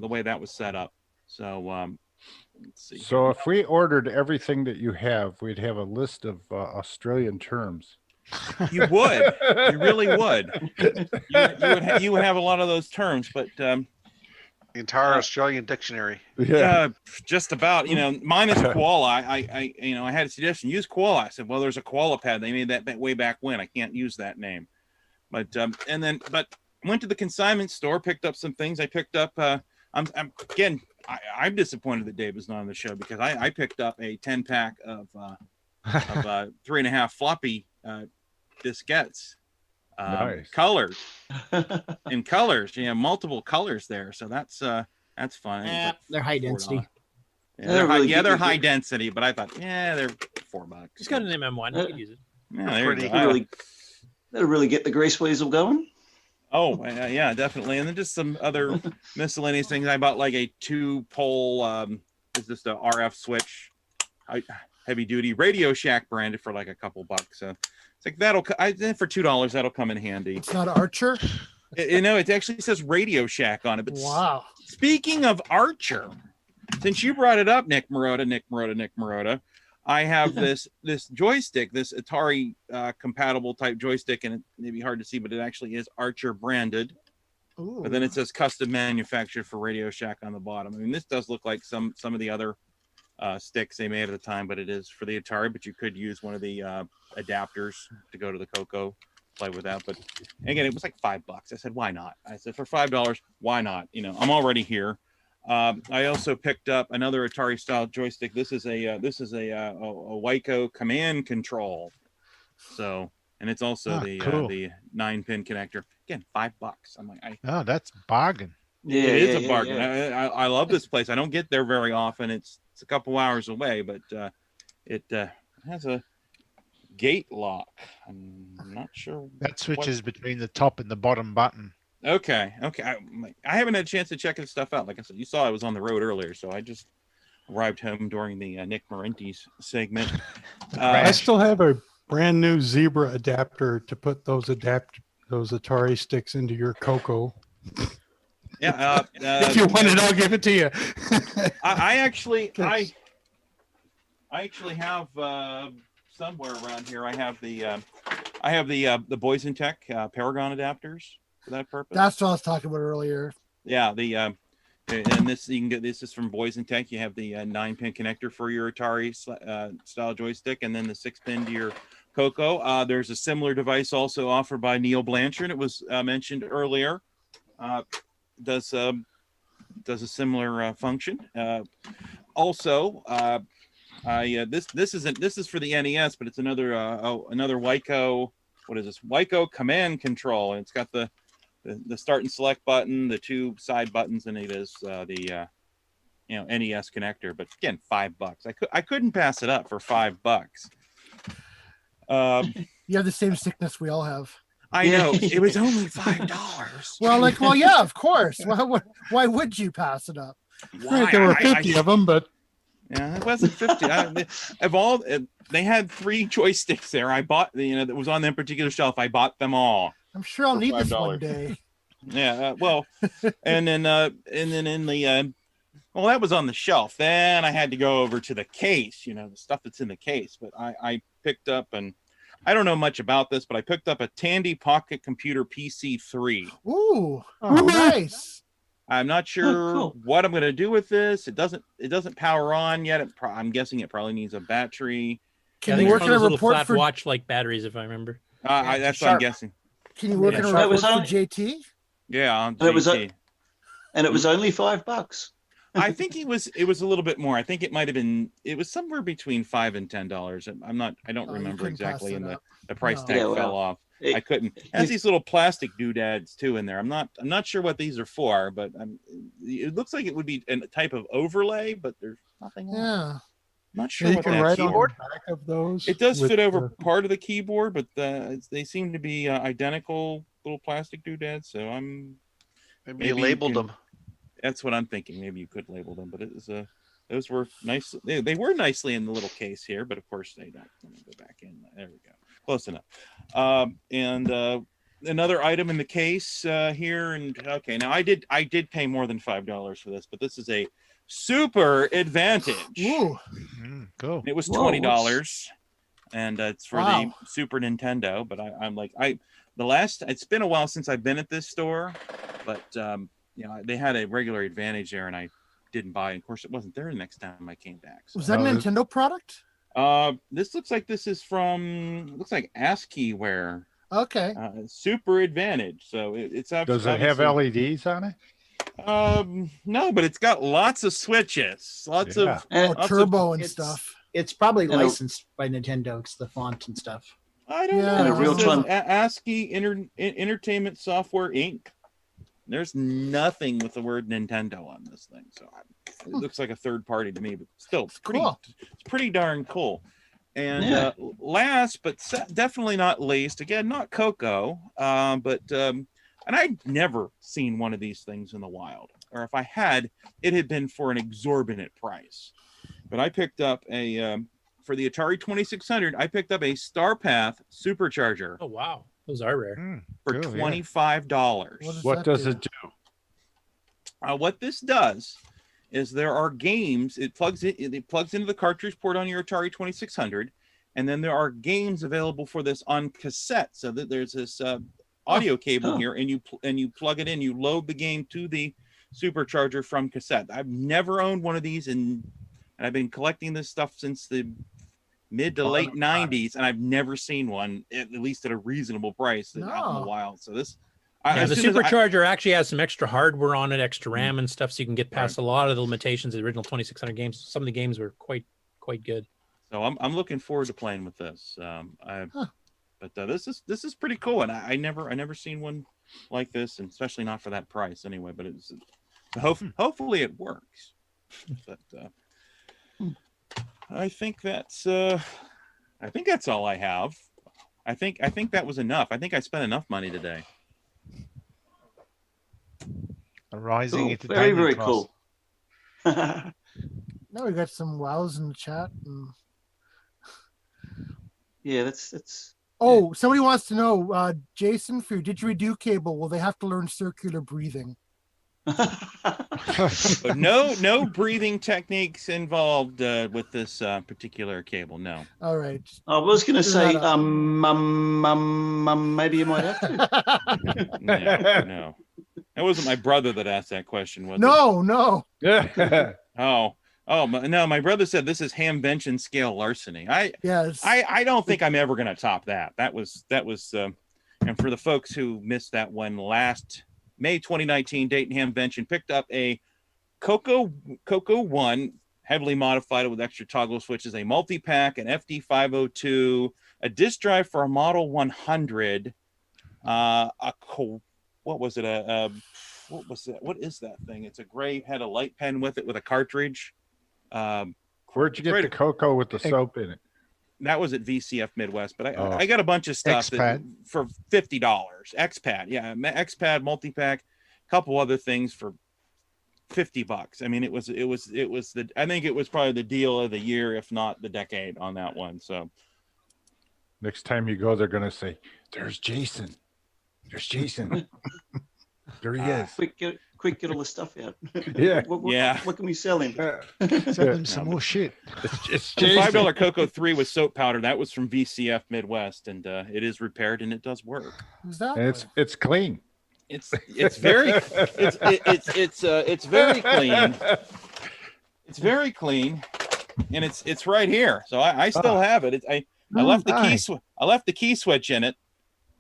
the way that was set up. So. Let's see. So if we ordered everything that you have, we'd have a list of Australian terms. You would. You really would. You would have a lot of those terms, but the entire Australian dictionary. Yeah, just about. You know, minus koala. I had a suggestion. Use koala. I said, well, there's a koala pad. They made that way back when. I can't use that name. But went to the consignment store, picked up some things. I picked up. I'm disappointed that Dave is not on the show because I picked up a 10-pack of 3.5 floppy diskettes, nice. Colors, multiple colors there. So that's fun. They're high density. Yeah, they're high density, but I thought, they're $4. Just got an MM1. You can use it. Yeah, that'll really get the grease weasel going. Oh, yeah, definitely. And then just some other miscellaneous things. I bought like a 2-pole, is this the RF switch, heavy duty Radio Shack branded for like a couple bucks. So it's like for $2, that'll come in handy. It's not Archer. It actually says Radio Shack on it. But wow. Speaking of Archer, since you brought it up, Nick Marota, I have this joystick, this Atari compatible type joystick, and it may be hard to see, but it actually is Archer branded. Ooh. But then it says custom manufactured for Radio Shack on the bottom. I mean, this does look like some of the other sticks they made at the time, but it is for the Atari. But you could use one of the adapters to go to the CoCo, play with that. But again, it was like $5. I said, why not? I said, for $5, why not? You know, I'm already here. I also picked up another Atari style joystick. This is a Waco command control. So, and it's also the 9-pin connector. Again, $5. I'm like, oh, that's bargain. Yeah, it is a bargain. Yeah. I love this place. I don't get there very often. It's a couple hours away, but it has a gate lock. I'm not sure. That switches between the top and the bottom button. Okay. I haven't had a chance to check this stuff out. Like I said, you saw I was on the road earlier, so I just arrived home during the Nick Marentes segment. I still have a brand new Zebra adapter to put those Atari sticks into your CoCo. Yeah. If you want it, I'll give it to you. I actually have somewhere around here. I have the Boys in Tech Paragon adapters for that purpose. That's what I was talking about earlier. Yeah, and this you can get. This is from Boys in Tech. You have the 9-pin connector for your Atari style joystick, and then the 6-pin to your CoCo. There's a similar device also offered by Neil Blanchard. It was mentioned earlier. Does a similar function. Also, this is for the NES, but it's another Waco. What is this? Waco command control, and it's got the start and select button, the 2 side buttons, and it is the NES connector. But again, $5. I couldn't pass it up for $5. You have the same sickness we all have. I know. It was only $5. Well, yeah, of course. Why would you pass it up? Right, there were 50 of them, but yeah, it wasn't 50. They had 3 joysticks there. I bought that was on that particular shelf. I bought them all. I'm sure I'll need this one day. Yeah. And then in the that was on the shelf. Then I had to go over to the case. The stuff that's in the case. But I picked up, and I don't know much about this, but I picked up a Tandy Pocket Computer PC3. Ooh, nice. I'm not sure what I'm going to do with this. It doesn't power on yet. I'm guessing it probably needs a battery. Can you work on a report flat for watch-like batteries, if I remember? That's what I'm guessing. Can you work on a report for JT? Yeah, on JT. And it was only $5. I think it was a little bit more. I think it might have been. It was somewhere between $5 and $10. I don't remember exactly, and the price tag fell off. I couldn't. It has these little plastic doodads too in there. I'm not sure what these are for, but it looks like it would be a type of overlay, but there's nothing. Yeah. I'm not sure what that keyboard. Back of those. It does fit over part of the keyboard, but they seem to be identical little plastic doodads. So maybe you labeled them. That's what I'm thinking. Maybe you could label them, but it was those were nice. They were nicely in the little case here, but of course they don't. Let me go back in. There we go. Close enough. And another item in the case here. And okay, now I did pay more than $5 for this, but this is a Super Advantage. Ooh, cool. It was $20, and it's for the Super Nintendo. But it's been a while since I've been at this store, but they had a regular Advantage there, and I didn't buy it. Of course, it wasn't there the next time I came back. So. Was that a Nintendo product? This looks like ASCII-ware. Okay. Super Advantage. So it's does it have LEDs on it? No, but it's got lots of switches, lots of turbo and stuff. It's probably licensed by Nintendo. It's the font and stuff. I don't know. It says ASCII Entertainment Software Inc. There's nothing with the word Nintendo on this thing, so it looks like a third party to me, but still, it's pretty darn cool. And last, but definitely not least, again, not CoCo, but and I'd never seen one of these things in the wild, or if I had, it had been for an exorbitant price. But I picked up for the Atari 2600, I picked up a StarPath Supercharger. Oh wow. Those are rare. For $25. What does it do? What this does is there are games. It plugs into the cartridge port on your Atari 2600, and then there are games available for this on cassette. So that there's this audio cable here, and you plug it in. You load the game to the supercharger from cassette. I've never owned one of these, and I've been collecting this stuff since the mid to late 90s, and I've never seen one at least at a reasonable price out in the wild. So this, the supercharger actually has some extra hardware on it, extra RAM and stuff, so you can get past a lot of the limitations of the original 2600 games. Some of the games were quite good. So I'm looking forward to playing with this. But this is pretty cool, and I never seen one like this, and especially not for that price anyway. But it's hopefully it works. But I think that's all I have. I think that was enough. I think I spent enough money today. A rising very, very cool. Now we got some wows in the chat. Yeah, that's. Oh, somebody wants to know, Jason, for your didgeridoo cable, will they have to learn circular breathing? No breathing techniques involved with this particular cable. No. All right. I was going to say, maybe you might have to. No. That wasn't my brother that asked that question, was it? No. No, my brother said this is Hamvention scale larceny. I don't think I'm ever going to top that. That was and for the folks who missed that one, last May 2019, Dayton Hamvention picked up a CoCo 1, heavily modified with extra toggle switches, a multi-pack, an FD502, a disk drive for a Model 100, what was it? What was that? What is that thing? It's a gray, had a light pen with it with a cartridge. Where'd you get the CoCo with the soap in it? That was at VCF Midwest, but I got a bunch of stuff for $50. XPad, yeah, XPad multi-pack, a couple other things for $50. I mean, it was I think it was probably the deal of the year, if not the decade, on that one. So next time you go, they're gonna say, "There's Jason. There's Jason. There he is." Quick, get all the stuff out. Yeah. What can we sell him? Sell him some more shit. It's the $5 CoCo 3 with soap powder. That was from VCF Midwest, and it is repaired and it does work. Who's that? And it's clean. It's very it's very clean. It's very clean, and it's right here. So I still have it. I left the key switch in it.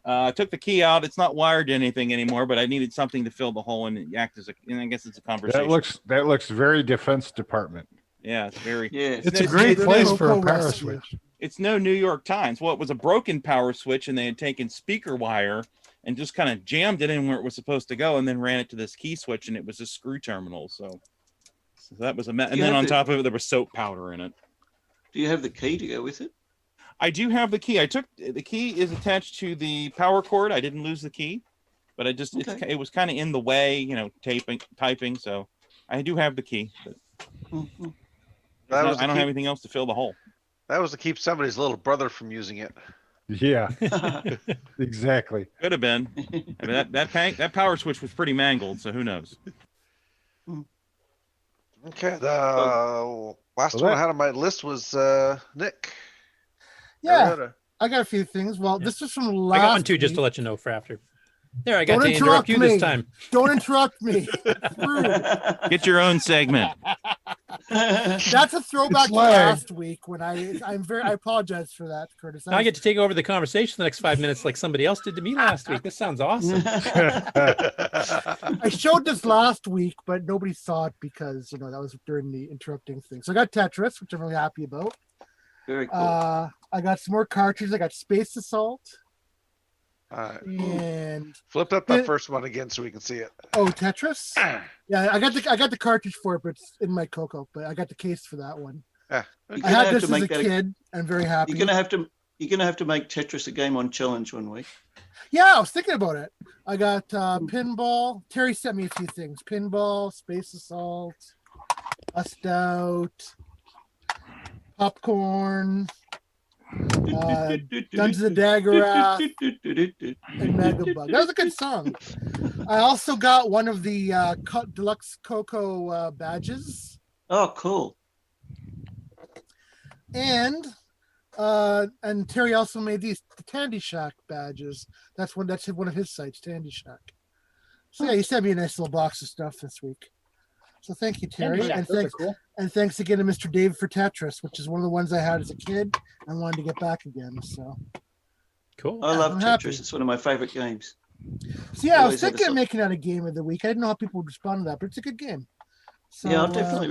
I took the key out. It's not wired to anything anymore, but I needed something to fill the hole and act as and I guess it's a conversation. That looks very Defense Department. Yeah, it's very. Yeah, it's a great place for a power switch. It's no New York Times. Well, it was a broken power switch, and they had taken speaker wire and just kind of jammed it in where it was supposed to go, and then ran it to this key switch, and it was a screw terminal. So that was a mess. And then on top of it, there was soap powder in it. Do you have the key to go with it? I do have the key. The key is attached to the power cord. I didn't lose the key, but it was kind of in the way, typing. So I do have the key. But I don't have anything else to fill the hole. That was to keep somebody's little brother from using it. Yeah, exactly. Could have been. I mean, that power switch was pretty mangled. So who knows? Okay. The last one I had on my list was Nick. Yeah, I got a few things. Well, this is from last. I got one too, just to let you know for after. There, I got to interrupt you this time. Don't interrupt me. Get your own segment. That's a throwback to last week when I apologize for that, Curtis. Now I get to take over the conversation the next 5 minutes like somebody else did to me last week. This sounds awesome. I showed this last week, but nobody saw it because that was during the interrupting thing. So I got Tetris, which I'm really happy about. Very cool. I got some more cartridges. I got Space Assault. And flip up that first one again so we can see it. Oh, Tetris. Yeah, I got the cartridge for it, but it's in my CoCo. But I got the case for that one. I had this as a kid. I'm very happy. You're gonna have to make Tetris a GameOn challenge one week. Yeah, I was thinking about it. I got pinball. Terry sent me a few things: pinball, Space Assault, a Stout, popcorn. Dungeons and Dagger and Megabug. That was a good song. I also got one of the deluxe CoCo badges. Oh, cool. And Terry also made the Tandy Shack badges. That's one of his sites, Tandy Shack. So yeah, he sent me a nice little box of stuff this week. So thank you, Terry, and thanks again to Mr. Dave for Tetris, which is one of the ones I had as a kid and wanted to get back again. So cool. I love I'm Tetris. happy. It's one of my favorite games. So yeah, I was Always had thinking a of making that a game of the week. I didn't know how people would respond to that, but it's a good game. So, yeah,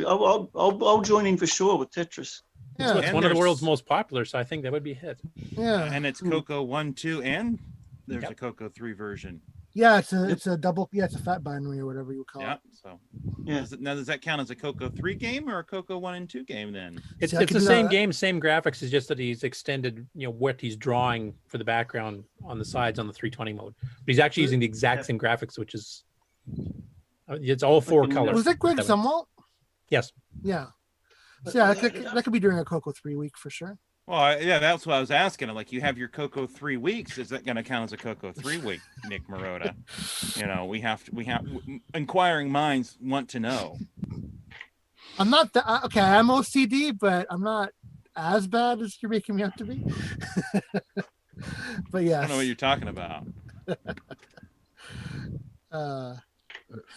I'll join in for sure with Tetris. Yeah, it's one of the world's most popular, so I think that would be a hit. Yeah, and it's CoCo 1, 2, and there's a CoCo 3 version. Yeah, it's a double. Yeah, it's a fat binary or whatever you call it. So does that count as a CoCo 3 game or a CoCo 1 and 2 game then? It's the same game, same graphics. It's just that he's extended, what he's drawing for the background on the sides on the 320 mode. But he's actually using the exact same graphics, which is it's all 4 colors. Was it Greg Sumwalt? Yes. Yeah. So yeah, that could be during a CoCo 3 week for sure. Well, yeah, that's what I was asking. Like, you have your CoCo 3 weeks. Is that going to count as a CoCo 3 week, Nick Marota? We have inquiring minds want to know. I'm not okay. I'm OCD, but I'm not as bad as you're making me out to be. But yeah, I don't know what you're talking about. And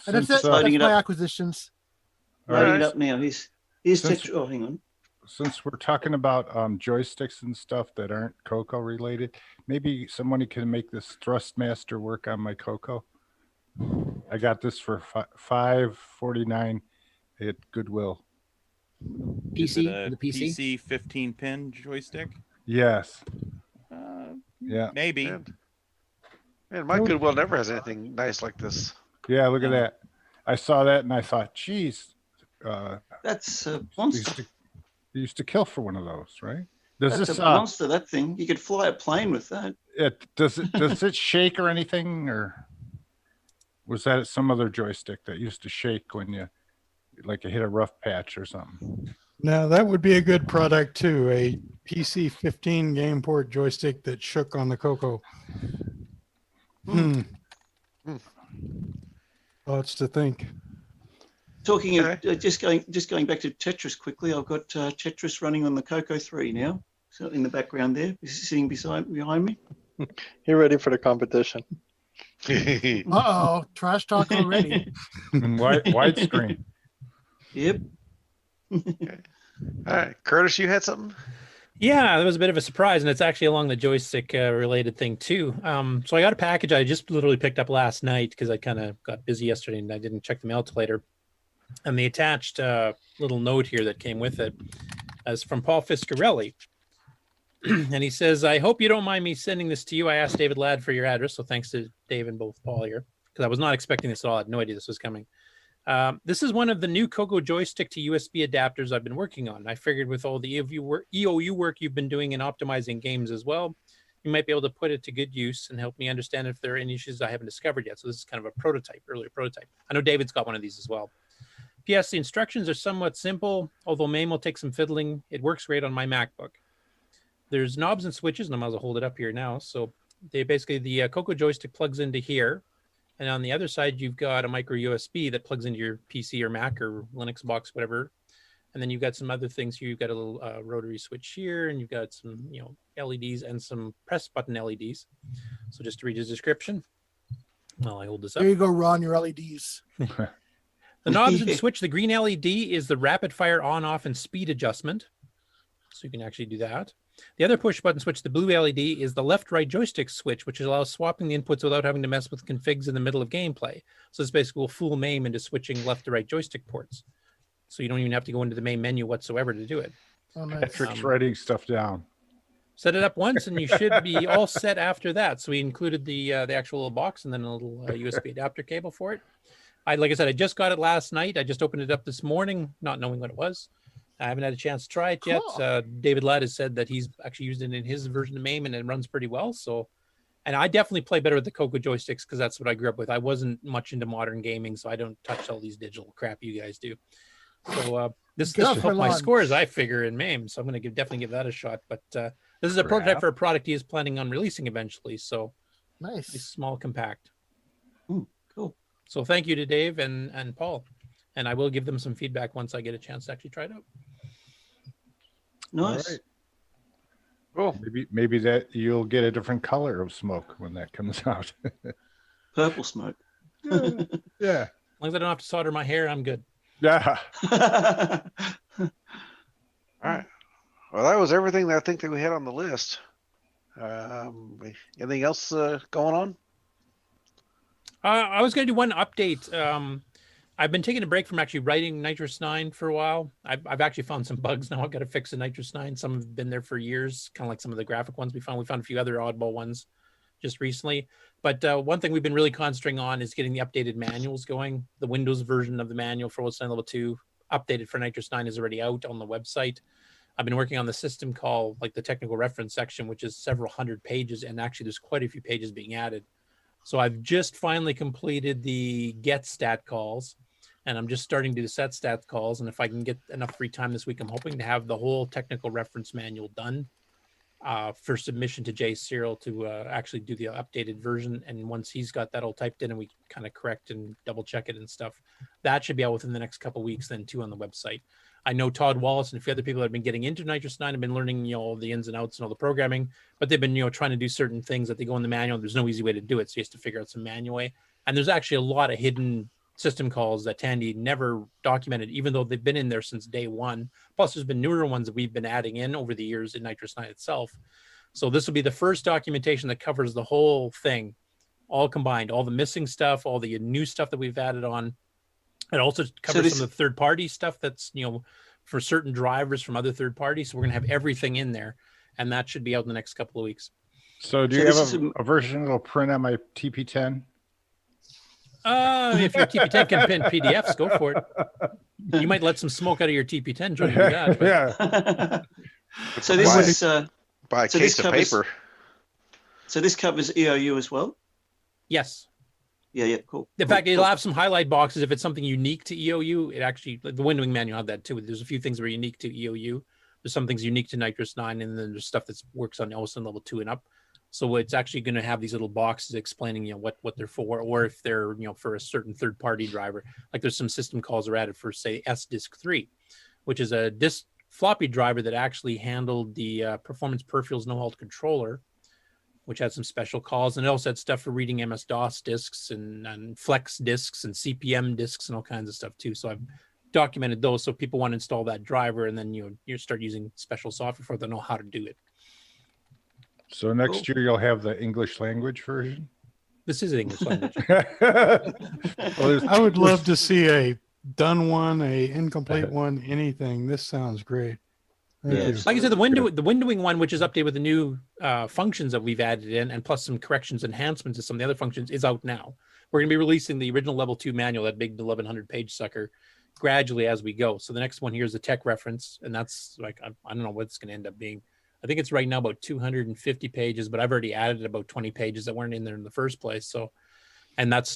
that's my acquisitions. Loading it up now. Here's Tetris. Oh, hang on. Since we're talking about joysticks and stuff that aren't CoCo related, maybe somebody can make this Thrustmaster work on my CoCo. I got this for $5.49 at Goodwill. PC, the PC 15-pin joystick. Yes. Yeah. Maybe. Man, my Goodwill never has anything nice like this. Yeah, look at that. I saw that and I thought, geez. That's a monster. You used to kill for one of those, right? That's a monster, that thing. You could fly a plane with that. Does it shake or anything, or was that some other joystick that used to shake when you hit a rough patch or something? Now that would be a good product too, a PC 15 game port joystick that shook on the CoCo. Lots to think. Talking of just going back to Tetris quickly, I've got Tetris running on the CoCo 3 now. So in the background there, sitting behind me. You're ready for the competition. Uh-oh, trash talk already. Widescreen. Yep. All right, Curtis, you had something? Yeah, that was a bit of a surprise, and it's actually along the joystick related thing too. So I got a package I just literally picked up last night because I kind of got busy yesterday and I didn't check the mail till later. And the attached little note here that came with it is from Paul Fiscarelli. And he says, I hope you don't mind me sending this to you. I asked David Ladd for your address, so thanks to Dave and both Paul here, because I was not expecting this at all. I had no idea this was coming. This is one of the new CoCo joystick to USB adapters I've been working on. I figured with all the EOU work you've been doing in optimizing games as well, you might be able to put it to good use and help me understand if there are any issues I haven't discovered yet. So this is kind of a earlier prototype. I know David's got one of these as well. P.S. The instructions are somewhat simple, although MAME will take some fiddling. It works great on my MacBook. There's knobs and switches, and I might as well hold it up here now. So they basically, the CoCo joystick plugs into here. And on the other side, you've got a micro USB that plugs into your PC or Mac or Linux box, whatever. And then you've got some other things here. You've got a little rotary switch here, and you've got some, LEDs and some press button LEDs. So just to read his description, while I hold this up. There you go, Ron, your LEDs. The knobs and switch, the green LED is the rapid fire on, off, and speed adjustment. So you can actually do that. The other push button switch, the blue LED, is the left-right joystick switch, which allows swapping the inputs without having to mess with configs in the middle of gameplay. So this basically will fool MAME into switching left to right joystick ports. So you don't even have to go into the main menu whatsoever to do it. Oh, nice. Patrick's writing stuff down. Set it up once and you should be all set after that. So we included the actual little box and then a little USB adapter cable for it. Like I said, I just got it last night. I just opened it up this morning, not knowing what it was. I haven't had a chance to try it yet. David Ladd has said that he's actually used it in his version of MAME and it runs pretty well. So, and I definitely play better with the CoCo joysticks because that's what I grew up with. I wasn't much into modern gaming, so I don't touch all these digital crap you guys do. So this will help my scores, I figure, in MAME. So I'm going to definitely give that a shot. But This is a prototype Crap. for a product he is planning on releasing eventually. So Nice. it's small, compact. Cool. So thank you to Dave and Paul. And I will give them some feedback once I get a chance to actually try it out. Nice. All right. Cool. Maybe that you'll get a different color of smoke when that comes out. Purple smoke. Yeah. As long as I don't have to solder my hair, I'm good. Yeah. All right. Well, that was everything that I think that we had on the list. Anything else going on? I was going to do one update. I've been taking a break from actually writing Nitrous 9 for a while. I've actually found some bugs now. I've got to fix the Nitrous 9. Some have been there for years, kind of like some of the graphic ones we found. We found a few other oddball ones just recently. But one thing we've been really concentrating on is getting the updated manuals going. The Windows version of the manual for Wolfenstein Level 2 updated for Nitrous 9 is already out on the website. I've been working on the system call, like the technical reference section, which is several hundred pages. And actually, there's quite a few pages being added. So I've just finally completed the get stat calls. And I'm just starting to do the set stat calls. And if I can get enough free time this week, I'm hoping to have the whole technical reference manual done for submission to Jay Cyril to actually do the updated version. And once he's got that all typed in and we kind of correct and double check it and stuff, that should be out within the next couple of weeks then too on the website. I know Todd Wallace and a few other people that have been getting into Nitrous 9 have been learning, all the ins and outs and all the programming, but they've been, trying to do certain things that they go in the manual. There's no easy way to do it. So you have to figure out some manual way. And there's actually a lot of hidden system calls that Tandy never documented, even though they've been in there since day one. Plus, there's been newer ones that we've been adding in over the years in Nitrous 9 itself. So this will be the first documentation that covers the whole thing, all combined, all the missing stuff, all the new stuff that we've added on. It also covers some of the third-party stuff that's, for certain drivers from other third parties. So we're going to have everything in there, and that should be out in the next couple of weeks. So do you have a version that'll print on my TP10? If your TP10 can print PDFs, go for it. You might let some smoke out of your TP10 trying to do that. Yeah. So this is buy a case of paper. So this covers EOU as well? Yes. Yeah, cool. In fact, it'll have some highlight boxes if it's something unique to EOU. It actually, the windowing manual had that too. There's a few things that are unique to EOU. There's some things unique to Nitrous 9, and then there's stuff that works on Elson Level 2 and up. So it's actually going to have these little boxes explaining, what they're for, or if they're, for a certain third-party driver. Like there's some system calls are added for, say, SDisk3, which is a disk floppy driver that actually handled the Performance Peripherals No-Halt controller, which had some special calls. And it also had stuff for reading MS-DOS disks and Flex disks and CPM disks and all kinds of stuff too. So I've documented those so people want to install that driver, and then you start using special software for them to know how to do it. So next year you'll have the English language version? This is English language. I would love to see a done one, a incomplete one, anything. This sounds great. Thank you. Like I said, the windowing one, which is updated with the new functions that we've added in, and plus some corrections, enhancements to some of the other functions, is out now. We're going to be releasing the original Level 2 manual, that big 1,100-page sucker, gradually as we go. So the next one here is the tech reference, and that's like, I don't know what it's going to end up being. I think it's right now about 250 pages, but I've already added about 20 pages that weren't in there in the first place. So, and there's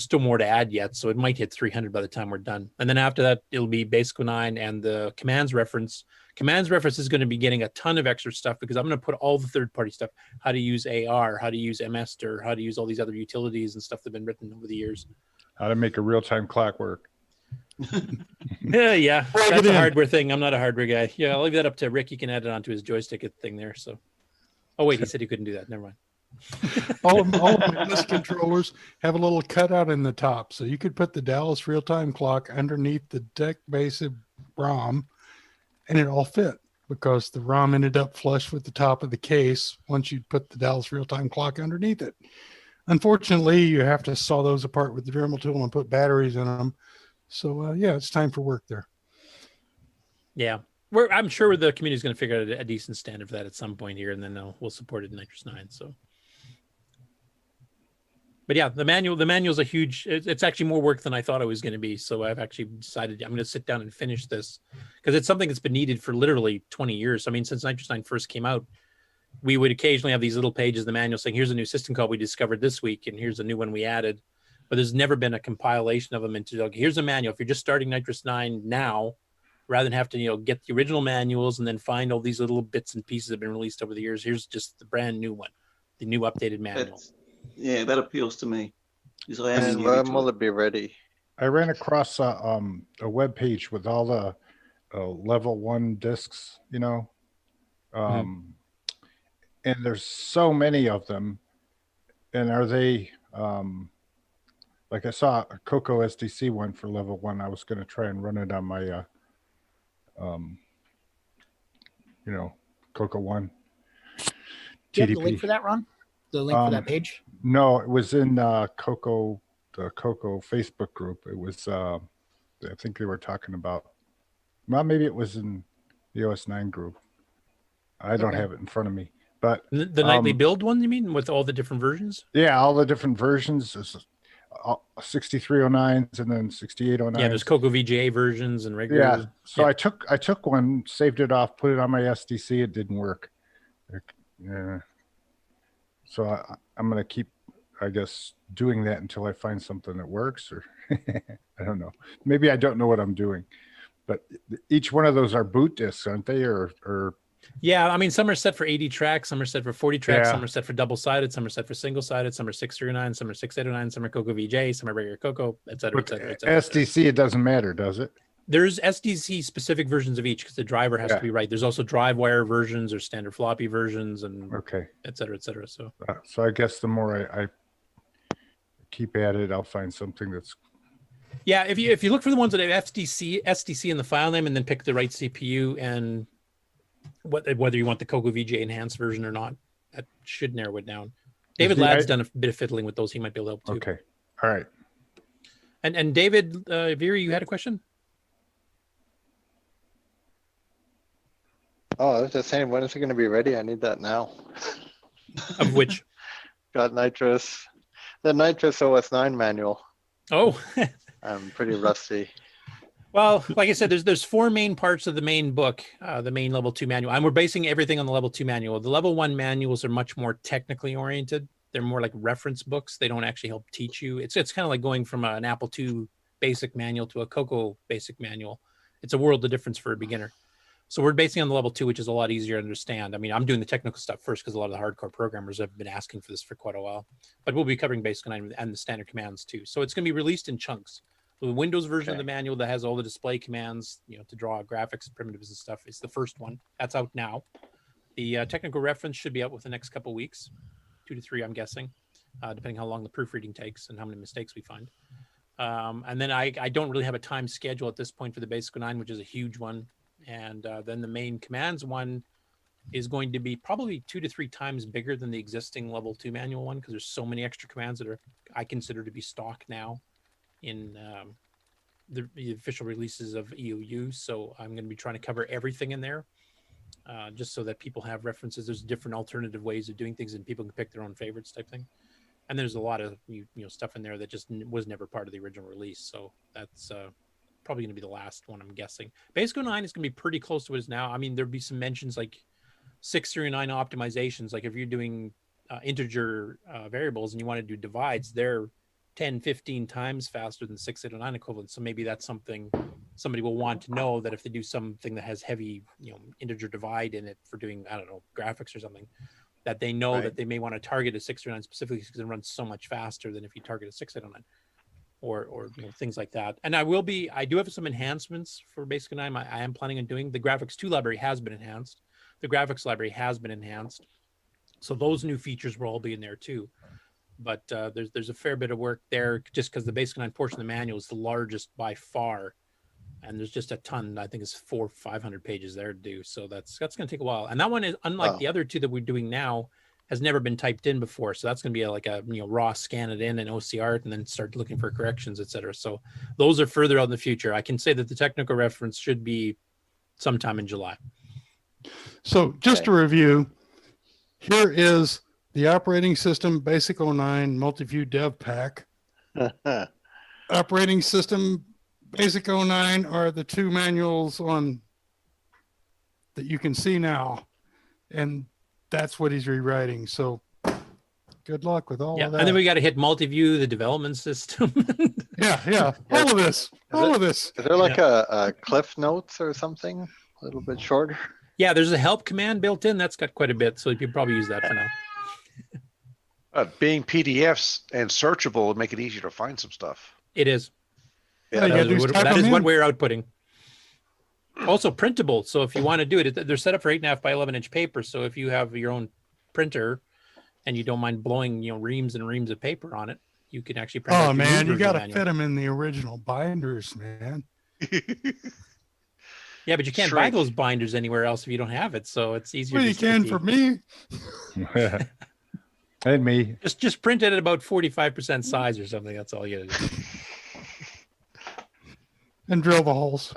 still more to add yet. So it might hit 300 by the time we're done. And then after that, it'll be Basic 9 and the commands reference. Commands reference is going to be getting a ton of extra stuff because I'm going to put all the third-party stuff, how to use AR, how to use MSter, how to use all these other utilities and stuff that have been written over the years. How to make a real-time clock work. Yeah. That's a hardware thing. I'm not a hardware guy. Yeah, I'll leave that up to Rick. He can add it onto his joystick thing there. So, oh wait, he said he couldn't do that. Never mind. all of my disk controllers have a little cutout in the top, so you could put the Dallas real-time clock underneath the deck basic ROM, and it all fit because the ROM ended up flush with the top of the case once you put the Dallas real-time clock underneath it. Unfortunately, you have to saw those apart with the Dremel tool and put batteries in them. So, yeah, it's time for work there. Yeah. I'm sure the community is going to figure out a decent standard for that at some point here, and then we'll support it in Nitrous 9. So, but yeah, the manual's a huge, it's actually more work than I thought it was going to be. So I've actually decided I'm going to sit down and finish this because it's something that's been needed for literally 20 years. I mean, since Nitrous 9 first came out, we would occasionally have these little pages in the manual saying, here's a new system call we discovered this week, and here's a new one we added. But there's never been a compilation of them into, like, here's a manual. If you're just starting Nitrous 9 now, rather than have to, get the original manuals and then find all these little bits and pieces that have been released over the years. Here's just the brand new one, the new updated manual. That appeals to me. Because I am And new when to will it. it be ready? I ran across a web page with all the level 1 discs, and there's so many of them. And are they like I saw a CoCo SDC one for level 1. I was going to try and run it on my CoCo 1 Do you have the TDP. link for that, Ron? The link for that page? No, it was in the CoCo Facebook group. It was I think they were talking about, well, maybe it was in the OS9 group. I don't have it in front of me, but The nightly build one, you mean, with all the different versions? Yeah, all the different versions. There's 6309s and then 6809s. Yeah, there's CoCo VGA versions and regular. Yeah, so I took one, saved it off, put it on my SDC. It didn't work. So I'm gonna keep, I guess, doing that until I find something that works, or I don't know. Maybe I don't know what I'm doing, but each one of those are boot discs, aren't they? Or Yeah, I mean, some are set for 80 tracks, some are set for 40 tracks, Yeah. some are set for double-sided, some are set for single-sided, some are 639, some are 689, some are CoCo VJ, some are regular CoCo, et cetera, et cetera, et cetera. SDC, it doesn't matter, does it? There's SDC specific versions of each because the driver has to be right. There's also drive wire versions or standard floppy versions and et cetera, et cetera. So I guess the more I keep at it, I'll find something that's. yeah, if you look for the ones that have SDC in the file name and then pick the right CPU and whether you want the CoCo VJ enhanced version or not, that should narrow it down. David Ladd's done a bit of fiddling with those. He might be able to help too. Okay. All right. And David, Veer, you had a question? Oh, I was just saying, when is it going to be ready? I need that now. Of which? Got Nitrous, the Nitrous OS9 manual. Oh. I'm pretty rusty. Well, like I said, there's 4 main parts of the main book, the main level 2 manual, and we're basing everything on the level 2 manual. The level 1 manuals are much more technically oriented. They're more like reference books. They don't actually help teach you. It's kind of like going from an Apple II basic manual to a CoCo basic manual. It's a world of difference for a beginner. So we're basing on the level 2, which is a lot easier to understand. I mean, I'm doing the technical stuff first because a lot of the hardcore programmers have been asking for this for quite a while. But we'll be covering basic and the standard commands too. So it's going to be released in chunks. So the Windows version of the manual that has all the display commands, to draw graphics, primitives and stuff, is the first one. That's out now. The technical reference should be out within the next couple of weeks, 2 to 3, I'm guessing, depending how long the proofreading takes and how many mistakes we find. And then I don't really have a time schedule at this point for the Basic 9, which is a huge one. And then the main commands one is going to be probably 2 to 3 times bigger than the existing level 2 manual one because there's so many extra commands that I consider to be stock now in the official releases of EOU. So I'm going to be trying to cover everything in there just so that people have references. There's different alternative ways of doing things and people can pick their own favorites type thing. And there's a lot of stuff in there that just was never part of the original release. So that's probably going to be the last one, I'm guessing. Basic 9 is going to be pretty close to what it is now. I mean, there'll be some mentions like 639 optimizations. Like if you're doing integer variables and you want to do divides, they're 10, 15 times faster than 609 equivalent. So maybe that's something somebody will want to know, that if they do something that has heavy, integer divide in it for doing, I don't know, graphics or something, that they know that they may want to target a 609 specifically because it runs so much faster than if you target a 609. Or things like that. And I do have some enhancements for Basic 9. I am planning on doing. The Graphics 2 library has been enhanced. The graphics library has been enhanced. So those new features will all be in there too. But there's a fair bit of work there just because the Basic 9 portion of the manual is the largest by far. And there's just a ton. I think it's 400 or 500 pages there to do. So that's going to take a while. And that one is unlike the other two that we're doing now, has never been typed in before. So that's going to be like a raw scan it in and OCR it and then start looking for corrections, etc. So those are further out in the future. I can say that the technical reference should be sometime in July. So just to review, here is the operating system Basic 09 Multiview Dev Pack. Operating system Basic 09 are the 2 manuals on that you can see now. And that's what he's rewriting. So Good luck with all Yeah, of that. and then we got to hit multi-view, the development system. yeah, all of this, all of this. Is there like a Cliff Notes or something a little bit shorter? Yeah, there's a help command built in. That's got quite a bit, so you could probably use that for now. Being PDFs and searchable would make it easier to find some stuff. It is. Yeah, that is what we're outputting. Also printable. So if you want to do it, they're set up for 8.5 by 11 inch paper. So if you have your own printer and you don't mind blowing, reams and reams of paper on it, you can actually print. Oh man, you got to fit them in the original binders, man. Yeah, but you can't buy those binders anywhere else if you don't have it. So it's easier. Well, you can for me. And me. Just print it at about 45% size or something. That's all you gotta do. And drill the holes.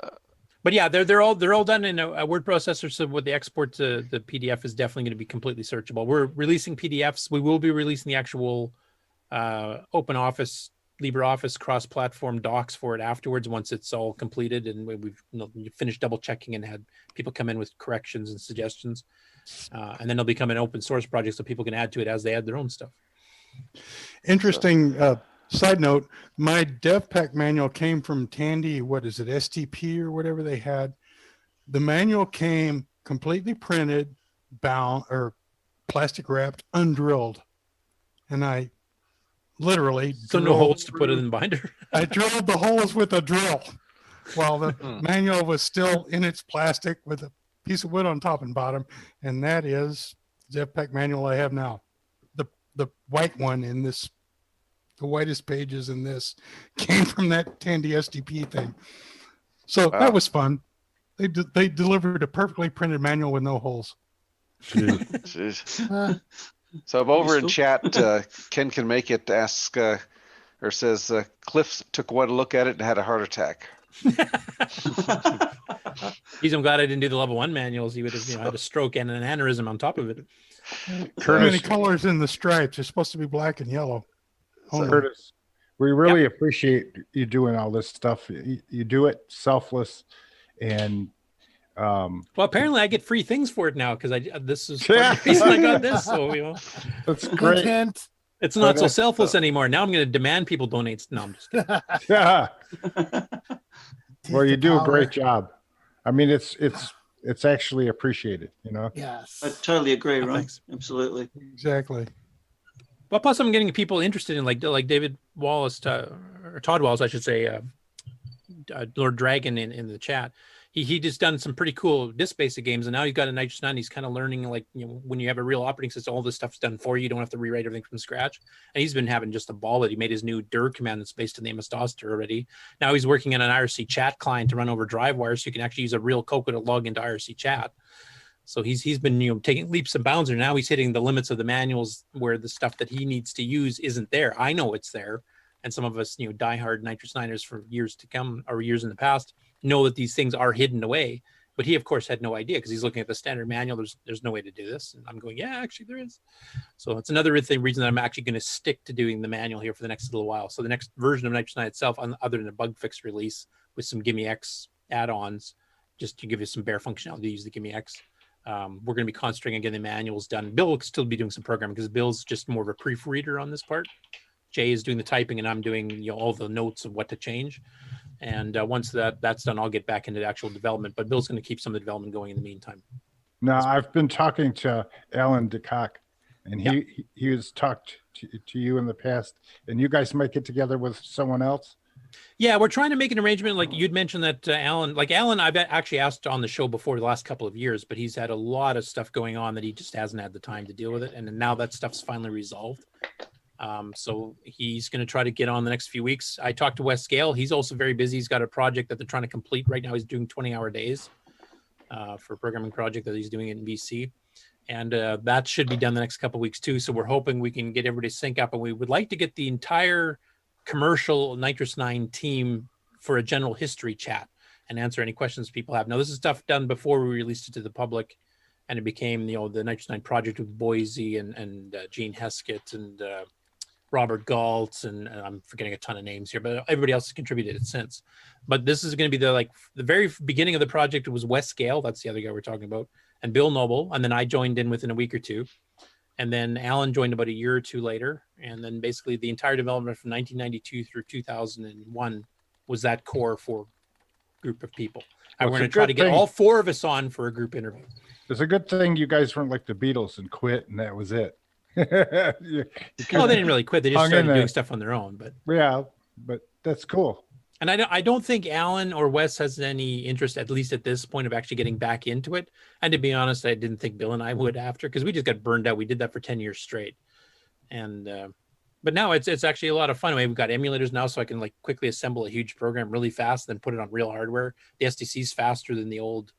But yeah, they're all done in a word processor. So with the export to the PDF is definitely going to be completely searchable. We're releasing PDFs. We will be releasing the actual OpenOffice, LibreOffice cross-platform docs for it afterwards once it's all completed and we've finished double checking and had people come in with corrections and suggestions. And then it'll become an open source project so people can add to it as they add their own stuff. Interesting side note, my dev pack manual came from Tandy, what is it, STP or whatever they had. The manual came completely printed, bound or plastic wrapped, undrilled. And I literally no holes to put it in the binder. I drilled the holes with a drill while the manual was still in its plastic with a piece of wood on top and bottom. And that is the dev pack manual I have now. The white one in this, the whitest pages in this came from that Tandy SDP thing. So that was fun. They delivered a perfectly printed manual with no holes. Jeez. So I'm over in chat. Ken can make it. Ask or says Cliff took one look at it and had a heart attack. Geez, I'm glad I didn't do the level 1 manuals. He would have had a stroke and an aneurysm on top of it. Too many colors in the stripes. They're supposed to be black and yellow. Curtis, we really appreciate you doing all this stuff. You do it selfless, and well, apparently I get free things for it now because this is the reason I got this. So that's great. It's not so selfless anymore. Now I'm going to demand people donate. No, I'm just kidding. Yeah. Well, you do a great job. I mean, it's actually appreciated. Yes. I totally agree. Right. Thanks. Absolutely. Exactly. Well, plus I'm getting people interested in like David Wallace, or Todd Wallace, I should say, Lord Dragon in the chat. He just done some pretty cool disk-based games, and now he's got a Nitrous 9. He's kind of learning, when you have a real operating system, all this stuff's done for you. You don't have to rewrite everything from scratch. And he's been having just a ball that he made his new dir command that's based on the MS-DOS dir already. Now he's working on an IRC chat client to run over drive wires, so you can actually use a real CoCo to log into IRC chat. So he's been taking leaps and bounds, and now he's hitting the limits of the manuals where the stuff that he needs to use isn't there. I know it's there, and some of us, diehard Nitrous 9ers for years to come or years in the past know that these things are hidden away. But he, of course, had no idea because he's looking at the standard manual. There's no way to do this, and I'm going, yeah, actually there is. So it's another reason that I'm actually going to stick to doing the manual here for the next little while. So the next version of Nitrous 9 itself, other than a bug fix release with some GimmeX add-ons, just to give you some bare functionality to use the GimmeX. We're going to be concentrating on getting the manuals done. Bill will still be doing some programming because Bill's just more of a proofreader on this part. Jay is doing the typing, and I'm doing all the notes of what to change. And once that's done, I'll get back into the actual development. But Bill's going to keep some of the development going in the meantime. Now, I've been talking to Alan DeCock, and he has talked to you in the past, and you guys might get together with someone else. Yeah, we're trying to make an arrangement. Like you'd mentioned that Alan, I've actually asked on the show before the last couple of years, but he's had a lot of stuff going on that he just hasn't had the time to deal with it. And now that stuff's finally resolved. So he's going to try to get on the next few weeks. I talked to Wes Gale. He's also very busy. He's got a project that they're trying to complete right now. He's doing 20-hour days for a programming project that he's doing in BC. And that should be done the next couple of weeks too. So we're hoping we can get everybody to sync up, and we would like to get the entire commercial Nitrous 9 team for a general history chat and answer any questions people have. Now, this is stuff done before we released it to the public, and it became the Nitrous 9 project with Boise and Gene Heskett and Robert Galtz, and I'm forgetting a ton of names here, but everybody else has contributed it since. But this is going to be the very beginning of the project. It was Wes Gale, that's the other guy we're talking about, and Bill Noble, and then I joined in within a week or two. And then Alan joined about a year or two later. And then basically the entire development from 1992 through 2001 was that core for group of people. Well, We're going it's to a try to good get thing. all 4 of us on for a group interview. It's a good thing you guys weren't like the Beatles and quit, and that was it. Oh, they didn't really quit. They just hung in started doing there. stuff on their own. But Yeah, but that's cool. And I don't think Alan or Wes has any interest, at least at this point, of actually getting back into it. And to be honest, I didn't think Bill and I would after, because we just got burned out. We did that for 10 years straight. And but now it's actually a lot of fun. We've got emulators now, so I can like quickly assemble a huge program really fast, then put it on real hardware. The SDC is faster than the old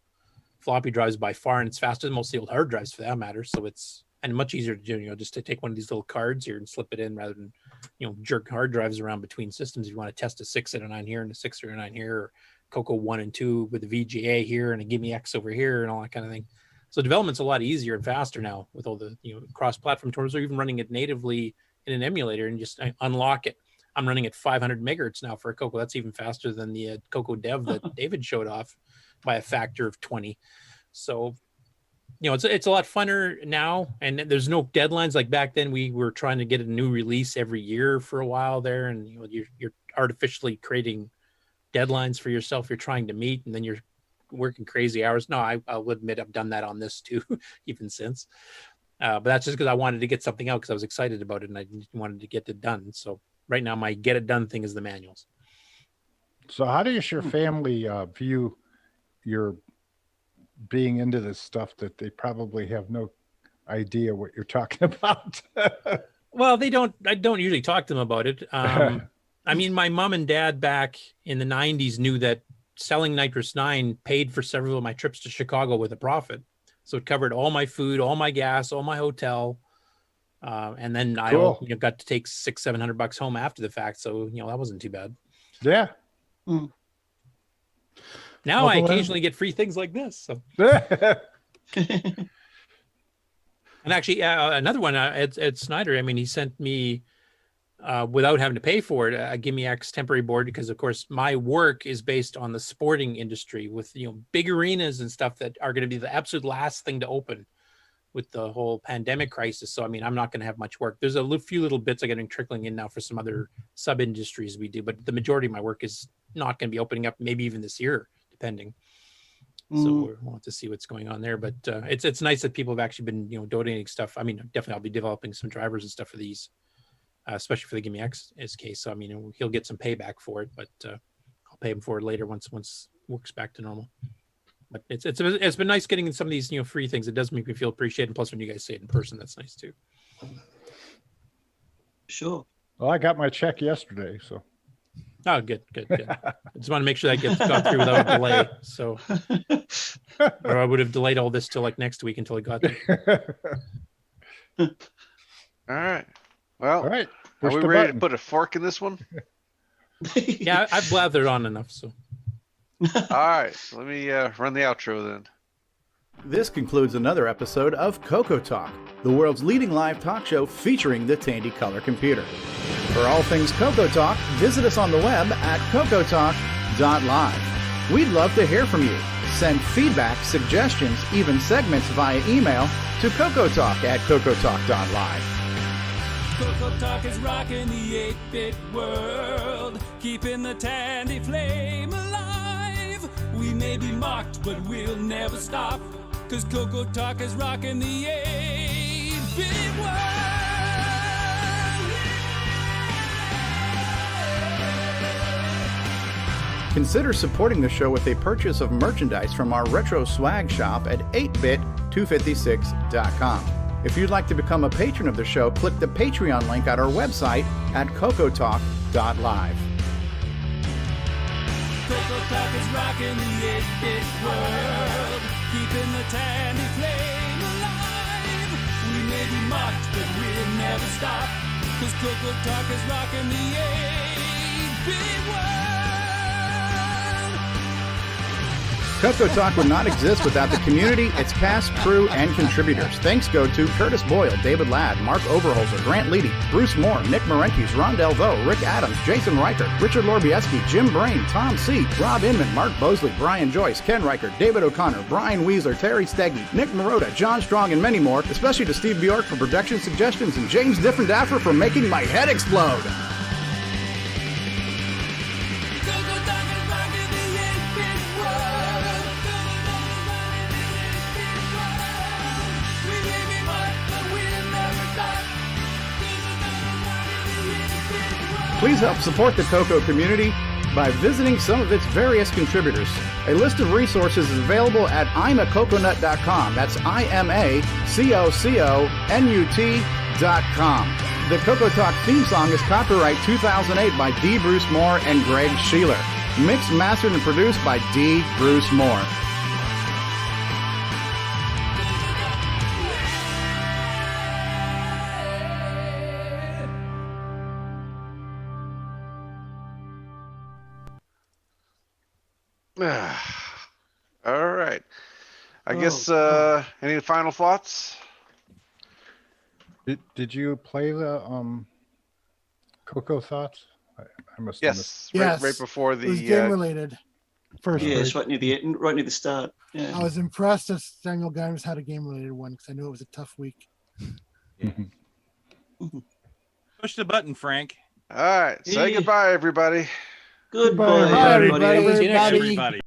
floppy drives by far, and it's faster than most of the old hard drives for that matter. So it's and much easier to do, just to take one of these little cards here and slip it in rather than, jerk hard drives around between systems. If you want to test a 609 here and a 609 here, or CoCo 1 and 2 with the VGA here and a Gimme X over here and all that kind of thing. So development's a lot easier and faster now with all the, cross-platform tools, or even running it natively in an emulator and just unlock it. I'm running at 500 megahertz now for a CoCo. That's even faster than the CoCo Dev that David showed off by a factor of 20. So, it's a lot funner now, and there's no deadlines like back then. We were trying to get a new release every year for a while there, and you're artificially creating deadlines for yourself. You're trying to meet, and then you're working crazy hours. No, I'll admit I've done that on this too, even since. But that's just because I wanted to get something out because I was excited about it and I wanted to get it done. So right now, my get it done thing is the manuals. So how does your family view your being into this stuff that they probably have no idea what you're talking about? Well, I don't usually talk to them about it. I mean, my mom and dad back in the 90s knew that selling Nitrous 9 paid for several of my trips to Chicago with a profit. So it covered all my food, all my gas, all my hotel. And then Cool. I got to take $600-700 home after the fact. So, that wasn't too bad. Yeah. Now I occasionally get free things like this. So. And actually, another one, Ed Snyder, he sent me, without having to pay for it, a Gimme X temporary board, because, of course, my work is based on the sporting industry with, big arenas and stuff that are going to be the absolute last thing to open with the whole pandemic crisis. So, I'm not going to have much work. There's a few little bits I'm getting trickling in now for some other sub-industries we do, but the majority of my work is not going to be opening up, maybe even this year, depending. So we'll have to see what's going on there. But it's nice that people have actually been, donating stuff. Definitely I'll be developing some drivers and stuff for these, especially for the Gimme X's case. So, he'll get some payback for it, but I'll pay him for it later once work's back to normal. But it's been nice getting some of these, free things. It does make me feel appreciated. And plus, when you guys say it in person, that's nice too. Sure. Well, I got my check yesterday, so. Oh, good. I just want to make sure that gets got through without a delay. So, or I would have delayed all this till like next week until it got there. All right. Well, all right. Are we ready to put a fork in this one? Yeah, I've blathered on enough. So. All right. Let me run the outro then. This concludes another episode of CoCo Talk, the world's leading live talk show featuring the Tandy Color Computer. For all things CoCo Talk, visit us on the web at CoCoTalk.live. We'd love to hear from you. Send feedback, suggestions, even segments via email to CoCoTalk at CoCoTalk.live. CoCo Talk is rocking the 8-bit world, keeping the Tandy flame alive. We may be mocked, but we'll never stop, 'cause CoCo Talk is rocking the 8-bit world. Consider supporting the show with a purchase of merchandise from our retro swag shop at 8bit256.com. If you'd like to become a patron of the show, click the Patreon link at our website at CoCoTalk.live. CoCo Talk is rocking the 8-bit world, keeping the Tandy flame alive. We may be mocked, but we'll never stop, 'cause CoCo Talk is rocking the 8-bit world. CoCoTALK would not exist without the community, its cast, crew, and contributors. Thanks go to Curtis Boyle, David Ladd, Mark Overholzer, Grant Leedy, Bruce Moore, Nick Marentes, Ron Delvaux, Rick Adams, Jason Reicher, Richard Lorbieski, Jim Brain, Tom C., Rob Inman, Mark Bosley, Brian Joyce, Ken Reicher, David O'Connor, Brian Weasler, Terry Steggy, Nick Marotta, John Strong, and many more, especially to Steve Bjork for production suggestions and James Different-Daffer for making my head explode. Please help support the CoCo community by visiting some of its various contributors. A list of resources is available at imacoconut.com. That's IMACOCONUT.com. The CoCoTALK theme song is copyright 2008 by D. Bruce Moore and Greg Sheeler. Mixed, mastered, and produced by D. Bruce Moore. All right. I guess any final thoughts? Did you play the CoCo Thoughts? I must have missed. Yes, right before the It was game related. First, it's right near the start. Yeah. I was impressed that Daniel Gimes had a game related one because I knew it was a tough week. Push the button, Frank. All right. Say goodbye, everybody. Goodbye, everybody. See you next week, everybody.